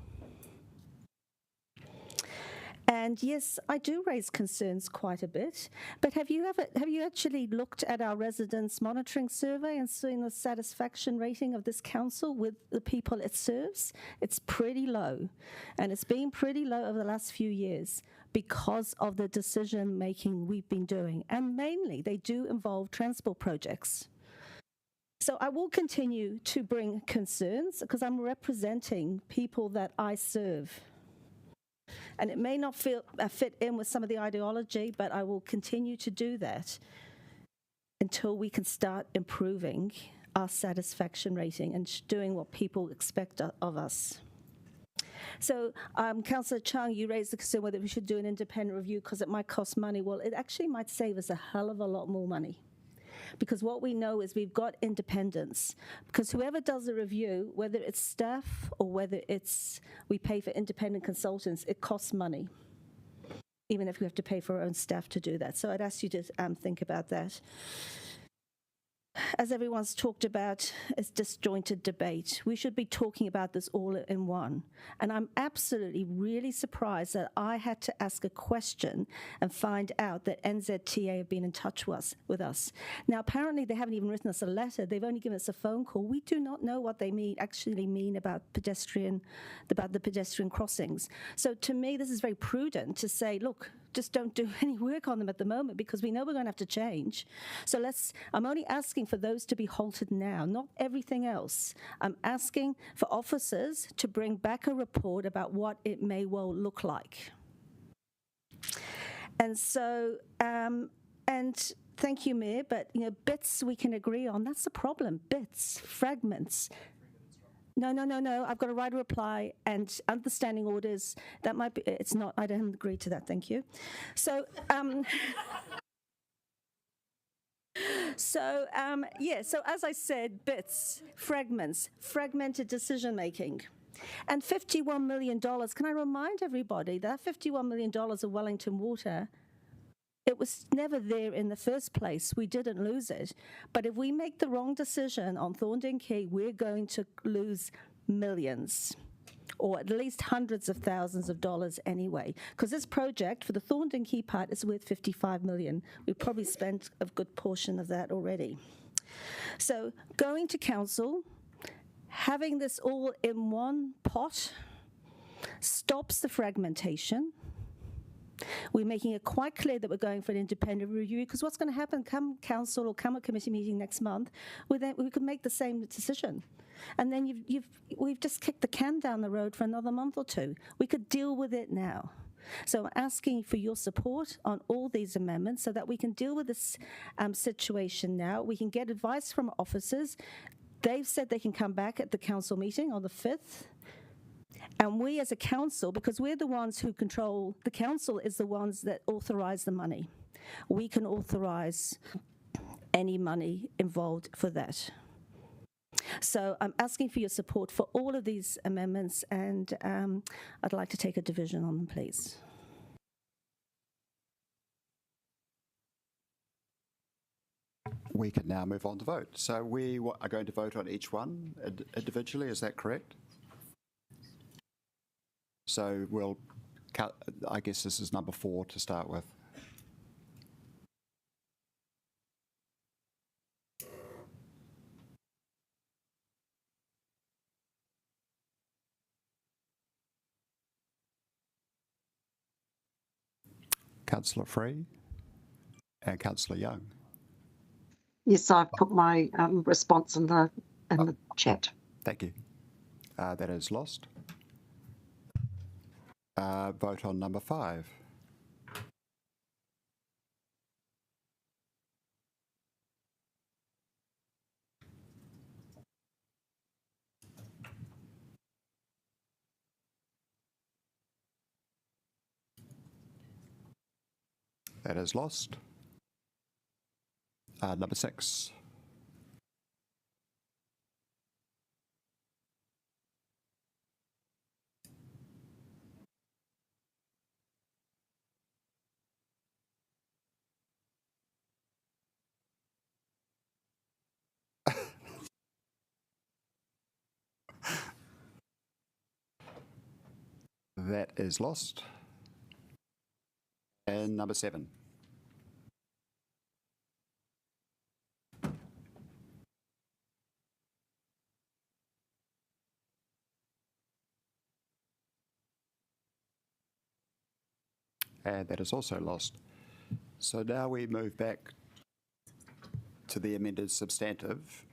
And yes, I do raise concerns quite a bit, but have you actually looked at our residents monitoring survey and seen the satisfaction rating of this council with the people it serves? It's pretty low, and it's been pretty low over the last few years because of the decision making we've been doing, and mainly they do involve transport projects. So I will continue to bring concerns because I'm representing people that I serve. And it may not fit in with some of the ideology, but I will continue to do that until we can start improving our satisfaction rating and doing what people expect of us. So, Councillor Chung, you raised the concern whether we should do an independent review because it might cost money. Well, it actually might save us a hell of a lot more money. Because what we know is we've got independence. Because whoever does the review, whether it's staff or whether we pay for independent consultants, it costs money, even if we have to pay for our own staff to do that. So I'd ask you to think about that. As everyone's talked about, it's disjointed debate. We should be talking about this all in one. And I'm absolutely really surprised that I had to ask a question and find out that NZTA have been in touch with us. Now, apparently they haven't even written us a letter. They've only given us a phone call. We do not know what they actually mean about the pedestrian crossings. So to me, this is very prudent to say, look, just don't do any work on them at the moment because we know we're going to have to change. So I'm only asking for those to be halted now, not everything else. I'm asking for officers to bring back a report about what it may well look like. And so, and thank you, Mayor, but bits we can agree on. That's the problem. Bits, fragments. No. I've got to write a reply and understanding orders. That might be. It's not. I don't agree to that. Thank you. So. So as I said, bits, fragments, fragmented decision making. And $51 million, can I remind everybody that $51 million of Wellington Water, it was never there in the first place. We didn't lose it. But if we make the wrong decision on Thorndon Quay, we're going to lose millions, or at least hundreds of thousands of dollars anyway. Because this project for the Thorndon Quay part is worth $55 million. We've probably spent a good portion of that already. So going to council, having this all in one pot stops the fragmentation. We're making it quite clear that we're going for an independent review, because what's going to happen come council or come a committee meeting next month, we could make the same decision. And then we've just kicked the can down the road for another month or two. We could deal with it now. So I'm asking for your support on all these amendments so that we can deal with this situation now. We can get advice from officers. They've said they can come back at the council meeting on the 5th. And we as a council, because we're the ones who control, the council is the ones that authorize the money. We can authorize any money involved for that. So I'm asking for your support for all of these amendments, and I'd like to take a division on them, please. We can now move on to vote. So we are going to vote on each one individually, is that correct? So we'll, I guess this is number 4 to start with. Councillor Free and Councillor Young. Yes, I've put my response in the chat. Thank you. That is lost. Vote on number 5. That is lost. Number 6. That is lost. And number 7. And that is also lost. So now we move back to the amended substantive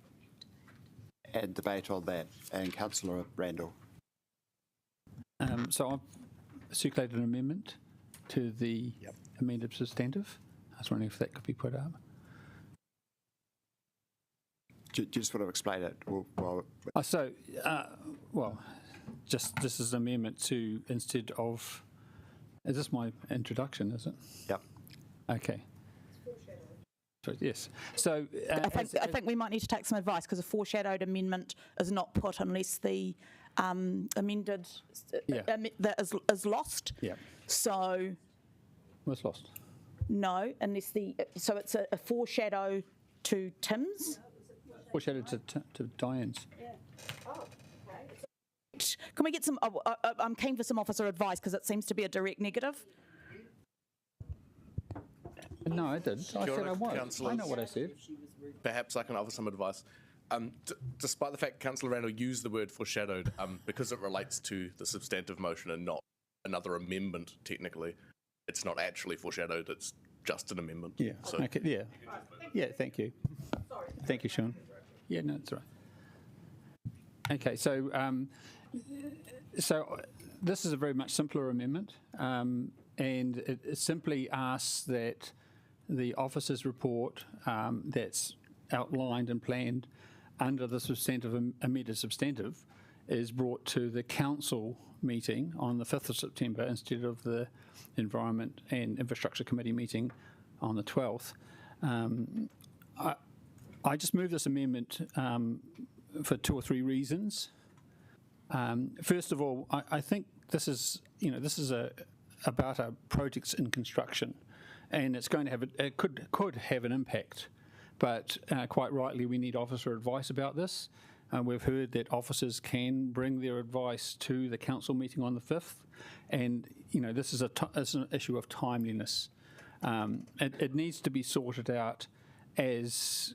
and debate on that. And Councillor Randall. So I've circulated an amendment to the amended substantive. I was wondering if that could be put up. Just want to explain it. Well, just this is an amendment to, instead of, is this my introduction, is it? Yep. Okay. So, yes. So I think we might need to take some advice, because a foreshadowed amendment is not put unless the amended that is lost. Yeah. So. What's lost? No, unless so it's a foreshadow to Tim's. Foreshadow to Diane's. Yeah. Oh, okay. Can we get some? I'm keen for some officer advice, because it seems to be a direct negative. No, I did. I said I was. I know what I said. Perhaps I can offer some advice. Despite the fact Councillor Randall used the word foreshadowed, because it relates to the substantive motion and not another amendment, technically, it's not actually foreshadowed, it's just an amendment. Yeah, so. okay, yeah. Yeah, thank you. Thank you, Sean. Yeah, no, that's right. Okay, so this is a very much simpler amendment, and it simply asks that the officer's report that's outlined and planned under the substantive amended substantive is brought to the council meeting on the 5th of September instead of the Environment and Infrastructure Committee meeting on the 12th. I just move this amendment for 2 or 3 reasons. First of all, I think this is about a project in construction, and it's going to have it could have an impact, but quite rightly we need officer advice about this. We've heard that officers can bring their advice to the council meeting on the 5th, and this is it's an issue of timeliness. It needs to be sorted out as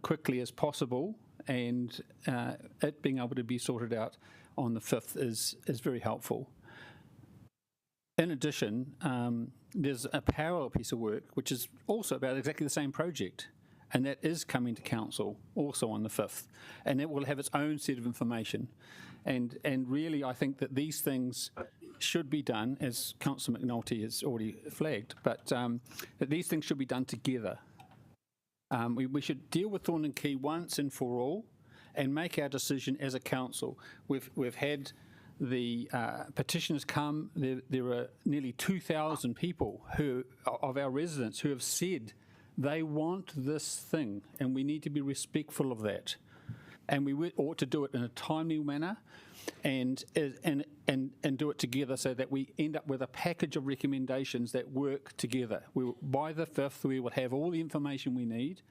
quickly as possible, and it being able to be sorted out on the 5th is very helpful. In addition, there's a parallel piece of work which is also about exactly the same project, and that is coming to council also on the 5th, and it will have its own set of information. And really, I think that these things should be done, as Councillor McNulty has already flagged, but that these things should be done together. We should deal with Thornton Quay once and for all, and make our decision as a council. We've had the petitioners come. There are nearly 2,000 people of our residents who have said they want this thing, and we need to be respectful of that. And we ought to do it in a timely manner, and do it together so that we end up with a package of recommendations that work together. By the 5th, we will have all the information we need.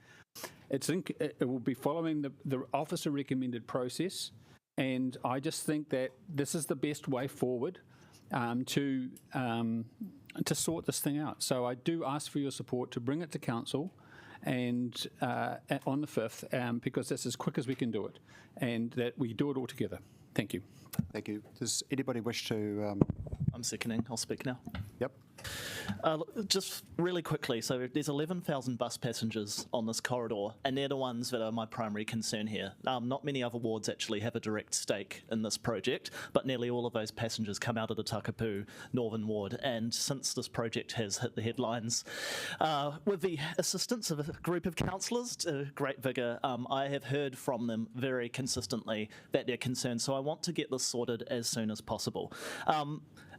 It will be following the officer recommended process, and I just think that this is the best way forward to sort this thing out. So I do ask for your support to bring it to council and on the 5th, because that's as quick as we can do it, and that we do it all together. Thank you. Thank you. Does anybody wish to... I'm seconding. I'll speak now. Yep. Just really quickly, so there's 11,000 bus passengers on this corridor, and they're the ones that are my primary concern here. Not many other wards actually have a direct stake in this project, but nearly all of those passengers come out of the Takapū Northern Ward, and since this project has hit the headlines, with the assistance of a group of councillors to great vigour, I have heard from them very consistently that they're concerned, so I want to get this sorted as soon as possible.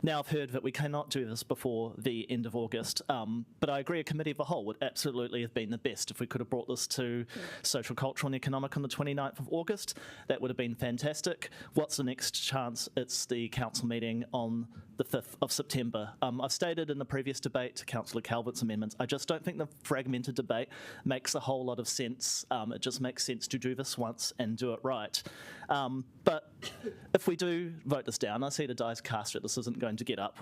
Now I've heard that we cannot do this before the end of August, but I agree a committee of the whole would absolutely have been the best if we could have brought this to Social, Cultural and Economic on the 29th of August. That would have been fantastic. What's the next chance? It's the council meeting on the 5th of September. I've stated in the previous debate to Councillor Calvert's amendments, I just don't think the fragmented debate makes a whole lot of sense. It just makes sense to do this once and do it right. But if we do vote this down, I see the dice cast that this isn't going to get up.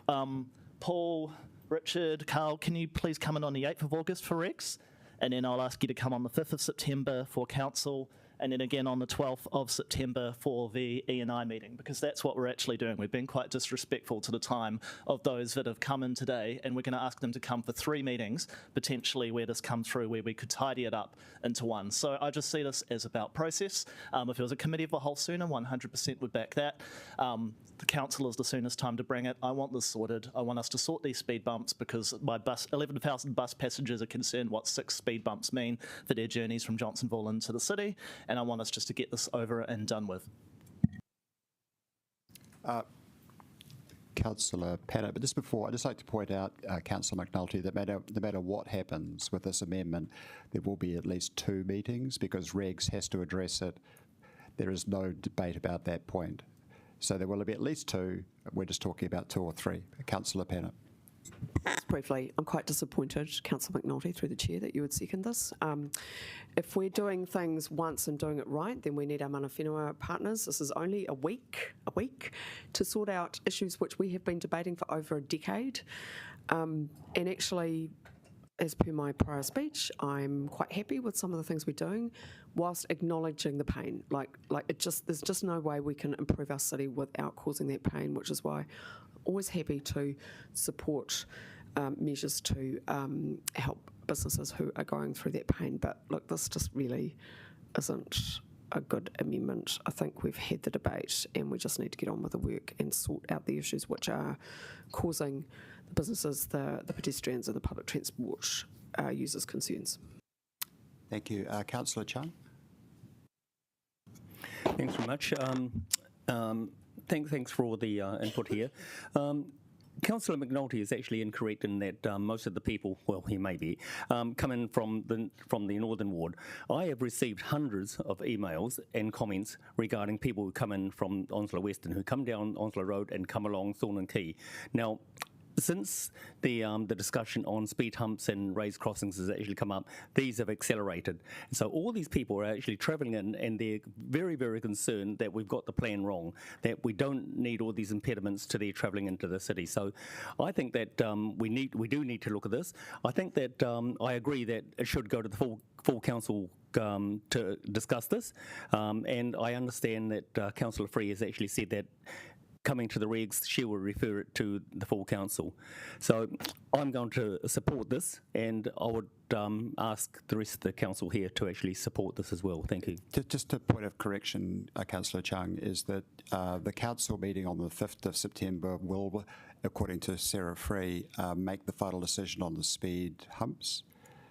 Paul, Richard, Carl, can you please come in on the 8th of August for Rex? And then I'll ask you to come on the 5th of September for council, and then again on the 12th of September for the E&I meeting, because that's what we're actually doing. We've been quite disrespectful to the time of those that have come in today, and we're going to ask them to come for 3 meetings, potentially where this comes through, where we could tidy it up into one. So I just see this as about process. If it was a committee of the whole sooner, 100% would back that. The council is the soonest time to bring it. I want this sorted. I want us to sort these speed bumps, because my 11,000 bus passengers are concerned what 6 speed bumps mean for their journeys from Johnsonville into the city, and I want us just to get this over and done with. Councillor Panner, but just before, I'd just like to point out, Councillor McNulty, that no matter what happens with this amendment, there will be at least 2 meetings, because Regs has to address it. There is no debate about that point. So there will be at least 2. We're just talking about 2 or 3. Councillor Panner. Just briefly, I'm quite disappointed, Councillor McNulty, through the chair, that you would second this. If we're doing things once and doing it right, then we need our mana whenua partners. This is only a week to sort out issues which we have been debating for over a decade. And actually, as per my prior speech, I'm quite happy with some of the things we're doing, whilst acknowledging the pain. There's just no way we can improve our city without causing that pain, which is why I'm always happy to support measures to help businesses who are going through that pain. But look, this just really isn't a good amendment. I think we've had the debate, and we just need to get on with the work and sort out the issues which are causing the businesses, the pedestrians and the public transport users' concerns. Thank you. Councillor Chung? Thanks very much. Thanks for all the input here. Councillor McNulty is actually incorrect in that most of the people, well, he may be, come in from the Northern Ward. I have received hundreds of emails and comments regarding people who come in from Onslow Western, who come down Onslow Road and come along Thorn and Quay. Now, since the discussion on speed humps and raised crossings has actually come up, these have accelerated. So all these people are actually travelling in, and they're very, very concerned that we've got the plan wrong, that we don't need all these impediments to their travelling into the city. So I think that we do need to look at this. I think that I agree that it should go to the full council to discuss this, and I understand that Councillor Free has actually said that coming to the regs, she will refer it to the full council. So I'm going to support this, and I would ask the rest of the council here to actually support this as well. Thank you. Just a point of correction, Councillor Chung, is that the council meeting on the 5th of September will, according to Sarah Free, make the final decision on the speed humps.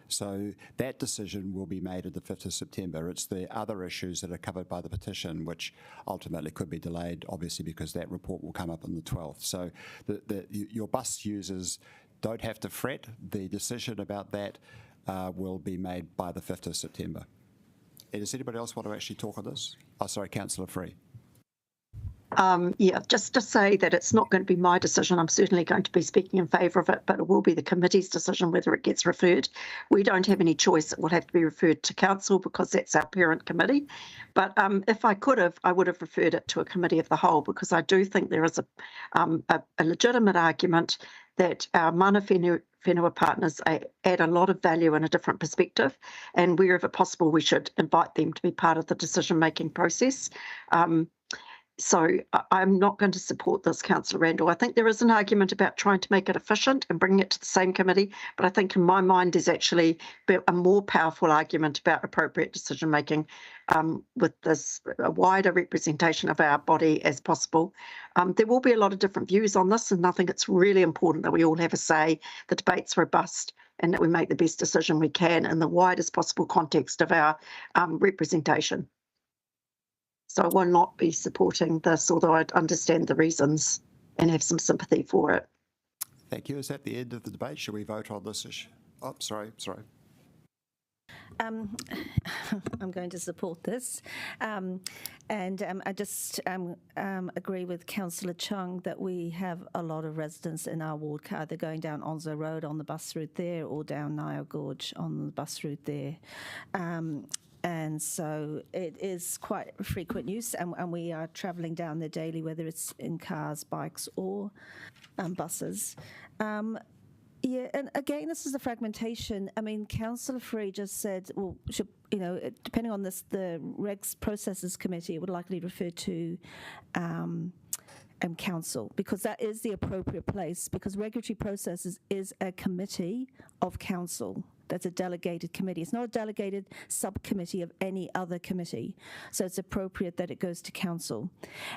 So that decision will be made at the 5th of September. It's the other issues that are covered by the petition, which ultimately could be delayed, obviously, because that report will come up on the 12th. So your bus users don't have to fret. The decision about that will be made by the 5th of September. Does anybody else want to actually talk on this? Oh, sorry, Councillor Free. Yeah, just to say that it's not going to be my decision. I'm certainly going to be speaking in favour of it, but it will be the committee's decision whether it gets referred. We don't have any choice. It will have to be referred to council because that's our parent committee. But if I could have, I would have referred it to a committee of the whole, because I do think there is a legitimate argument that our mana whenua partners add a lot of value and a different perspective, and wherever possible we should invite them to be part of the decision-making process. So I'm not going to support this, Councillor Randall. I think there is an argument about trying to make it efficient and bringing it to the same committee, but I think in my mind there's actually a more powerful argument about appropriate decision making with a wider representation of our body as possible. There will be a lot of different views on this, and I think it's really important that we all have a say, the debate's robust, and that we make the best decision we can in the widest possible context of our representation. So I will not be supporting this, although I understand the reasons and have some sympathy for it. Thank you. Is that the end of the debate? Should we vote on this issue? Oh, sorry. I'm going to support this. I just agree with Councillor Chung that we have a lot of residents in our ward, either going down Onslow Road on the bus route there or down Nile Gorge on the bus route there. And so it is quite frequent use, and we are travelling down there daily, whether it's in cars, bikes, or buses. Yeah, and again, this is a fragmentation. I mean, Councillor Free just said, well, depending on this, the Regs Processes Committee would likely refer to council, because that is the appropriate place, because regulatory processes is a committee of council. That's a delegated committee. It's not a delegated subcommittee of any other committee. So it's appropriate that it goes to council.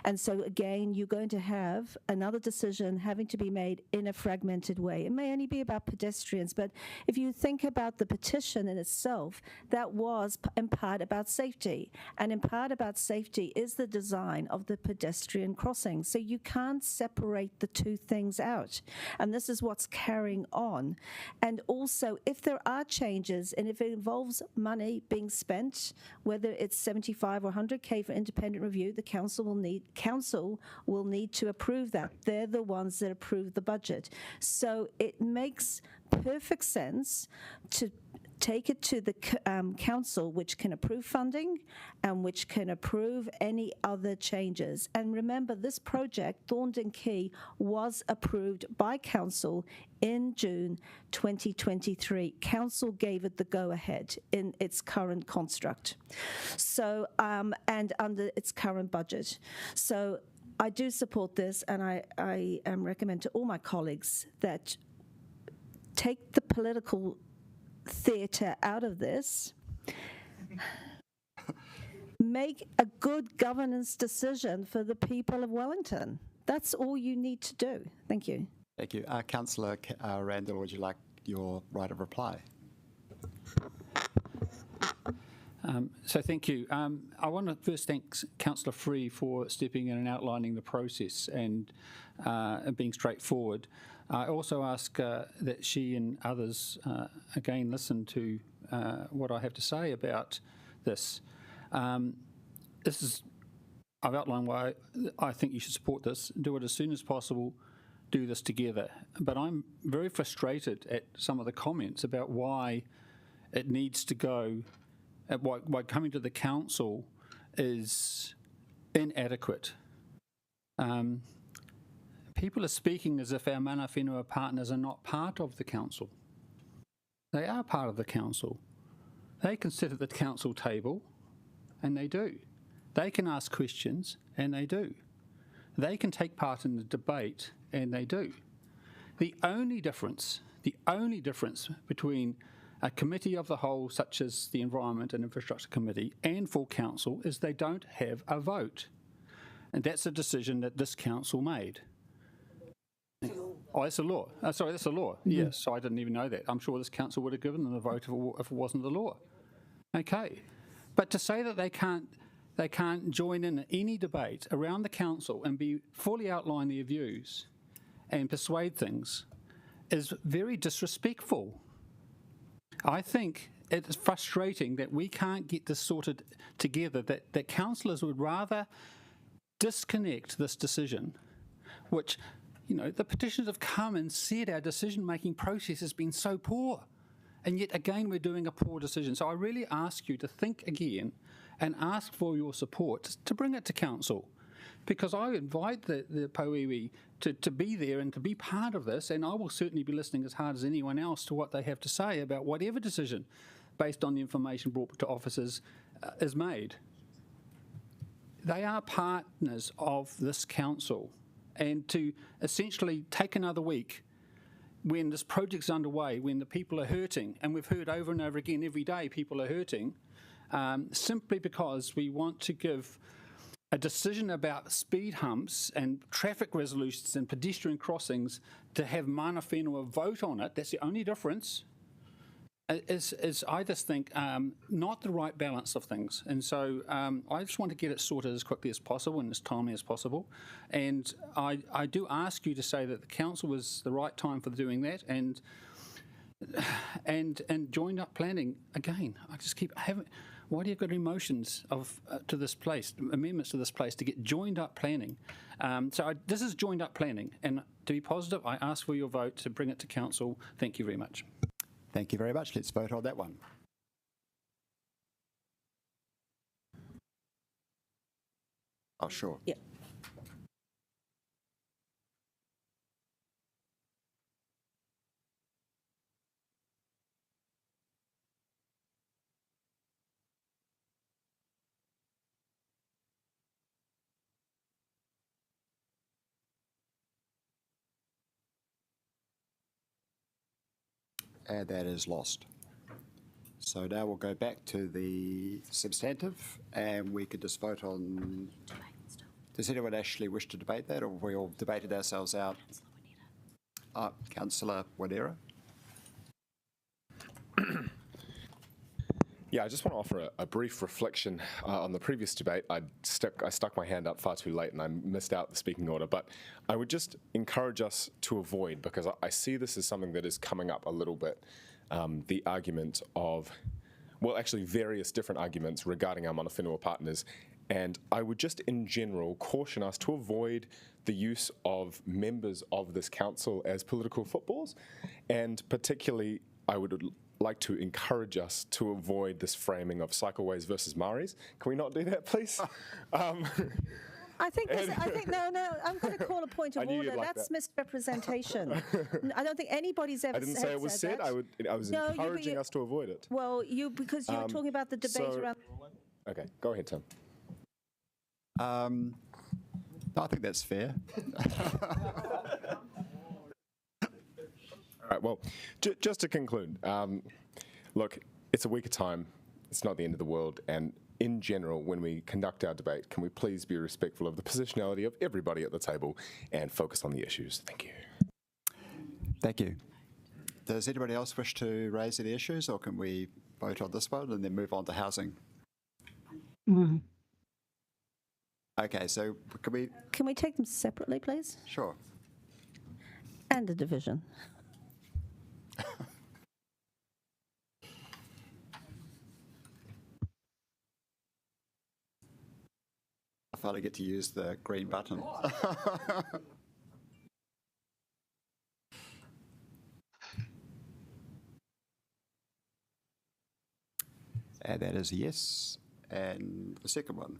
And so again, you're going to have another decision having to be made in a fragmented way. It may only be about pedestrians, but if you think about the petition in itself, that was in part about safety. And in part about safety is the design of the pedestrian crossing. So you can't separate the two things out. And this is what's carrying on. And also, if there are changes, and if it involves money being spent, whether it's 75 or 100K for independent review, the council will need to approve that. They're the ones that approve the budget. So it makes perfect sense to take it to the council, which can approve funding and which can approve any other changes. And remember, this project, Thorndon Quay, was approved by council in June 2023. Council gave it the go-ahead in its current construct, so and under its current budget. So I do support this, and I recommend to all my colleagues that take the political theatre out of this, make a good governance decision for the people of Wellington. That's all you need to do. Thank you. Thank you. Councillor Randall, would you like your right of reply? So thank you. I want to first thank Councillor Free for stepping in and outlining the process and being straightforward. I also ask that she and others again listen to what I have to say about this. I've outlined why I think you should support this, do it as soon as possible, do this together. But I'm very frustrated at some of the comments about why it needs to go, why coming to the council is inadequate. People are speaking as if our mana whenua partners are not part of the council. They are part of the council. They can sit at the council table, and they do. They can ask questions, and they do. They can take part in the debate, and they do. The only difference between a committee of the whole, such as the Environment and Infrastructure Committee, and full council is they don't have a vote. And that's a decision that this council made. Oh, that's a law. Sorry, that's a law. Yes, so I didn't even know that. I'm sure this council would have given them a vote if it wasn't the law. Okay. But to say that they can't join in any debate around the council and be fully outline their views and persuade things is very disrespectful. I think it's frustrating that we can't get this sorted together, that councillors would rather disconnect this decision, which, you know, the petitioners have come and said our decision-making process has been so poor, and yet again we're doing a poor decision. So I really ask you to think again and ask for your support to bring it to council, because I invite the Pauiwi to be there and to be part of this, and I will certainly be listening as hard as anyone else to what they have to say about whatever decision, based on the information brought to officers, is made. They are partners of this council, and to essentially take another week when this project's underway, when the people are hurting, and we've heard over and over again every day people are hurting, simply because we want to give a decision about speed humps and traffic resolutions and pedestrian crossings to have mana whenua vote on it. That's the only difference. Is I just think not the right balance of things. And so I just want to get it sorted as quickly as possible and as timely as possible. And I do ask you to say that the council was the right time for doing that, and joined up planning again. I just keep having. Why do you have got emotions to this place, amendments to this place, to get joined up planning? This is joined up planning, and to be positive, I ask for your vote to bring it to council. Thank you very much. Thank you very much. Let's vote on that one. Oh, sure. Yeah. And that is lost. So now we'll go back to the substantive, and we could just vote on. Does anyone actually wish to debate that, or have we all debated ourselves out? Councillor Wadera. Yeah, I just want to offer a brief reflection on the previous debate. I stuck my hand up far too late and I missed out the speaking order, but I would just encourage us to avoid, because I see this as something that is coming up a little bit, the argument of, well, actually various different arguments regarding our mana whenua partners, and I would just in general caution us to avoid the use of members of this council as political footballs, and particularly I would like to encourage us to avoid this framing of cycleways versus Maoris. Can we not do that, please? I think no. I'm going to call a point of order. That's misrepresentation. I don't think anybody's ever. I didn't say it was said. I was encouraging us to avoid it. Well, because you were talking about the debate around. Okay, go ahead, Tim. I think that's fair. All right, well, just to conclude, look, it's a week of time. It's not the end of the world. And in general, when we conduct our debate, can we please be respectful of the positionality of everybody at the table and focus on the issues? Thank you. Thank you. Does anybody else wish to raise any issues, or can we vote on this one and then move on to housing? Mm. Okay, so Can we take them separately, please? Sure. And a division. I finally get to use the green button. And that is a yes. And the second one.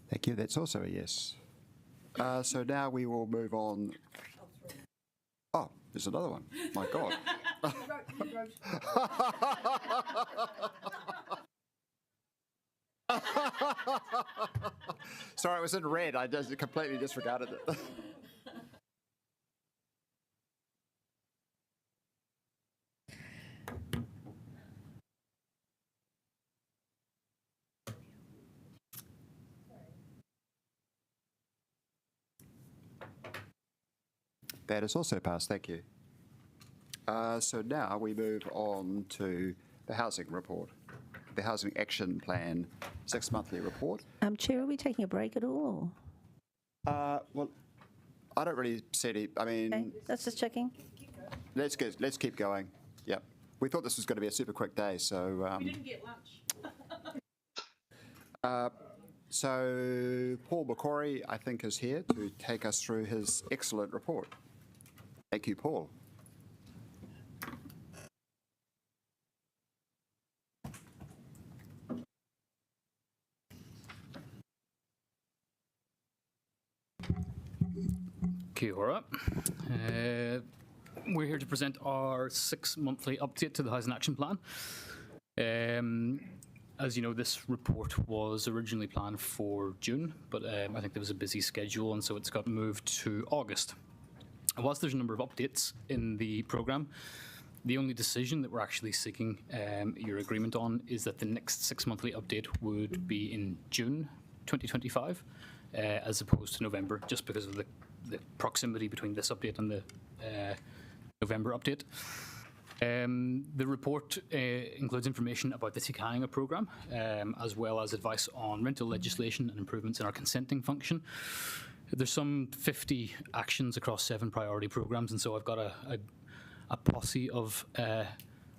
Thank you. That's also a yes. So now we will move on. Oh, there's another one. My God. Sorry, it was in red. I just completely disregarded it. That is also passed, thank you. So now we move on to the housing report, the Housing Action Plan 6-monthly report. Chair, are we taking a break at all? Well, I don't really see any, I mean... Okay, that's just checking. Let's keep going. Yep. We thought this was going to be a super quick day, so... We didn't get lunch. So Paul McCory, I think, is here to take us through his excellent report. Thank you, Paul. Kia ora. We're here to present our 6-monthly update to the Housing Action Plan. As you know, this report was originally planned for June, but I think there was a busy schedule, and so it's got moved to August. And whilst there's a number of updates in the programme, the only decision that we're actually seeking your agreement on is that the next 6-monthly update would be in June 2025, as opposed to November, just because of the proximity between this update and the November update. The report includes information about the Te Kāinga programme, as well as advice on rental legislation and improvements in our consenting function. There's some 50 actions across 7 priority programmes, and so I've got a posse of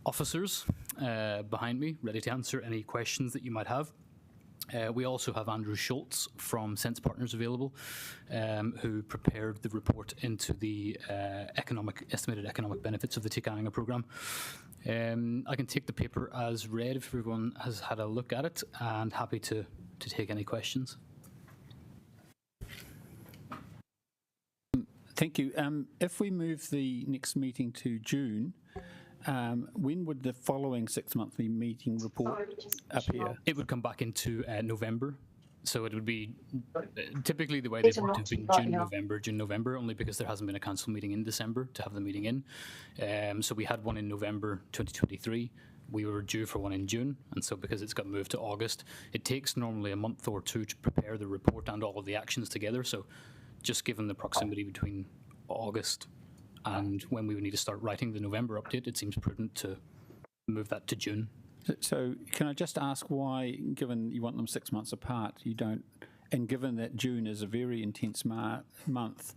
officers behind me, ready to answer any questions that you might have. We also have Andrew Schultz from Sense Partners available, who prepared the report into the estimated economic benefits of the Te Kāinga programme. I can take the paper as read if everyone has had a look at it, and happy to take any questions. Thank you. If we move the next meeting to June, when would the following 6-monthly meeting report appear? It would come back into November. So it would be typically the way they've worked has been June, November, only because there hasn't been a council meeting in December to have the meeting in. So we had one in November 2023. We were due for one in June, and so because it's got moved to August, it takes normally a month or 2 to prepare the report and all of the actions together. So just given the proximity between August and when we would need to start writing the November update, it seems prudent to move that to June. So can I just ask why, given you want them 6 months apart, you don't, and given that June is a very intense month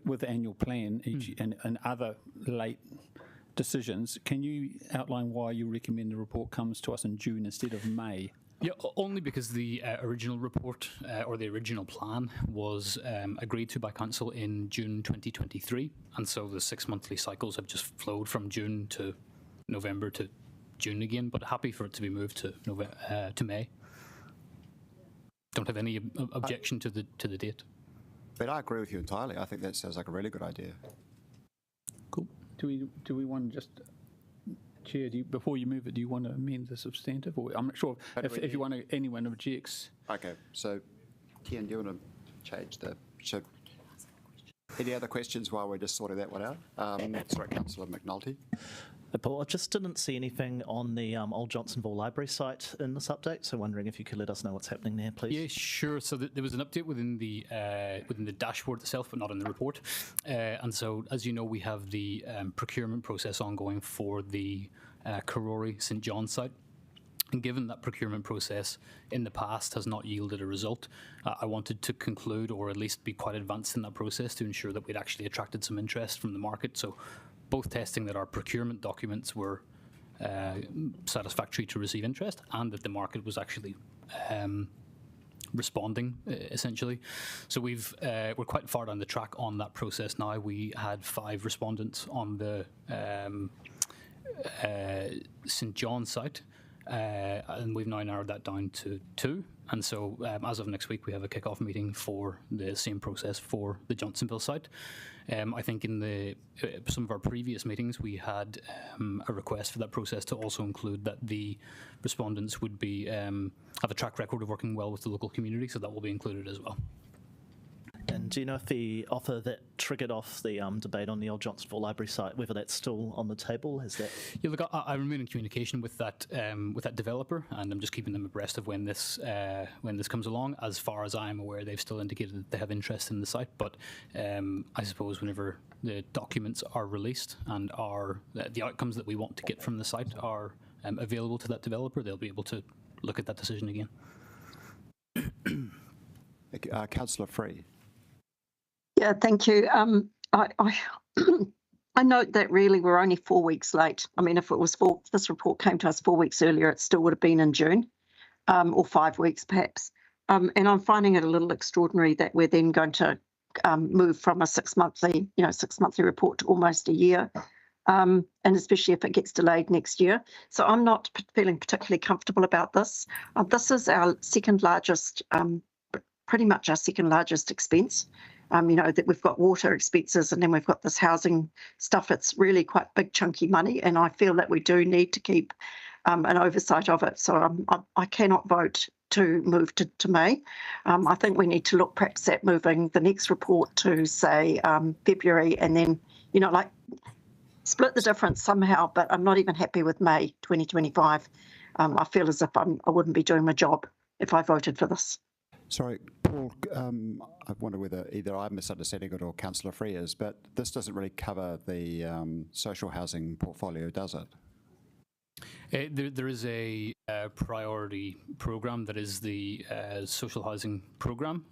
with the annual plan and other late decisions, can you outline why you recommend the report comes to us in June instead of May? Yeah, only because the original report or the original plan was agreed to by Council in June 2023, and so the 6-monthly cycles have just flowed from June to November to June again, but happy for it to be moved to May. Don't have any objection to the date. But I agree with you entirely. I think that sounds like a really good idea. Cool. Do we want to just... Chair, before you move it, do you want to amend the substantive? Or I'm not sure if you want to, anyone objects. Okay, so Tian, do you want to change the... Any other questions while we're just sorting that one out? Sorry, Councillor McNulty. Paul, I just didn't see anything on the Old Johnsonville Library site in this update, so wondering if you could let us know what's happening there, please. Yeah, sure. So there was an update within the dashboard itself, but not in the report. And so, as you know, we have the procurement process ongoing for the Kōrau St John site. And given that procurement process in the past has not yielded a result, I wanted to conclude, or at least be quite advanced in that process, to ensure that we'd actually attracted some interest from the market. So both testing that our procurement documents were satisfactory to receive interest, and that the market was actually responding, essentially. So we're quite far down the track on that process now. We had 5 respondents on the St John site, and we've now narrowed that down to 2. And so as of next week, we have a kick-off meeting for the same process for the Johnsonville site. I think in some of our previous meetings, we had a request for that process to also include that the respondents would be have a track record of working well with the local community, so that will be included as well. And do you know if the offer that triggered off the debate on the Old Johnsonville Library site, whether that's still on the table? Is that? Yeah, look, I remain in communication with that developer, and I'm just keeping them abreast of when this comes along. As far as I am aware, they've still indicated that they have interest in the site, but I suppose whenever the documents are released and the outcomes that we want to get from the site are available to that developer, they'll be able to look at that decision again. Councillor Free. Yeah, thank you. I note that really we're only 4 weeks late. I mean, if this report came to us 4 weeks earlier, it still would have been in June, or 5 weeks perhaps. And I'm finding it a little extraordinary that we're then going to move from a 6 monthly report to almost a year, and especially if it gets delayed next year. So I'm not feeling particularly comfortable about this. This is our second largest, pretty much our second largest expense. That we've got water expenses and then we've got this housing stuff. It's really quite big, chunky money, and I feel that we do need to keep an oversight of it. So I cannot vote to move to May. I think we need to look perhaps at moving the next report to, say, February, and then, split the difference somehow, but I'm not even happy with May 2025. I feel as if I wouldn't be doing my job if I voted for this. Sorry, Paul, I wonder whether either I'm misunderstanding it or Councillor Free is, but this doesn't really cover the social housing portfolio, does it? There is a priority program that is the social housing program.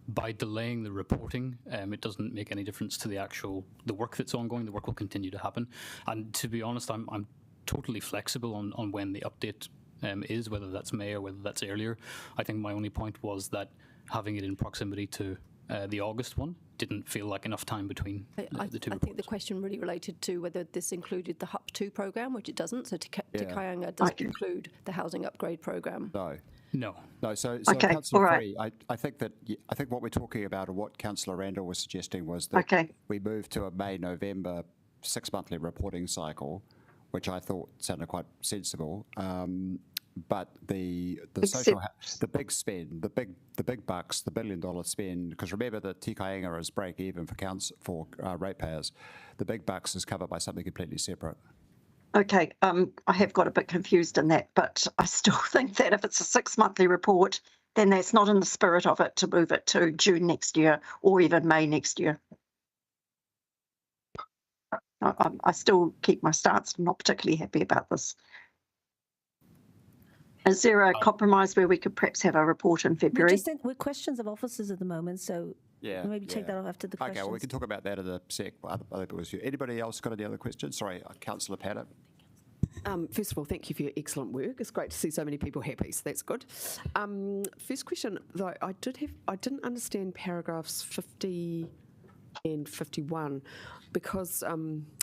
By delaying the reporting, it doesn't make any difference to the work that's ongoing. The work will continue to happen. And to be honest, I'm totally flexible on when the update is, whether that's May or whether that's earlier. I think my only point was that having it in proximity to the August one didn't feel like enough time between the two reports. I think the question really related to whether this included the HUP2 programme, which it doesn't. So Te Kaianga doesn't include the housing upgrade programme. No. So okay, Councillor right. Free, I think what we're talking about, or what Councillor Randall was suggesting, was that we move to a May-November 6-monthly reporting cycle, which I thought sounded quite sensible. But the big spend, the big bucks, the $1 billion spend, because remember that Te Kaianga is break even for ratepayers. The big bucks is covered by something completely separate. Okay, I have got a bit confused in that, but I still think that if it's a 6-monthly report, then that's not in the spirit of it to move it to June next year or even May next year. I still keep my stance. I'm not particularly happy about this. Is there a compromise where we could perhaps have a report in February? We're questions of officers at the moment, so maybe take that off after the questions. Okay, well, we can talk about that in a sec. Anybody else got any other questions? Sorry, Councillor Paddock. First of all, thank you for your excellent work. It's great to see so many people happy, so that's good. First question, though, I didn't understand paragraphs 50 and 51, because a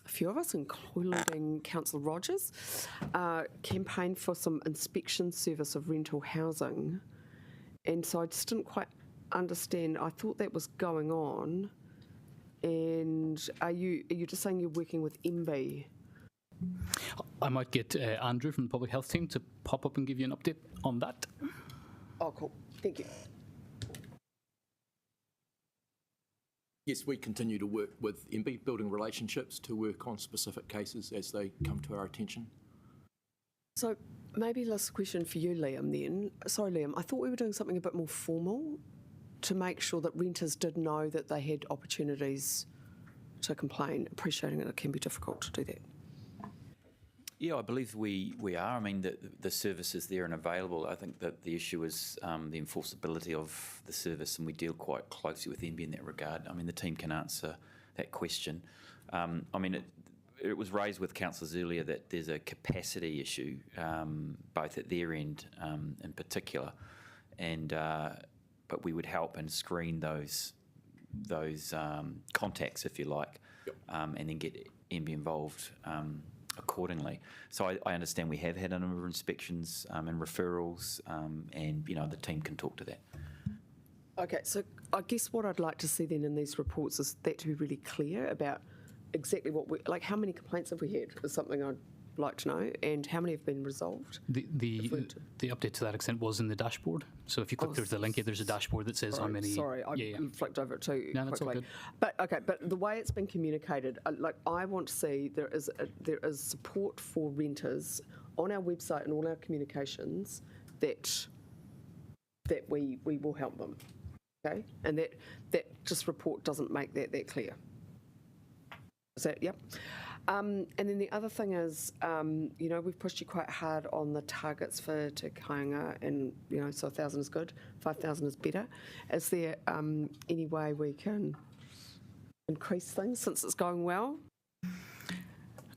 few of us, including Councillor Rogers, campaigned for some inspection service of rental housing, and so I just didn't quite understand. I thought that was going on, and are you just saying you're working with MB? I might get Andrew from the public health team to pop up and give you an update on that. Oh, cool. Thank you. Yes, we continue to work with MB, building relationships to work on specific cases as they come to our attention. So maybe last question for you, Liam, then. Sorry, Liam, I thought we were doing something a bit more formal to make sure that renters did know that they had opportunities to complain, appreciating that it can be difficult to do that. Yeah, I believe we are. I mean, the service is there and available. I think that the issue is the enforceability of the service, and we deal quite closely with MB in that regard. I mean, the team can answer that question. I mean, it was raised with councillors earlier that there's a capacity issue, both at their end in particular, and but we would help and screen those contacts, if you like, and then get MB involved accordingly. So I understand we have had a number of inspections and referrals, and the team can talk to that. Okay, so I guess what I'd like to see then in these reports is that to be really clear about exactly what like how many complaints have we had is something I'd like to know, and how many have been resolved. The update to that extent was in the dashboard. So if you click through the link, there's a dashboard that says how many. Sorry, I flicked over it too No, that's all quickly. good. But the way it's been communicated, like I want to see there is support for renters on our website and all our communications that we will help them. Okay, and that just report doesn't make that clear. Is that yep? And then the other thing is, we've pushed you quite hard on the targets for Te Kāinga, and so 1,000 is good, 5,000 is better. Is there any way we can increase things since it's going well?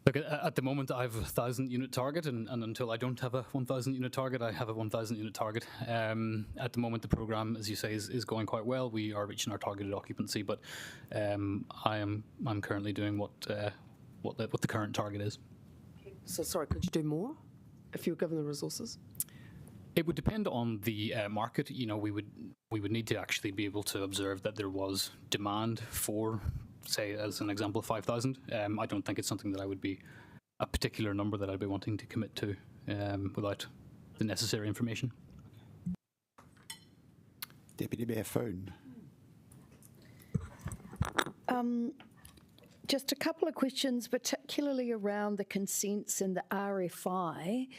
Look, at the moment I have a 1,000 unit target, and until I don't have a 1,000 unit target, I have a 1,000 unit target. At the moment the programme, as you say, is going quite well. We are reaching our targeted occupancy, but I'm currently doing what the current target is. So sorry, could you do more if you were given the resources? It would depend on the market. We would need to actually be able to observe that there was demand for, say, as an example, 5,000. I don't think it's something that I would be a particular number that I'd be wanting to commit to without the necessary information. Deputy Mayor Foon. Just a couple of questions, particularly around the consents and the RFI.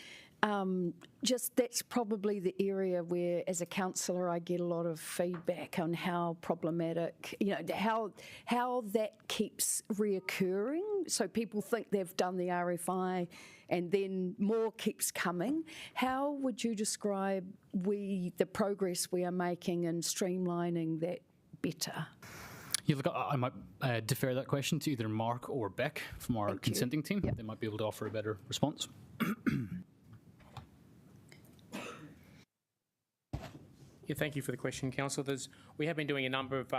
That's probably the area where, as a councillor, I get a lot of feedback on how problematic, how that keeps reoccurring. So people think they've done the RFI and then more keeps coming. How would you describe the progress we are making in streamlining that better? Yeah, look, I might defer that question to either Mark or Beck from our consenting team. Yep. They might be able to offer a better response. Yeah, thank you for the question, Councillor. We have been doing a number of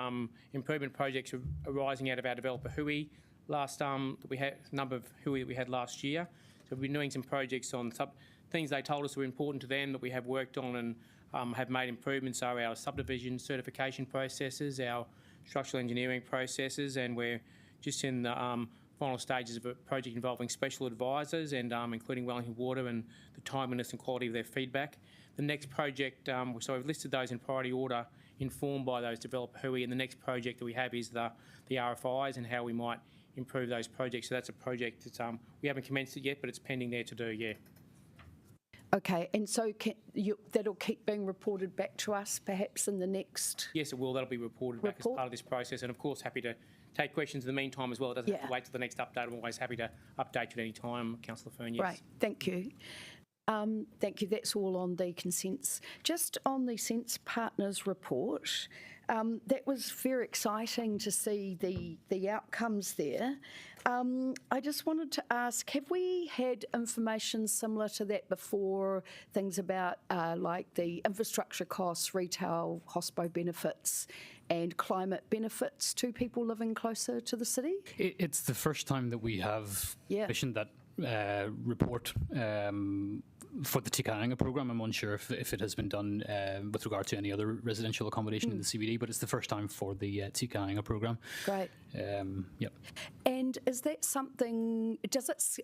improvement projects arising out of our developer Hui. We had a number of Hui that we had last year. So we've been doing some projects on things they told us were important to them that we have worked on and have made improvements are our subdivision certification processes, our structural engineering processes, and we're just in the final stages of a project involving special advisors and including Wellington Water and the timeliness and quality of their feedback. The next project, so we've listed those in priority order, informed by those developer Hui, and the next project that we have is the RFIs and how we might improve those projects. So that's a project that we haven't commenced it yet, but it's pending there to do, yeah. Okay, and so that'll keep being reported back to us perhaps in the next... Yes, it will. That'll be reported back as part of this process, and of course happy to take questions in the meantime as well. It doesn't have to wait till the next update. I'm always happy to update you at any time, Councillor Fern, yes. Right, thank you. Thank you. That's all on the consents. Just on the Sense Partners report, that was very exciting to see the outcomes there. I just wanted to ask, have we had information similar to that before, things about like the infrastructure costs, retail, hospo benefits and climate benefits to people living closer to the city? It's the first time that we have commissioned that report for the Te Kāinga programme. I'm unsure if it has been done with regard to any other residential accommodation in the CBD, but it's the first time for the Te Kāinga programme. Great. Yep. And is that something,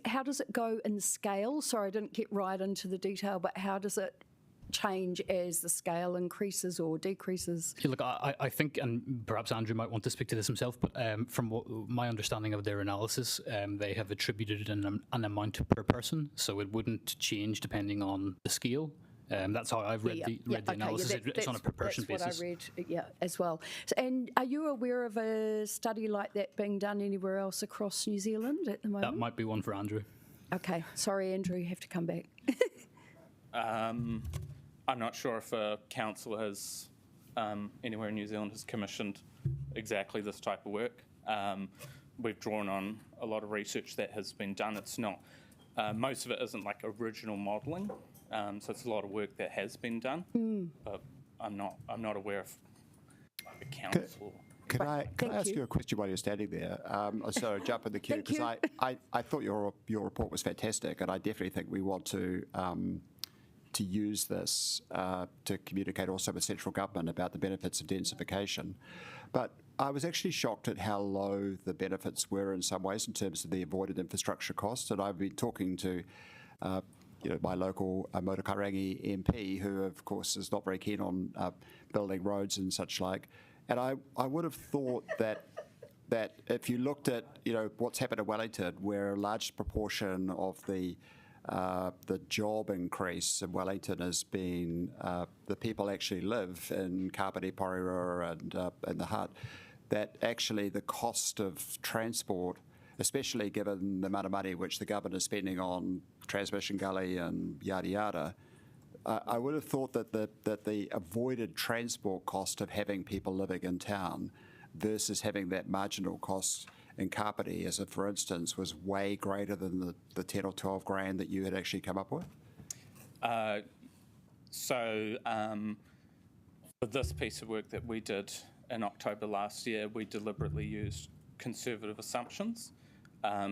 how does it go in scale? Sorry, I didn't get right into the detail, but how does it change as the scale increases or decreases? Yeah, look, I think, and perhaps Andrew might want to speak to this himself, but from my understanding of their analysis, they have attributed an amount per person, so it wouldn't change depending on the scale. That's how I've read the analysis. It's on a per person basis. That's what I read, as well. And are you aware of a study like that being done anywhere else across New Zealand at the moment? That might be one for Andrew. Okay, sorry, Andrew, you have to come back. I'm not sure if a council has, anywhere in New Zealand, has commissioned exactly this type of work. We've drawn on a lot of research that has been done. It's not, most of it isn't like original modelling. So it's a lot of work that has been done, but I'm not aware of the council. Can I ask you a question while you're standing there? So jump in the queue, because I thought your report was fantastic, and I definitely think we want to use this to communicate also with central government about the benefits of densification. But I was actually shocked at how low the benefits were in some ways in terms of the avoided infrastructure costs. And I've been talking to my local Motukarangi MP, who of course is not very keen on building roads and such like. And I would have thought that if you looked at what's happened in Wellington, where a large proportion of the job increase in Wellington has been the people actually live in Kapiti, Porirua and the Hutt, that actually the cost of transport, especially given the amount of money which the government is spending on transmission gully and yada yada, I would have thought that the avoided transport cost of having people living in town versus having that marginal cost in Kapiti, as for instance, was way greater than the 10 or 12 grand that you had actually come up with? So for this piece of work that we did in October last year, we deliberately used conservative assumptions.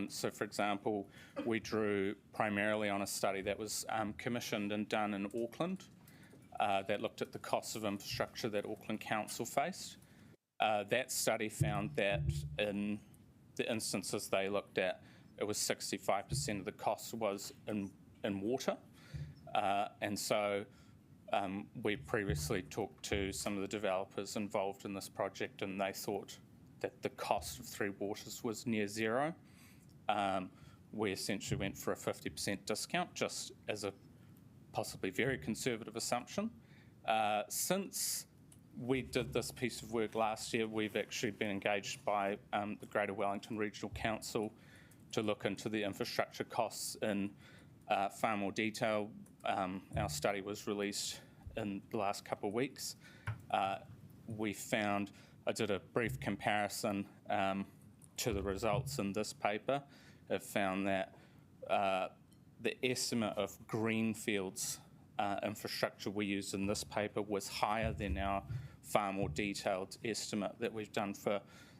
So, for example, we drew primarily on a study that was commissioned and done in Auckland that looked at the costs of infrastructure that Auckland Council faced. That study found that in the instances they looked at, it was 65% of the cost was in water. And so we previously talked to some of the developers involved in this project, and they thought that the cost of Three Waters was near zero. We essentially went for a 50% discount, just as a possibly very conservative assumption. Since we did this piece of work last year, we've actually been engaged by the Greater Wellington Regional Council to look into the infrastructure costs in far more detail. Our study was released in the last couple of weeks. We found, I did a brief comparison to the results in this paper. It found that the estimate of greenfields infrastructure we used in this paper was higher than our far more detailed estimate that we've done for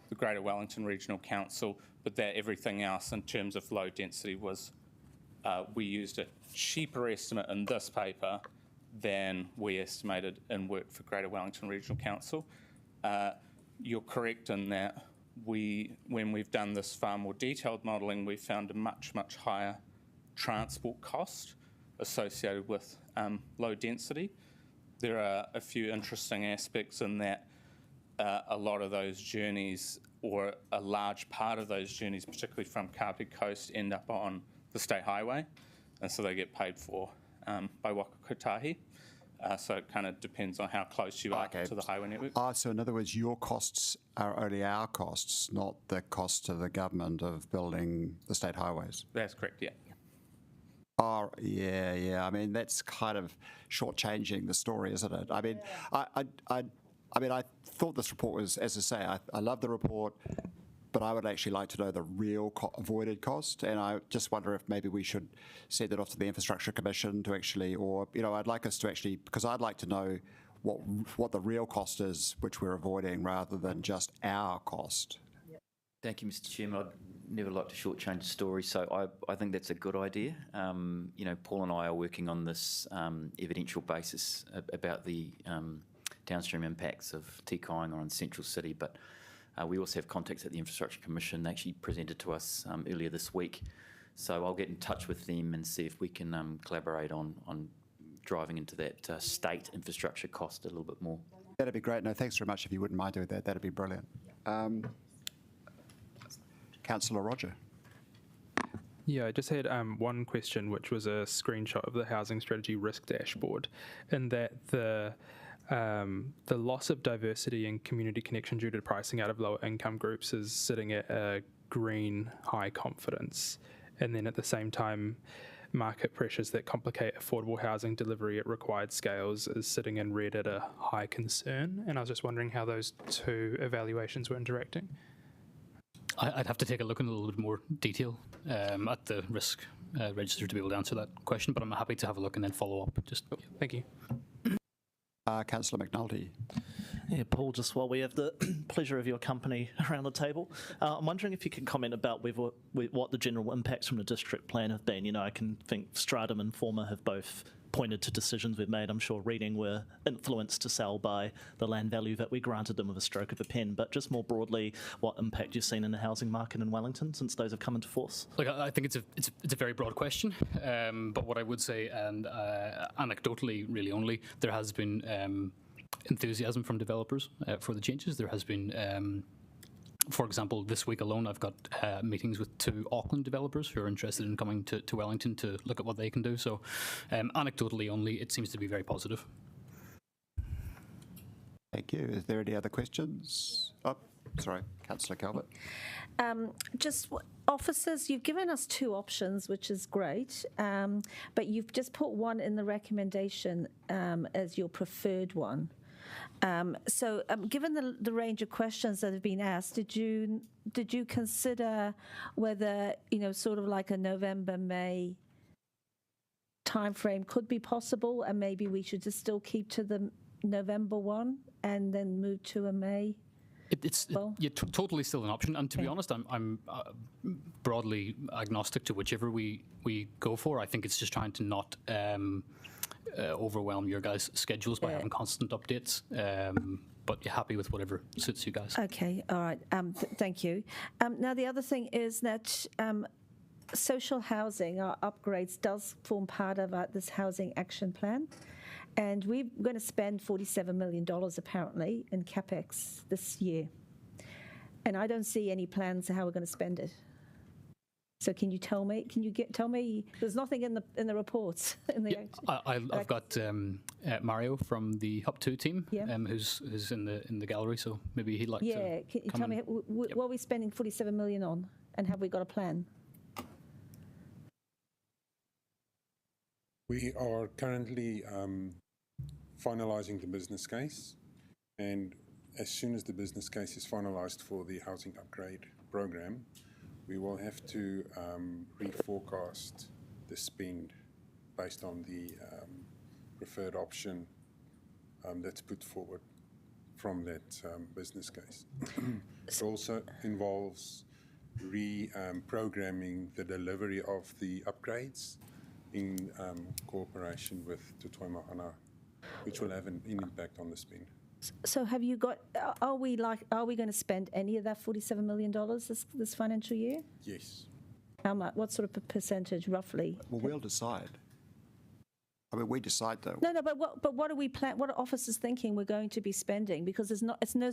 the Greater Wellington Regional Council, but that everything else in terms of low density was, we used a cheaper estimate in this paper than we estimated in work for Greater Wellington Regional Council. You're correct in that when we've done this far more detailed modelling, we found a much, much higher transport cost associated with low density. There are a few interesting aspects in that a lot of those journeys, or a large part of those journeys, particularly from Kapiti Coast, end up on the state highway, and so they get paid for by Waka Kotahi. So it kind of depends on how close you are to the highway network. So in other words, your costs are only our costs, not the cost to the government of building the state highways? That's correct, yeah. Oh, yeah. I mean, that's kind of shortchanging the story, isn't it? I mean, I thought this report was, as I say, I love the report, but I would actually like to know the real avoided cost, and I just wonder if maybe we should send it off to the Infrastructure Commission to actually, or I'd like us to actually, because I'd like to know what the real cost is which we're avoiding, rather than just our cost. Thank you, Mr. Chairman. I'd never like to shortchange the story, so I think that's a good idea. Paul and I are working on this evidential basis about the downstream impacts of Te Kāinga on Central City, but we also have contacts at the Infrastructure Commission. They actually presented to us earlier this week, so I'll get in touch with them and see if we can collaborate on driving into that state infrastructure cost a little bit more. That'd be great. No, thanks very much. If you wouldn't mind doing that, that'd be brilliant. Councillor Roger. Yeah, I just had one question, which was a screenshot of the housing strategy risk dashboard, in that the loss of diversity and community connection due to pricing out of lower income groups is sitting at a green high confidence, and then at the same time, market pressures that complicate affordable housing delivery at required scales is sitting in red at a high concern. And I was just wondering how those two evaluations were interacting. I'd have to take a look in a little bit more detail at the risk register to be able to answer that question, but I'm happy to have a look and then follow up. Just thank you. Councillor McNulty. Yeah, Paul, just while we have the pleasure of your company around the table, I'm wondering if you can comment about what the general impacts from the district plan have been. You know, I can think Stratum and Former have both pointed to decisions we've made. I'm sure Reading were influenced to sell by the land value that we granted them with a stroke of a pen. But just more broadly, what impact you've seen in the housing market in Wellington since those have come into force? Look, I think it's a very broad question, but what I would say, and anecdotally, really only, there has been enthusiasm from developers for the changes. There has been. For example, this week alone, I've got meetings with 2 Auckland developers who are interested in coming to Wellington to look at what they can do. So, anecdotally only, it seems to be very positive. Thank you. Is there any other questions? Oh, sorry, Councillor Calvert. Just officers, you've given us 2 options, which is great, but you've just put one in the recommendation as your preferred one. So, given the range of questions that have been asked, did you consider whether, you know, sort of like a November-May timeframe could be possible, and maybe we should just still keep to the November one and then move to a May? It's totally still an option, and to be honest, I'm broadly agnostic to whichever we go for. I think it's just trying to not overwhelm your guys' schedules by having constant updates. But you're happy with whatever suits you guys. Okay, all right. Thank you. Now, the other thing is that social housing, our upgrades, does form part of this housing action plan. And we're going to spend $47 million, apparently, in CapEx this year. And I don't see any plans to how we're going to spend it. So can you tell me? Tell me? There's nothing in the reports. I've got Mario from the Hub 2 team, who's in the gallery. So maybe he'd like to. Yeah, can you tell me what are we spending $47 million on, and have we got a plan? We are currently finalising the business case, and as soon as the business case is finalised for the housing upgrade program, we will have to reforecast the spend based on the preferred option that's put forward from that business case. It also involves reprogramming the delivery of the upgrades in cooperation with Te Mahana, which will have an impact on the spend. So have you got? Are we going to spend any of that $47 million this financial year? Yes. How much? What sort of percentage, roughly? Well, we'll decide. I mean, we decide though. No, but what are we What are officers thinking we're going to be spending? Because there's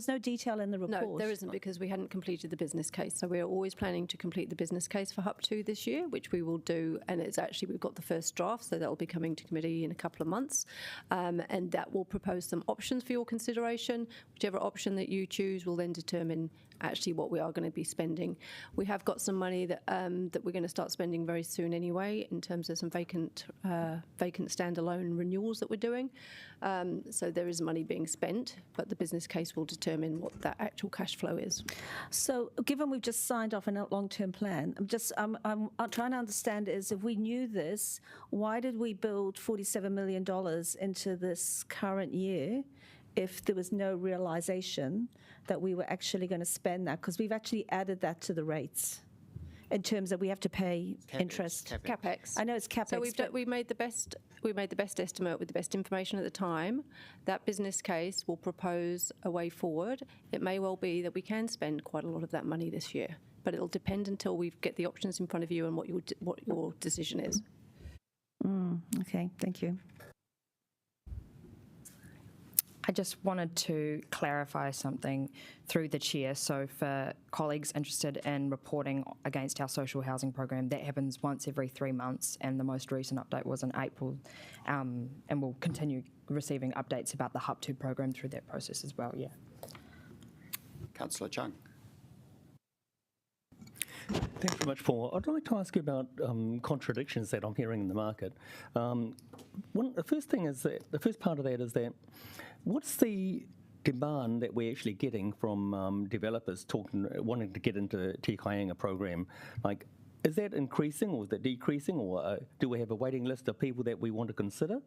no detail in the report. No, there isn't, because we hadn't completed the business case. So we're always planning to complete the business case for Hub 2 this year, which we will do. And we've got the first draft, so that will be coming to committee in a couple of months, and that will propose some options for your consideration. Whichever option that you choose will then determine actually what we are going to be spending. We have got some money that we're going to start spending very soon anyway, in terms of some vacant standalone renewals that we're doing. So there is money being spent, but the business case will determine what that actual cash flow is. So, given we've just signed off a long-term plan, I'm trying to understand is, if we knew this, why did we build $47 million into this current year if there was no realisation that we were actually going to spend that? Because we've actually added that to the rates, in terms of we have to pay interest. CapEx. I know it's CapEx. So we made the best estimate with the best information at the time. That business case will propose a way forward. It may well be that we can spend quite a lot of that money this year, but it'll depend until we get the options in front of you and what your decision is. Okay, thank you. I just wanted to clarify something through the chair. So for colleagues interested in reporting against our social housing program, that happens once every 3 months, and the most recent update was in April, and we'll continue receiving updates about the HUB2 program through that process as well, yeah. Councillor Chung. Thanks very much, Paul. I'd like to ask you about contradictions that I'm hearing in the market. The first thing is that the first part of that is that what's the demand that we're actually getting from developers wanting to get into the Te Kaianga program? Like, is that increasing or is that decreasing, or do we have a waiting list of people that we want to consider?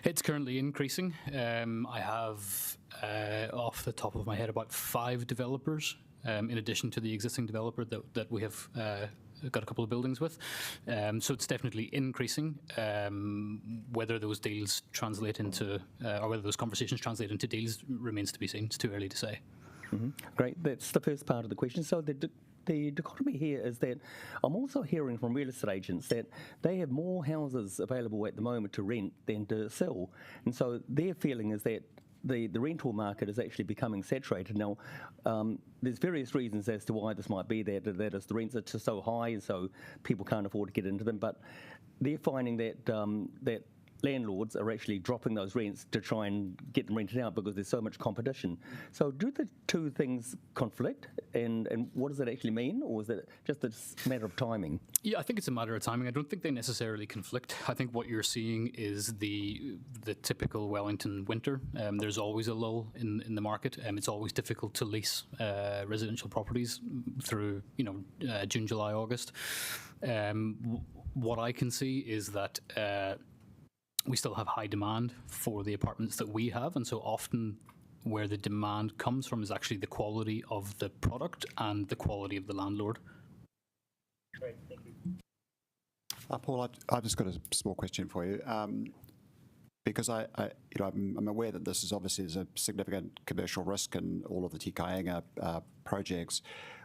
It's currently increasing. I have, off the top of my head, about 5 developers in addition to the existing developer that we have got a couple of buildings with. So it's definitely increasing. Whether those deals translate into, or whether those conversations translate into deals remains to be seen. It's too early to say. Mm-hmm. Great, that's the first part of the question. So the dichotomy here is that I'm also hearing from real estate agents that they have more houses available at the moment to rent than to sell. And so their feeling is that the rental market is actually becoming saturated. Now, there's various reasons as to why this might be that is the rents are just so high and so people can't afford to get into them, but they're finding that that landlords are actually dropping those rents to try and get them rented out because there's so much competition. So do the two things conflict, and what does it actually mean, or is it just a matter of timing? Yeah, I think it's a matter of timing. I don't think they necessarily conflict. I think what you're seeing is the typical Wellington winter. There's always a lull in the market, and it's always difficult to lease residential properties through June, July, August. What I can see is that we still have high demand for the apartments that we have, and so often where the demand comes from is actually the quality of the product and the quality of the landlord. Great, thank you. Paul, I've just got a small question for you, because I'm aware that this is obviously a significant commercial risk in all of the Te Kaianga projects.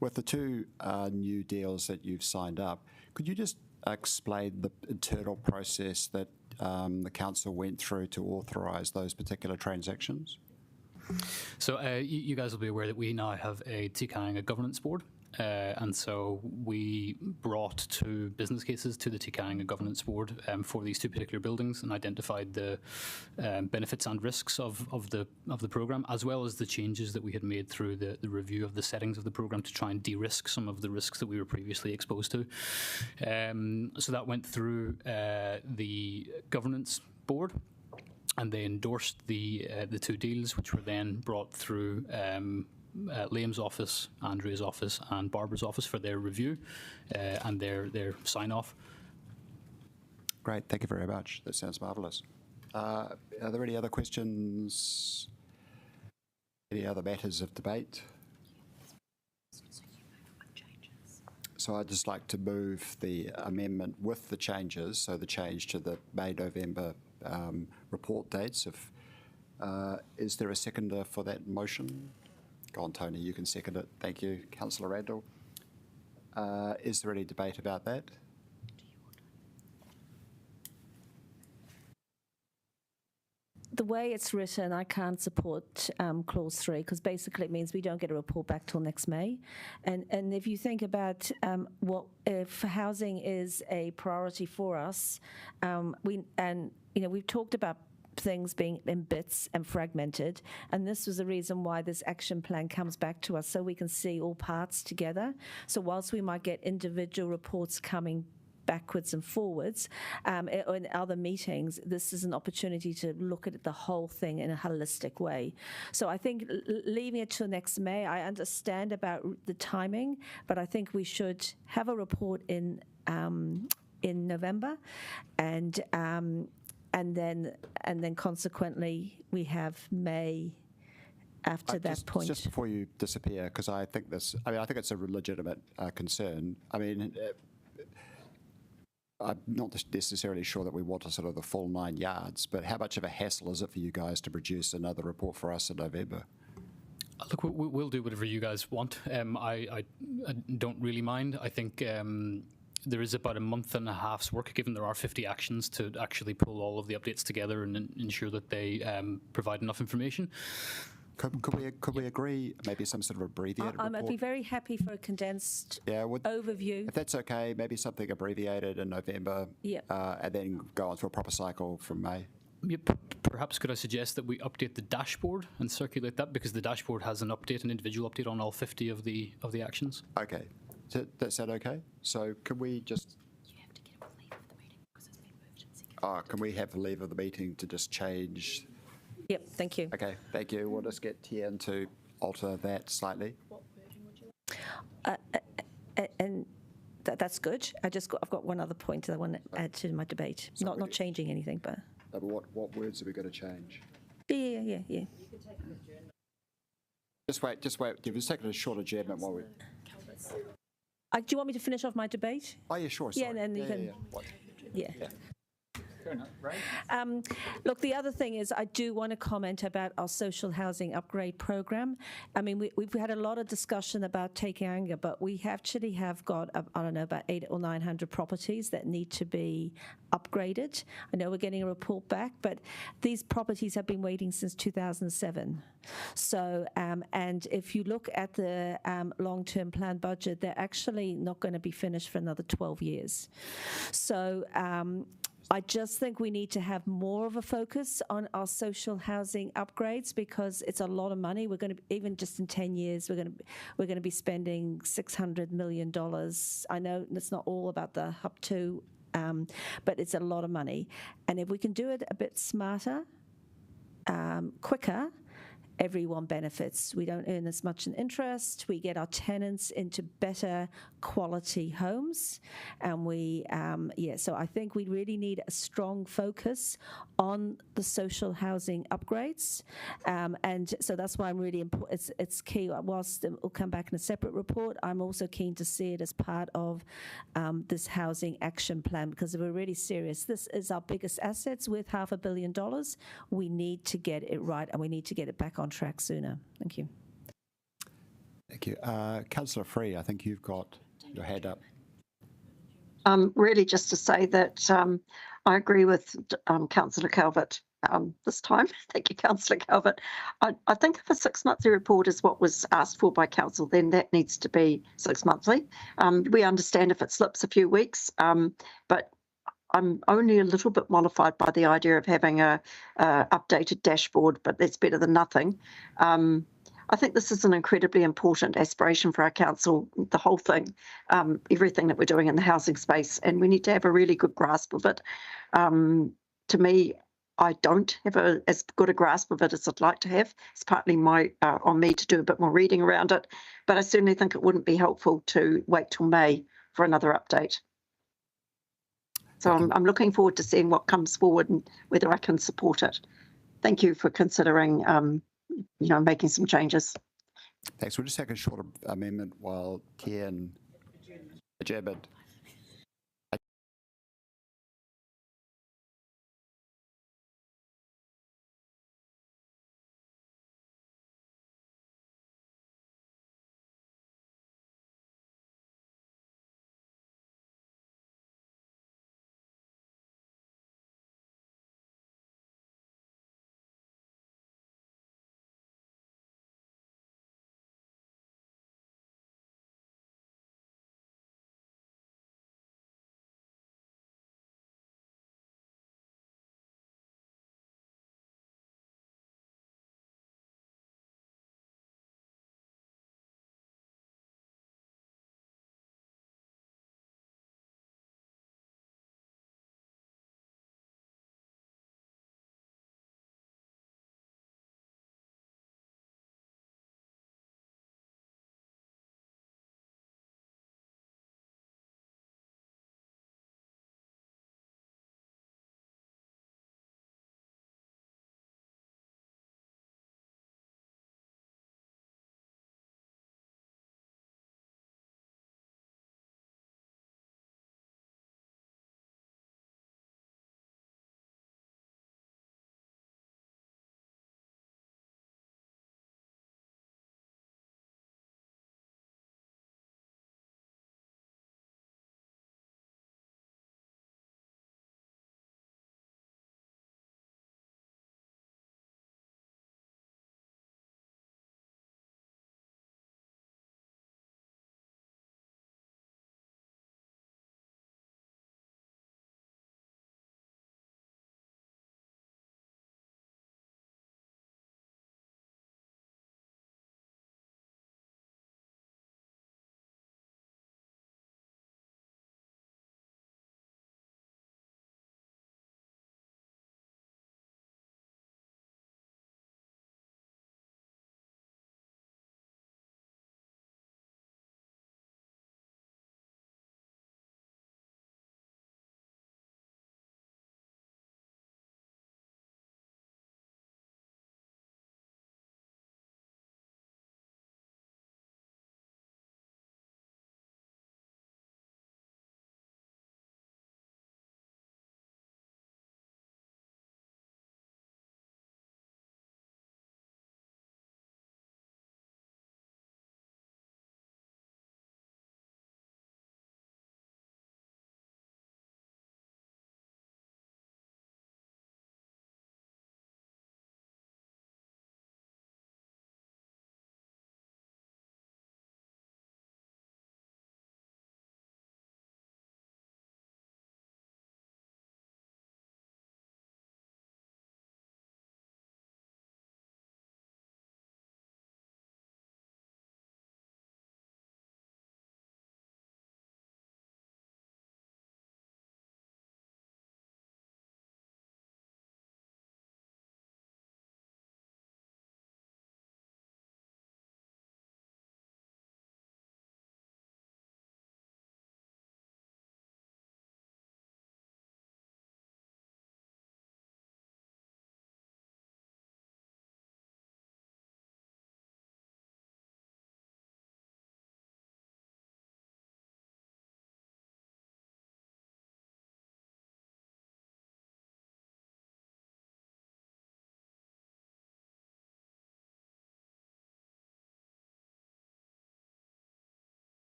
With the 2 new deals that you've signed up, could you just explain the internal process that the council went through to authorise those particular transactions? So you guys will be aware that we now have a Te Kaianga governance board. And so we brought 2 business cases to the Te Kaianga governance board for these 2 particular buildings and identified the benefits and risks of the program, as well as the changes that we had made through the review of the settings of the program to try and de-risk some of the risks that we were previously exposed to. So that went through the governance board, and they endorsed the 2 deals, which were then brought through Liam's office, Andrea's office, and Barbara's office for their review and their sign-off. Great, thank you very much. That sounds marvellous. Are there any other questions? Any other matters of debate? So I'd just like to move the amendment with the changes, so the change to the May-November report dates. Is there a seconder for that motion? Go on, Tony, you can second it. Thank you. Councillor Randall. Is there any debate about that? The way it's written, I can't support clause 3 because basically it means we don't get a report back till next May. And if you think about if housing is a priority for us, we've talked about things being in bits and fragmented, and this was the reason why this action plan comes back to us, so we can see all parts together. So whilst we might get individual reports coming backwards and forwards in other meetings, this is an opportunity to look at the whole thing in a holistic way. So I think leaving it till next May, I understand about the timing, but I think we should have a report in November, and then consequently we have May after that point. Just before you disappear, because I think it's a legitimate concern. I mean, I'm not necessarily sure that we want sort of the full 9 yards, but how much of a hassle is it for you guys to produce another report for us in November? Look, we'll do whatever you guys want. I don't really mind. I think there is about a month and a half's work, given there are 50 actions, to actually pull all of the updates together and ensure that they provide enough information. Could we agree maybe some sort of abbreviated report? I'd be very happy for a condensed overview. If that's okay, maybe something abbreviated in November, and then go on to a proper cycle from May. Perhaps could I suggest that we update the dashboard and circulate that, because the dashboard has an individual update on all 50 of the actions. Okay, does that okay? So can we just? You have to get a leave of the meeting because it's been moved in second. Can we have the leave of the meeting to just change? Yep, thank you. Okay, thank you. We'll just get Tien to alter that slightly. What wording would you like? And that's good. I've got one other point that I want to add to my debate. Not changing anything, but. But what words are we going to change? Yeah. Just wait. Give us a second, a short adjournment while we. Do you want me to finish off my debate? Oh yeah, sure. Sorry. Yeah, and then you can. Yeah. Right. Look, the other thing is I do want to comment about our social housing upgrade program. I mean, we've had a lot of discussion about Takeanga, but we actually have got, I don't know, about 800 or 900 properties that need to be upgraded. I know we're getting a report back, but these properties have been waiting since 2007. So, and if you look at the long-term plan budget, they're actually not going to be finished for another 12 years. So, I just think we need to have more of a focus on our social housing upgrades, because it's a lot of money. We're going to, even just in 10 years, we're going to be spending $600 million. I know it's not all about the Hub 2, but it's a lot of money. And if we can do it a bit smarter, quicker, everyone benefits. We don't earn as much in interest. We get our tenants into better quality homes. And so I think we really need a strong focus on the social housing upgrades. And so that's why I'm really important. It's key. Whilst it will come back in a separate report, I'm also keen to see it as part of this housing action plan, because if we're really serious, this is our biggest assets worth $500 million. We need to get it right, and we need to get it back on track sooner. Thank you. Thank you. Councillor Free, I think you've got your hand up. Really just to say that I agree with Councillor Calvert this time. Thank you, Councillor Calvert. I think if a 6-monthly report is what was asked for by Council, then that needs to be 6 monthly. We understand if it slips a few weeks, but I'm only a little bit mollified by the idea of having a updated dashboard, but that's better than nothing. I think this is an incredibly important aspiration for our council, the whole thing, everything that we're doing in the housing space, and we need to have a really good grasp of it. To me, I don't have as good a grasp of it as I'd like to have. It's partly on me to do a bit more reading around it, but I certainly think it wouldn't be helpful to wait till May for another update. So I'm looking forward to seeing what comes forward and whether I can support it. Thank you for considering, making some changes. Thanks. We'll just take a short amendment while Tien adjournment.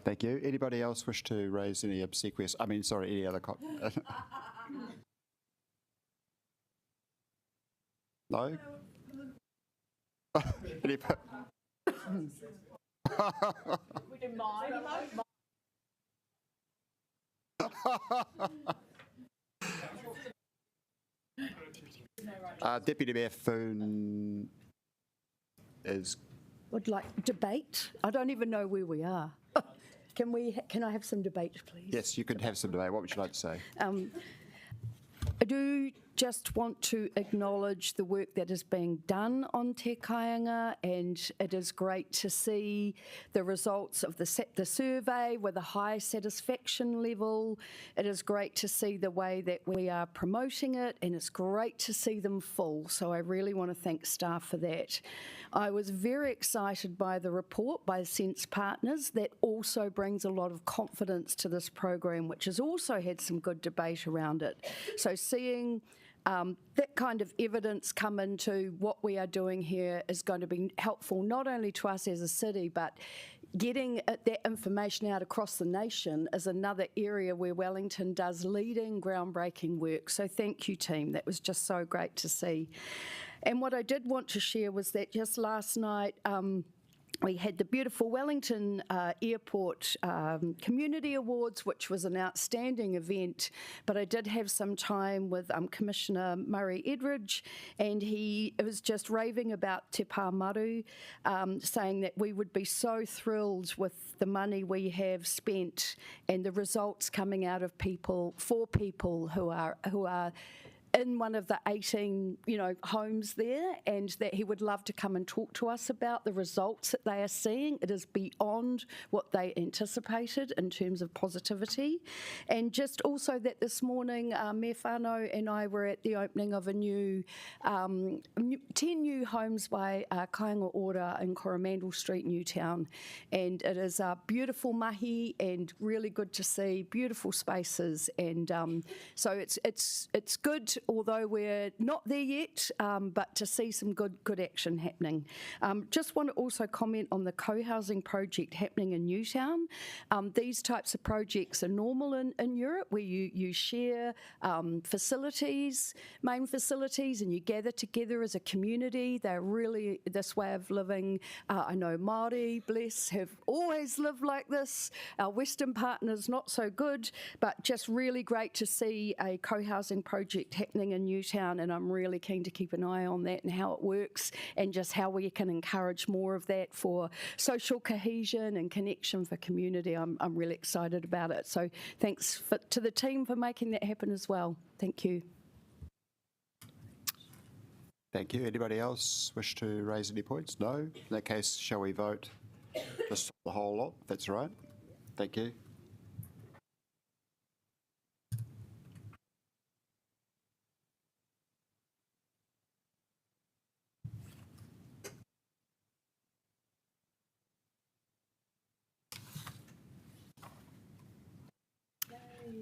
Thank you. Anybody else wish to raise any obsequious, any other No? Any Would you mind? Deputy Mayor Foon is... Would like debate? I don't even know where we are. Can I have some debate, please? Yes, you could have some debate. What would you like to say? I do just want to acknowledge the work that is being done on Te Kāinga, and it is great to see the results of the survey with a high satisfaction level. It is great to see the way that we are promoting it, and it's great to see them full. So I really want to thank staff for that. I was very excited by the report by Sense Partners that also brings a lot of confidence to this program, which has also had some good debate around it. So seeing that kind of evidence come into what we are doing here is going to be helpful not only to us as a city, but getting that information out across the nation is another area where Wellington does leading groundbreaking work. So thank you, team. That was just so great to see. And what I did want to share was that just last night, we had the beautiful Wellington Airport Community Awards, which was an outstanding event, but I did have some time with Commissioner Murray Edridge, and he was just raving about Te Pāmaru, saying that we would be so thrilled with the money we have spent and the results coming out of people, for people who are in one of the 18, homes there, and that he would love to come and talk to us about the results that they are seeing. It is beyond what they anticipated in terms of positivity. And just also that this morning, Mayor Whānau and I were at the opening of a new 10 new homes by Kāinga Ora in Coromandel Street, Newtown. And it is a beautiful mahi and really good to see, beautiful spaces. And so it's good, although we're not there yet, but to see some good action happening. Just want to also comment on the co-housing project happening in Newtown. These types of projects are normal in Europe, where you share facilities, main facilities, and you gather together as a community. They're really this way of living. I know Māori, bless, have always lived like this. Our Western partners, not so good, but just really great to see a co-housing project happening in Newtown, and I'm really keen to keep an eye on that and how it works, and just how we can encourage more of that for social cohesion and connection for community. I'm really excited about it. So thanks to the team for making that happen as well. Thank you. Thank you. Anybody else wish to raise any points? No? In that case, shall we vote just the whole lot? That's right. Thank you.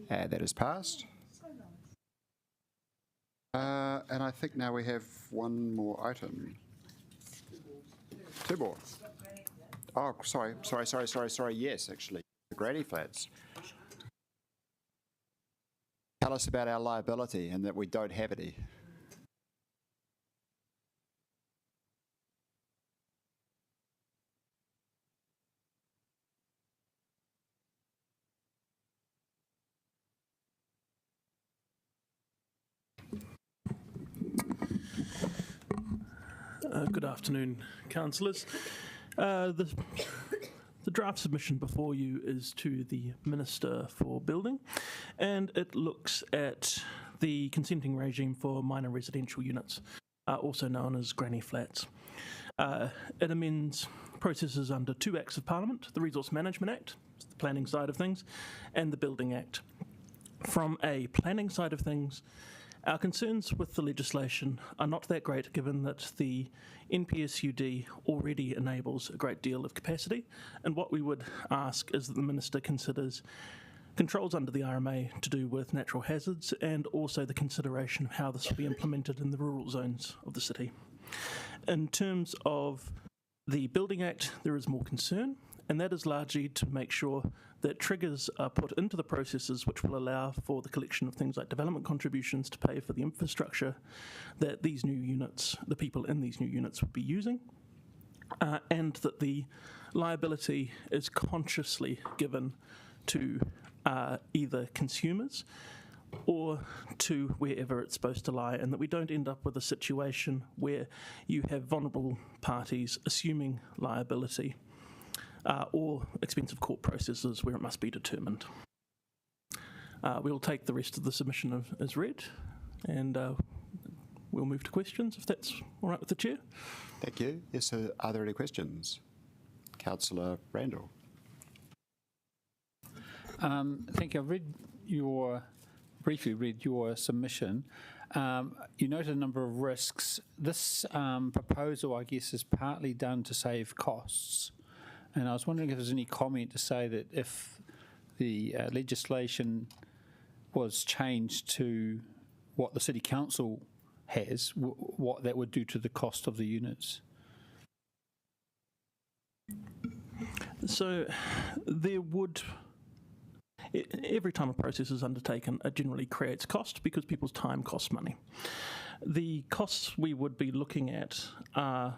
That is passed. And I think now we have one more item. Two more. Oh, sorry. Yes, actually, the Granny Flats. Tell us about our liability and that we don't have any. Good afternoon, councillors. The draft submission before you is to the Minister for Building, and it looks at the consenting regime for minor residential units, also known as granny flats. It amends processes under two acts of Parliament, the Resource Management Act, the planning side of things, and the Building Act. From a planning side of things, our concerns with the legislation are not that great, given that the NPSUD already enables a great deal of capacity, and what we would ask is that the Minister considers controls under the RMA to do with natural hazards, and also the consideration of how this will be implemented in the rural zones of the city. In terms of the Building Act, there is more concern, and that is largely to make sure that triggers are put into the processes which will allow for the collection of things like development contributions to pay for the infrastructure that these new units, the people in these new units would be using, and that the liability is consciously given to either consumers or to wherever it's supposed to lie, and that we don't end up with a situation where you have vulnerable parties assuming liability or expensive court processes where it must be determined. We'll take the rest of the submission as read, and we'll move to questions, if that's all right with the Chair. Thank you. Yes, are there any questions? Councillor Randall. Thank you. I've briefly read your submission. You noted a number of risks. This proposal, I guess, is partly done to save costs. And I was wondering if there's any comment to say that if the legislation was changed to what the City Council has, what that would do to the cost of the units. So there would... Every time a process is undertaken, it generally creates cost because people's time costs money. The costs we would be looking at are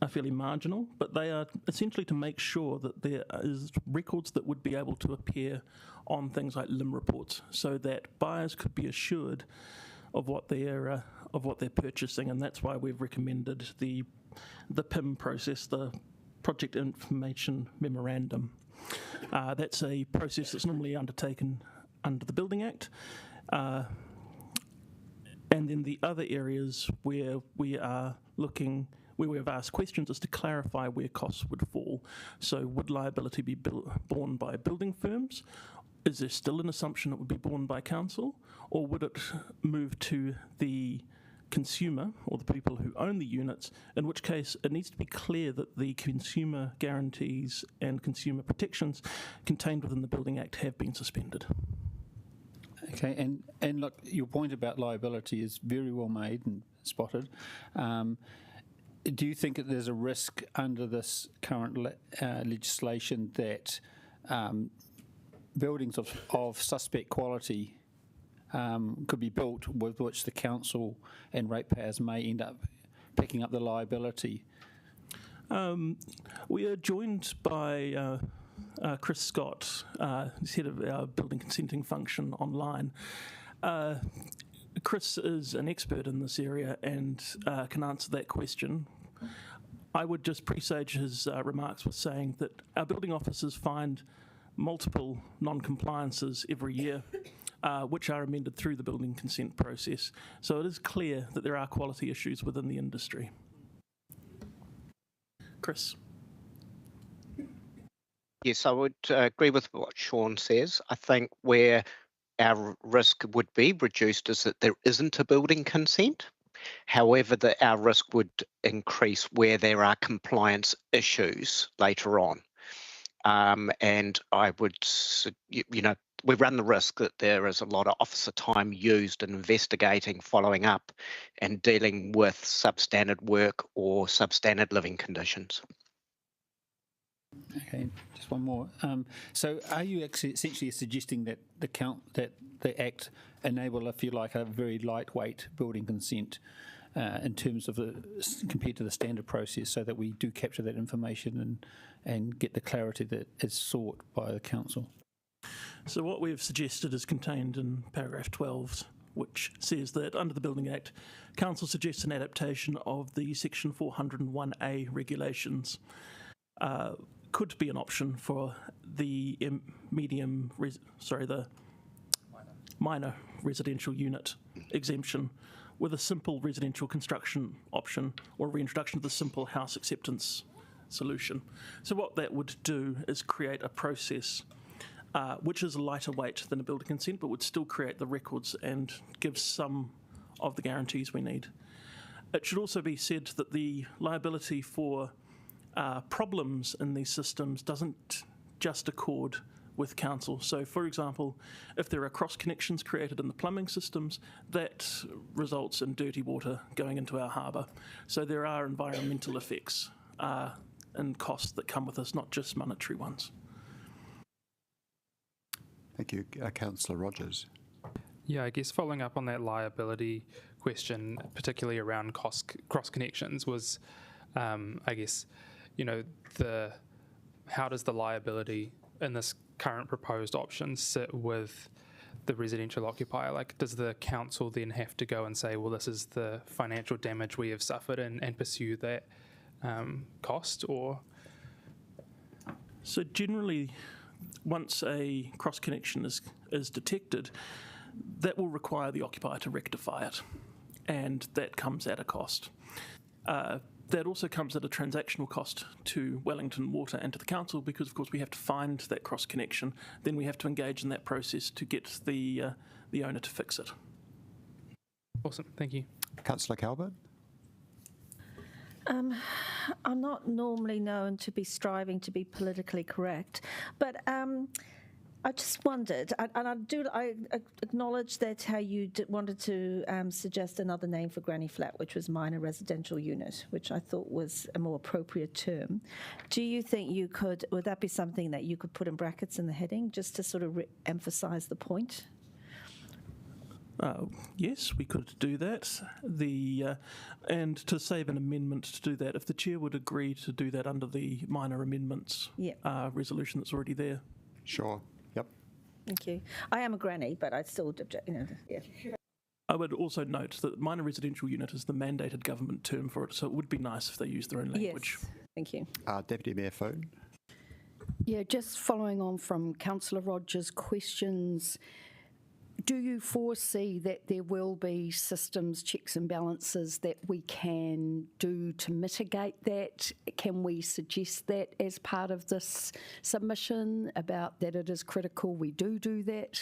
fairly marginal, but they are essentially to make sure that there is records that would be able to appear on things like LIM reports, so that buyers could be assured of what they're purchasing, and that's why we've recommended the PIM process, the Project Information Memorandum. That's a process that's normally undertaken under the Building Act. And then the other areas where we are looking, where we have asked questions, is to clarify where costs would fall. So would liability be borne by building firms? Is there still an assumption it would be borne by council? Or would it move to the consumer or the people who own the units, in which case it needs to be clear that the consumer guarantees and consumer protections contained within the Building Act have been suspended. Okay, and look, your point about liability is very well made and spotted. Do you think that there's a risk under this current legislation that buildings of suspect quality could be built with which the council and ratepayers may end up picking up the liability? We are joined by Chris Scott, who's head of our building consenting function online. Chris is an expert in this area and can answer that question. I would just presage his remarks with saying that our building officers find multiple non-compliances every year, which are amended through the building consent process. So it is clear that there are quality issues within the industry. Chris. Yes, I would agree with what Sean says. I think where our risk would be reduced is that there isn't a building consent. However, our risk would increase where there are compliance issues later on. And I would, we run the risk that there is a lot of officer time used in investigating, following up, and dealing with substandard work or substandard living conditions. Okay, just one more. So, are you essentially suggesting that the Act enable, if you like, a very lightweight building consent in terms of compared to the standard process, so that we do capture that information and get the clarity that is sought by the council? So what we've suggested is contained in paragraph 12, which says that under the Building Act, council suggests an adaptation of the section 401A regulations. Could be an option for the the minor residential unit exemption, with a simple residential construction option or reintroduction of the simple house acceptance solution. So what that would do is create a process which is lighter weight than a building consent, but would still create the records and give some of the guarantees we need. It should also be said that the liability for problems in these systems doesn't just accord with council. So, for example, if there are cross connections created in the plumbing systems, that results in dirty water going into our harbour. So there are environmental effects and costs that come with this, not just monetary ones. Thank you. Councillor Rogers. Yeah, I guess following up on that liability question, particularly around cross connections, was, I guess, how does the liability in this current proposed option sit with the residential occupier? Like, does the council then have to go and say, well, this is the financial damage we have suffered and pursue that cost, or? So generally, once a cross connection is detected, that will require the occupier to rectify it, and that comes at a cost. That also comes at a transactional cost to Wellington Water and to the council, because of course we have to find that cross connection, then we have to engage in that process to get the owner to fix it. Awesome, thank you. Councillor Calvert. I'm not normally known to be striving to be politically correct, but I just wondered, and I acknowledge that how you wanted to suggest another name for granny flat, which was minor residential unit, which I thought was a more appropriate term. Do you think would that be something that you could put in brackets in the heading, just to sort of emphasise the point? Yes, we could do that. And to save an amendment to do that, if the chair would agree to do that under the minor amendments resolution that's already there. Sure. Yep. Thank you. I am a granny, but I still object. Yeah. I would also note that minor residential unit is the mandated government term for it, so it would be nice if they used their own language. Yes. Thank you. Deputy Mayor Foon. Yeah, just following on from Councillor Rogers' questions. Do you foresee that there will be systems, checks and balances that we can do to mitigate that? Can we suggest that as part of this submission, about that it is critical we do that,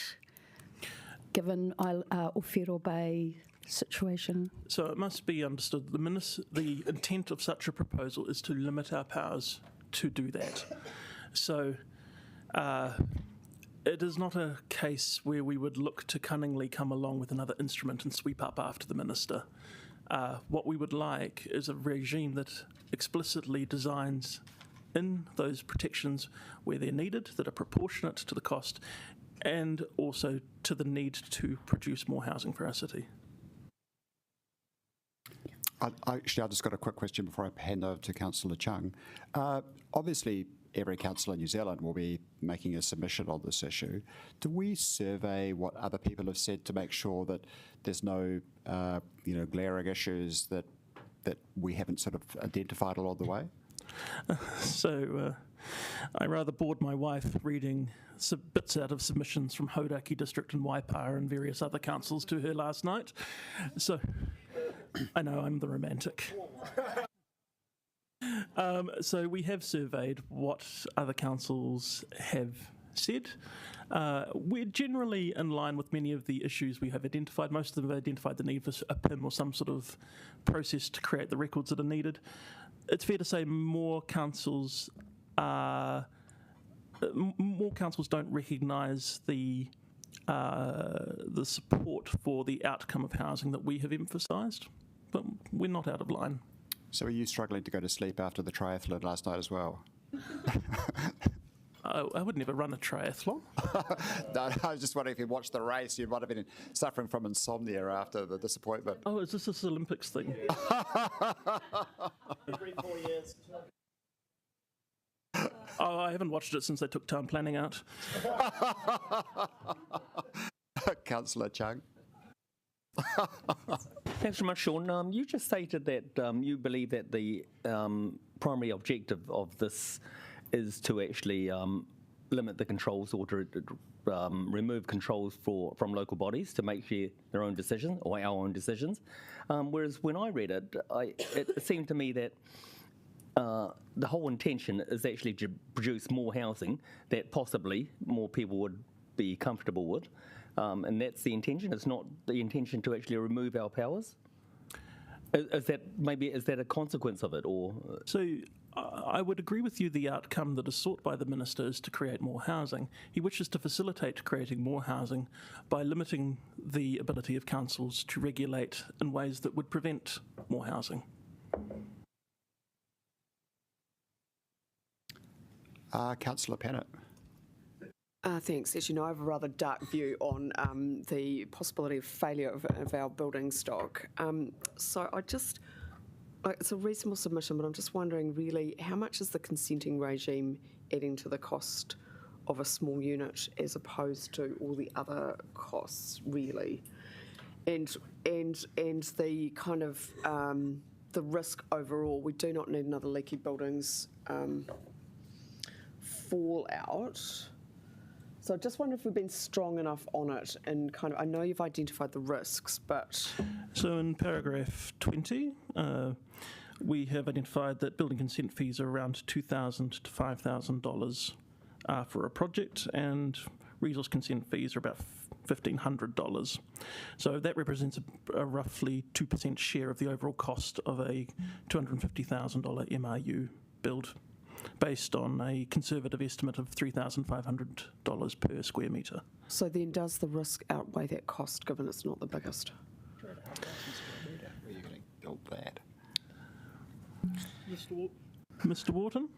given Owhiro Bay situation? So it must be understood, the intent of such a proposal is to limit our powers to do that. So it is not a case where we would look to cunningly come along with another instrument and sweep up after the minister. What we would like is a regime that explicitly designs in those protections where they're needed, that are proportionate to the cost, and also to the need to produce more housing for our city. I've just got a quick question before I hand over to Councillor Chung. Obviously, every council in New Zealand will be making a submission on this issue. Do we survey what other people have said to make sure that there's no, glaring issues that we haven't sort of identified along the way? I rather bored my wife reading bits out of submissions from Hauraki District and Waipawa and various other councils to her last night. So I know I'm the romantic. So we have surveyed what other councils have said. We're generally in line with many of the issues we have identified. Most of them have identified the need for a PIM or some sort of process to create the records that are needed. It's fair to say more councils don't recognise the support for the outcome of housing that we have emphasised, but we're not out of line. So are you struggling to go to sleep after the triathlon last night as well? I would never run a triathlon. No, I was just wondering if you watched the race, you might have been suffering from insomnia after the disappointment. Oh, is this Olympics thing? Every 4 years. Oh, I haven't watched it since they took town planning out. Councillor Chung. Thanks very much, Sean. You just stated that you believe that the primary objective of this is to actually limit the controls or to remove controls from local bodies to make their own decisions or our own decisions. Whereas when I read it, it seemed to me that the whole intention is actually to produce more housing that possibly more people would be comfortable with. And that's the intention. It's not the intention to actually remove our powers. Is that a consequence of it, or? So I would agree with you. The outcome that is sought by the minister is to create more housing. He wishes to facilitate creating more housing by limiting the ability of councils to regulate in ways that would prevent more housing. Councillor Pennant. Thanks. As you know, I have a rather dark view on the possibility of failure of our building stock. So it's a reasonable submission, but I'm just wondering really how much is the consenting regime adding to the cost of a small unit as opposed to all the other costs really? And the kind of the risk overall, we do not need another leaky buildings fallout. So I just wonder if we've been strong enough on it and kind of, I know you've identified the risks, but... So in paragraph 20, we have identified that building consent fees are around $2,000 to $5,000 for a project, and resource consent fees are about $1,500. So that represents a roughly 2% share of the overall cost of a $250,000 MRU build, based on a conservative estimate of $3,500 per square metre. So then does the risk outweigh that cost, given it's not the biggest? Where are you going to build that? Mr. Wharton?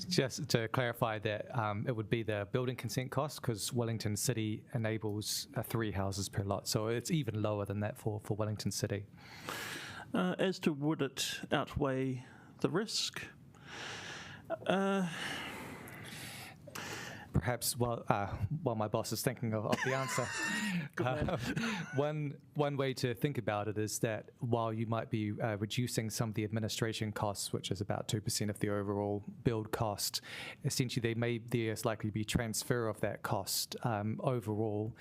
Just to clarify that it would be the building consent cost, because Wellington City enables 3 houses per lot, so it's even lower than that for Wellington City. As to would it outweigh the risk? Perhaps while my boss is thinking of the answer, one way to think about it is that while you might be reducing some of the administration costs, which is about 2% of the overall build cost, essentially there's likely to be transfer of that cost overall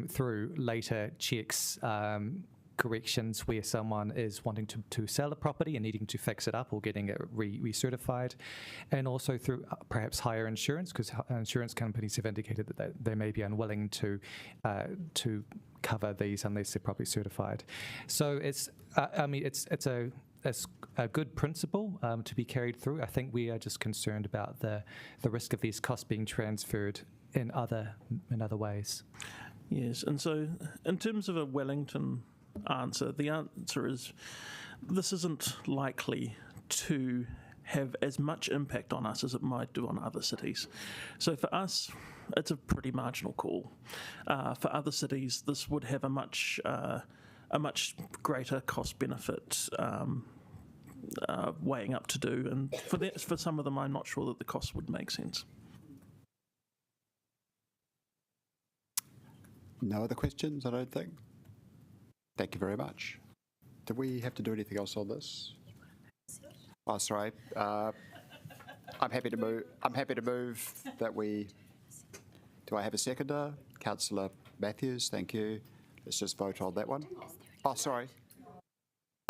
through later checks, corrections where someone is wanting to sell a property and needing to fix it up or getting it recertified, and also through perhaps higher insurance, because insurance companies have indicated that they may be unwilling to cover these unless they're properly certified. So it's a good principle to be carried through. I think we are just concerned about the risk of these costs being transferred in other ways. Yes, and so in terms of a Wellington answer, the answer is this isn't likely to have as much impact on us as it might do on other cities. So for us, it's a pretty marginal call. For other cities, this would have a much greater cost benefit weighing up to do, and for some of them, I'm not sure that the cost would make sense. No other questions, I don't think. Thank you very much. Do we have to do anything else on this? Oh, sorry. I'm happy to move. I'm happy to move that we. Do I have a seconder? Councillor Matthews, thank you. Let's just vote on that one. Oh, sorry.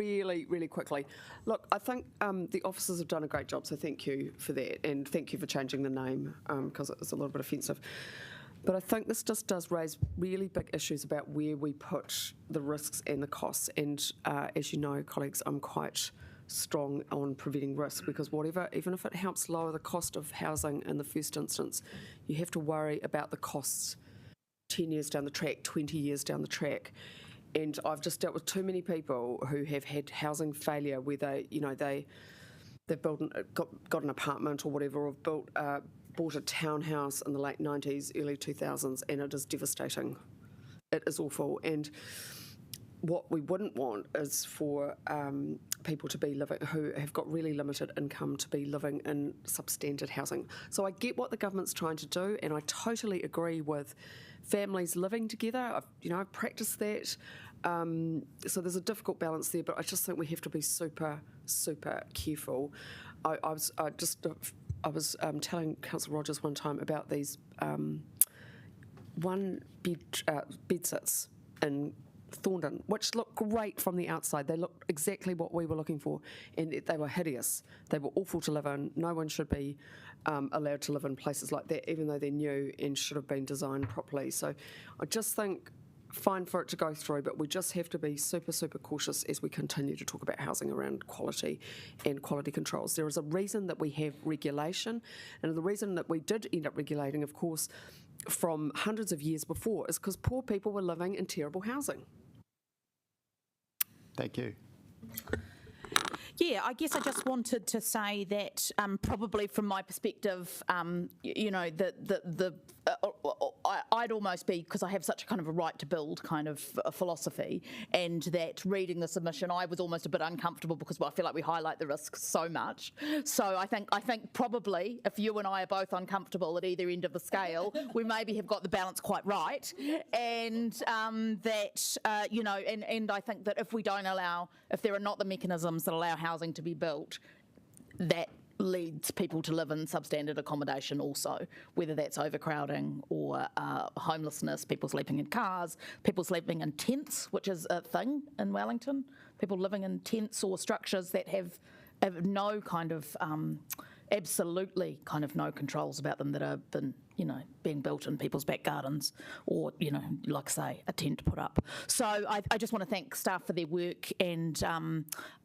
Really, really quickly. Look, I think the officers have done a great job, so thank you for that, and thank you for changing the name because it's a little bit offensive. But I think this just does raise really big issues about where we put the risks and the costs. And as you know, colleagues, I'm quite strong on preventing risk, because even if it helps lower the cost of housing in the first instance, you have to worry about the costs 10 years down the track, 20 years down the track. And I've just dealt with too many people who have had housing failure where they've got an apartment or whatever, or bought a townhouse in the late 90s, early 2000s, and it is devastating. It is awful. And what we wouldn't want is for people to be living, who have got really limited income, to be living in substandard housing. So I get what the government's trying to do, and I totally agree with families living together. I've practiced that. So there's a difficult balance there, but I just think we have to be super, super careful. I was telling Councillor Rogers one time about these bed sits in Thorndon, which look great from the outside. They look exactly what we were looking for, and they were hideous. They were awful to live in. No one should be allowed to live in places like that, even though they're new and should have been designed properly. So I just think fine for it to go through, but we just have to be super, super cautious as we continue to talk about housing around quality and quality controls. There is a reason that we have regulation, and the reason that we did end up regulating, of course, from hundreds of years before, is because poor people were living in terrible housing. Thank you. Yeah, I guess I just wanted to say that probably from my perspective, you know, I'd almost be, because I have such a kind of a right to build kind of philosophy, and that reading the submission, I was almost a bit uncomfortable because I feel like we highlight the risks so much. So I think probably if you and I are both uncomfortable at either end of the scale, we maybe have got the balance quite right, and that you know, and I think that if we don't allow, if there are not the mechanisms that allow housing to be built, that leads people to live in substandard accommodation also, whether that's overcrowding or homelessness, people sleeping in cars, people sleeping in tents, which is a thing in Wellington, people living in tents or structures that have no kind of, absolutely kind of no controls about them, that have been, you know, being built in people's back gardens, or, you know, like say, a tent put up. So I just want to thank staff for their work, and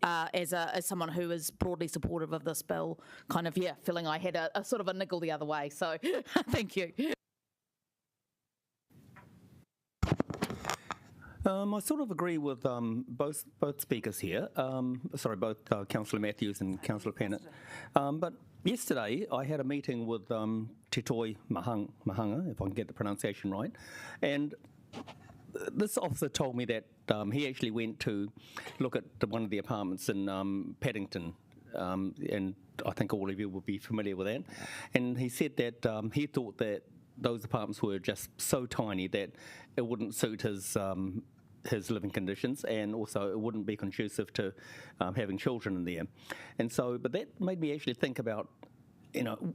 as someone who is broadly supportive of this bill, kind of, yeah, feeling I had a sort of a niggle the other way. So thank you. I sort of agree with both speakers here. Both Councillor Matthews and Councillor Pennant. But yesterday I had a meeting with Te Toi Mahanga, if I can get the pronunciation right, and this officer told me that he actually went to look at one of the apartments in Paddington, and I think all of you will be familiar with that. And he said that he thought that those apartments were just so tiny that it wouldn't suit his living conditions, and also it wouldn't be conducive to having children in there. And so, but that made me actually think about, you know,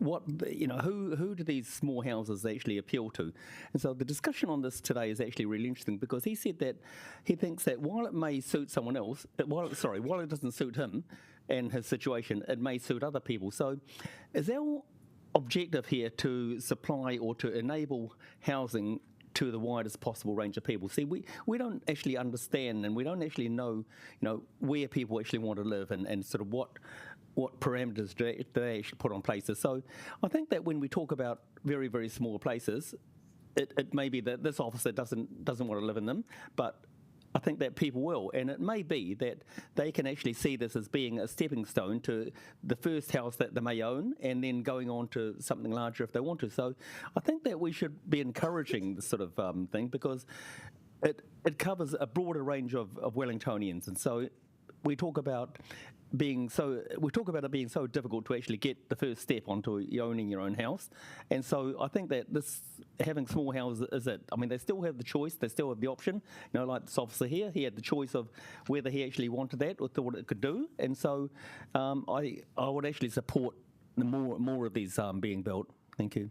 who do these small houses actually appeal to? And so the discussion on this today is actually really interesting, because he said that he thinks that while it may suit someone else, while it doesn't suit him and his situation, it may suit other people. So is our objective here to supply or to enable housing to the widest possible range of people? See, we don't actually understand, and we don't actually know, you know, where people actually want to live, and sort of what parameters do they actually put on places. So I think that when we talk about very, very small places, it may be that this officer doesn't want to live in them, but I think that people will, and it may be that they can actually see this as being a stepping stone to the first house that they may own, and then going on to something larger if they want to. So I think that we should be encouraging this sort of thing, because it covers a broader range of Wellingtonians, and so we talk about it being so difficult to actually get the first step onto owning your own house. And so I think that this having small houses is it. I mean, they still have the choice, they still have the option. You know, like this officer here, he had the choice of whether he actually wanted that or thought it could do. And so I would actually support the more of these being built. Thank you.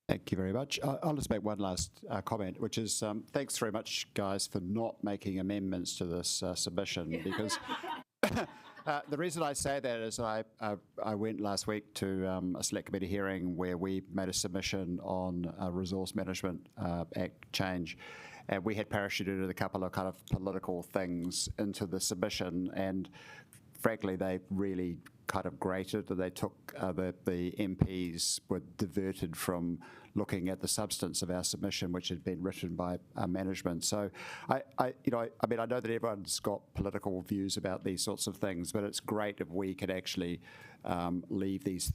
Thank you very much. I'll just make one last comment, which is thanks very much, guys, for not making amendments to this submission, because the reason I say that is I went last week to a select committee hearing where we made a submission on a Resource Management Act change, and we had parachuted a couple of kind of political things into the submission, and frankly they really kind of grated that they took the MPs were diverted from looking at the substance of our submission, which had been written by management. So I mean, I know that everyone's got political views about these sorts of things, but it's great if we can actually leave these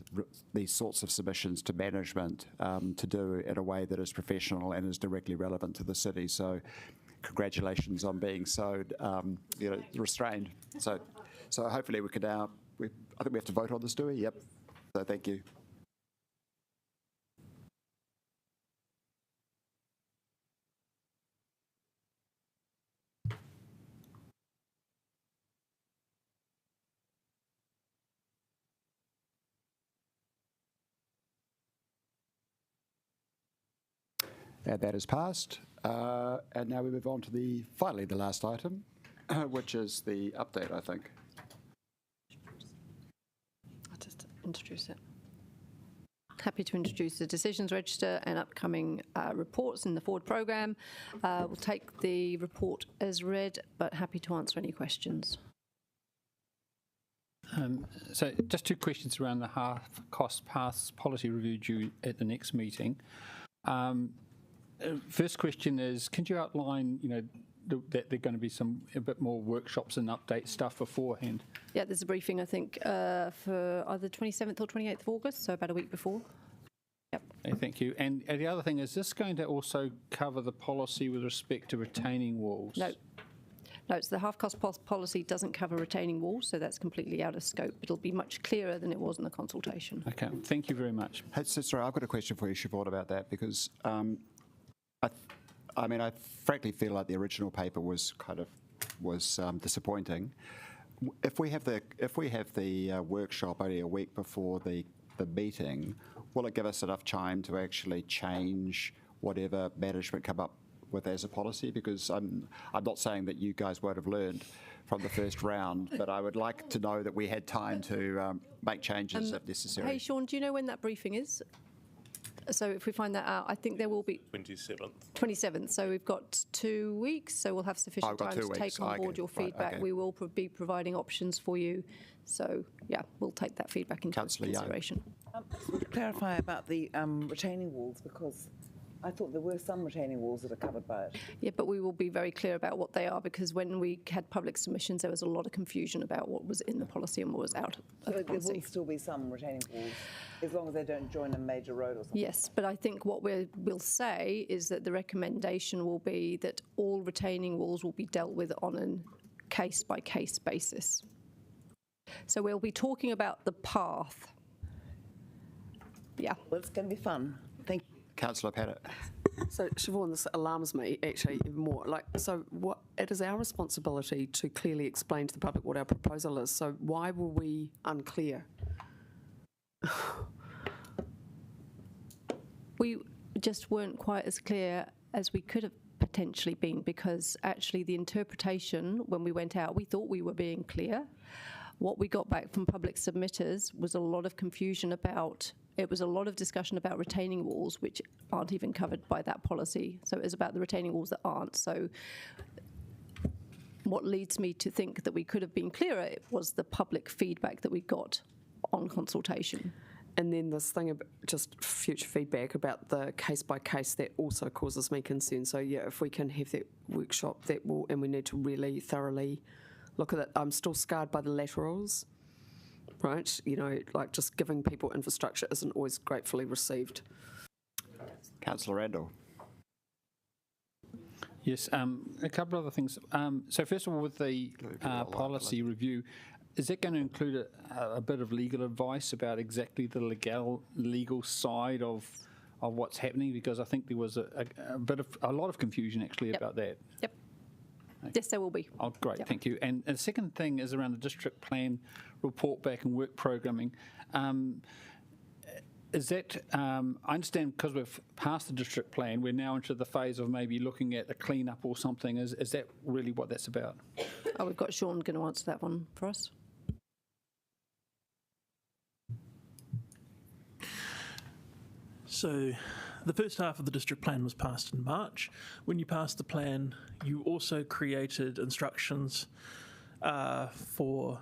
sorts of submissions to management to do in a way that is professional and is directly relevant to the city. So congratulations on being so restrained. So hopefully we could now. I think we have to vote on this, do we? Yep. So thank you. And that is passed. And now we move on to finally the last item, which is the update, I think. I'll just introduce it. Happy to introduce the decisions register and upcoming reports in the forward programme. We'll take the report as read, but happy to answer any questions. So just two questions around the half-cost paths policy review due at the next meeting. First question is, can you outline, that there are going to be a bit more workshops and update stuff beforehand? Yeah, there's a briefing, I think, for either 27th or 28th of August, so about a week before. Yep. Okay, thank you. And the other thing, is this going to also cover the policy with respect to retaining walls? No. No, it's the half-cost policy doesn't cover retaining walls, so that's completely out of scope. It'll be much clearer than it was in the consultation. Okay, thank you very much. Hey, so, sorry, I've got a question for you, Siobhan, about that, because I frankly feel like the original paper was disappointing. If we have the workshop only a week before the meeting, will it give us enough time to actually change whatever management come up with as a policy? Because I'm not saying that you guys won't have learned from the first round, but I would like to know that we had time to make changes if necessary. Hey, Sean, do you know when that briefing is? So if we find that out, I think there will be 27th. 27th. So we've got 2 weeks. So we'll have sufficient time to take on board your feedback. okay. We will be providing options for you. So yeah, we'll take that feedback into consideration. I just want to clarify about the retaining walls, because I thought there were some retaining walls that are covered by it. Yeah, but we will be very clear about what they are, because when we had public submissions, there was a lot of confusion about what was in the policy and what was out of the policy. There will still be some retaining walls, as long as they don't join a major road or something. Yes, but I think what we'll say is that the recommendation will be that all retaining walls will be dealt with on a case-by-case basis. So we'll be talking about the path. Yeah. Well, it's going to be fun. Thank you. Councillor Paddock. So, Siobhan, this alarms me actually even more. It is our responsibility to clearly explain to the public what our proposal is. So why were we unclear? We just weren't quite as clear as we could have potentially been, because actually the interpretation when we went out, we thought we were being clear. What we got back from public submitters was a lot of confusion about, it was a lot of discussion about retaining walls, which aren't even covered by that policy. So it was about the retaining walls that aren't. So what leads me to think that we could have been clearer was the public feedback that we got on consultation. And then this thing about just future feedback about the case by case, that also causes me concern. So yeah, if we can have that workshop, that will, and we need to really thoroughly look at it. I'm still scarred by the laterals, right? You know, like just giving people infrastructure isn't always gratefully received. Councillor Randall. Yes, a couple of other things. So first of all, with the policy review, is that going to include a bit of legal advice about exactly the legal side of what's happening? Because I think there was a lot of confusion actually about that. Yep. Yes, there will be. Oh, great, Yep. thank you. And the second thing is around the district plan report back and work programming. Is that, I understand because we've passed the district plan, we're now into the phase of maybe looking at a clean-up or something. Is that really what that's about? Oh, we've got Sean going to answer that one for us. So the first half of the district plan was passed in March. When you passed the plan, you also created instructions for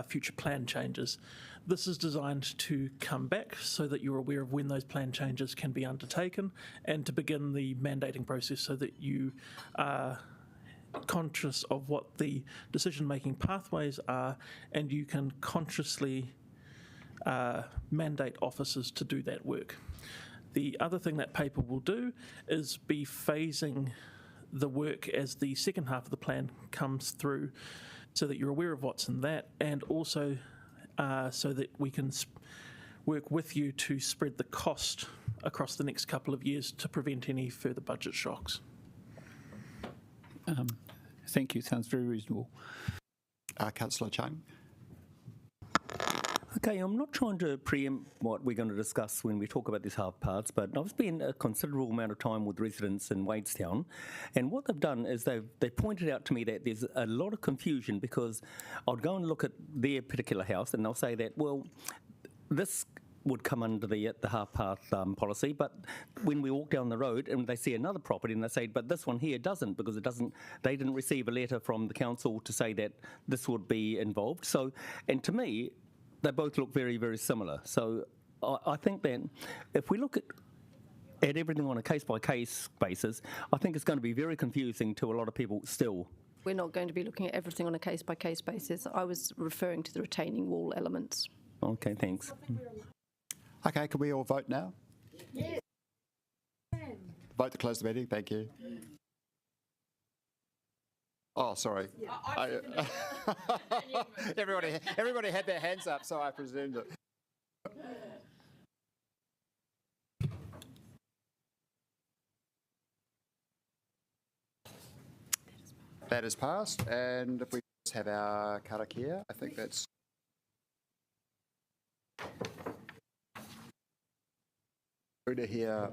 future plan changes. This is designed to come back so that you're aware of when those plan changes can be undertaken and to begin the mandating process so that you are conscious of what the decision-making pathways are and you can consciously mandate officers to do that work. The other thing that paper will do is be phasing the work as the second half of the plan comes through so that you're aware of what's in that, and also so that we can work with you to spread the cost across the next couple of years to prevent any further budget shocks. Thank you, sounds very reasonable. Councillor Chung. Okay, I'm not trying to preempt what we're going to discuss when we talk about these half parts, but I've spent a considerable amount of time with residents in Wadestown, and what they've done is they've pointed out to me that there's a lot of confusion because I'll go and look at their particular house and they'll say that, well, this would come under the half path policy, but when we walk down the road and they see another property and they say, but this one here doesn't, because they didn't receive a letter from the council to say that this would be involved. So, and to me, they both look very, very similar. So I think that if we look at at everything on a case-by-case basis, I think it's going to be very confusing to a lot of people still. We're not going to be looking at everything on a case-by-case basis. I was referring to the retaining wall elements. Okay, thanks. Okay, can we all vote now? Yes. Vote to close the meeting, thank you. Oh, sorry. Yeah, everybody had their hands up, so I presumed it. That is passed, and if we just have our karakia, I think that's Una here.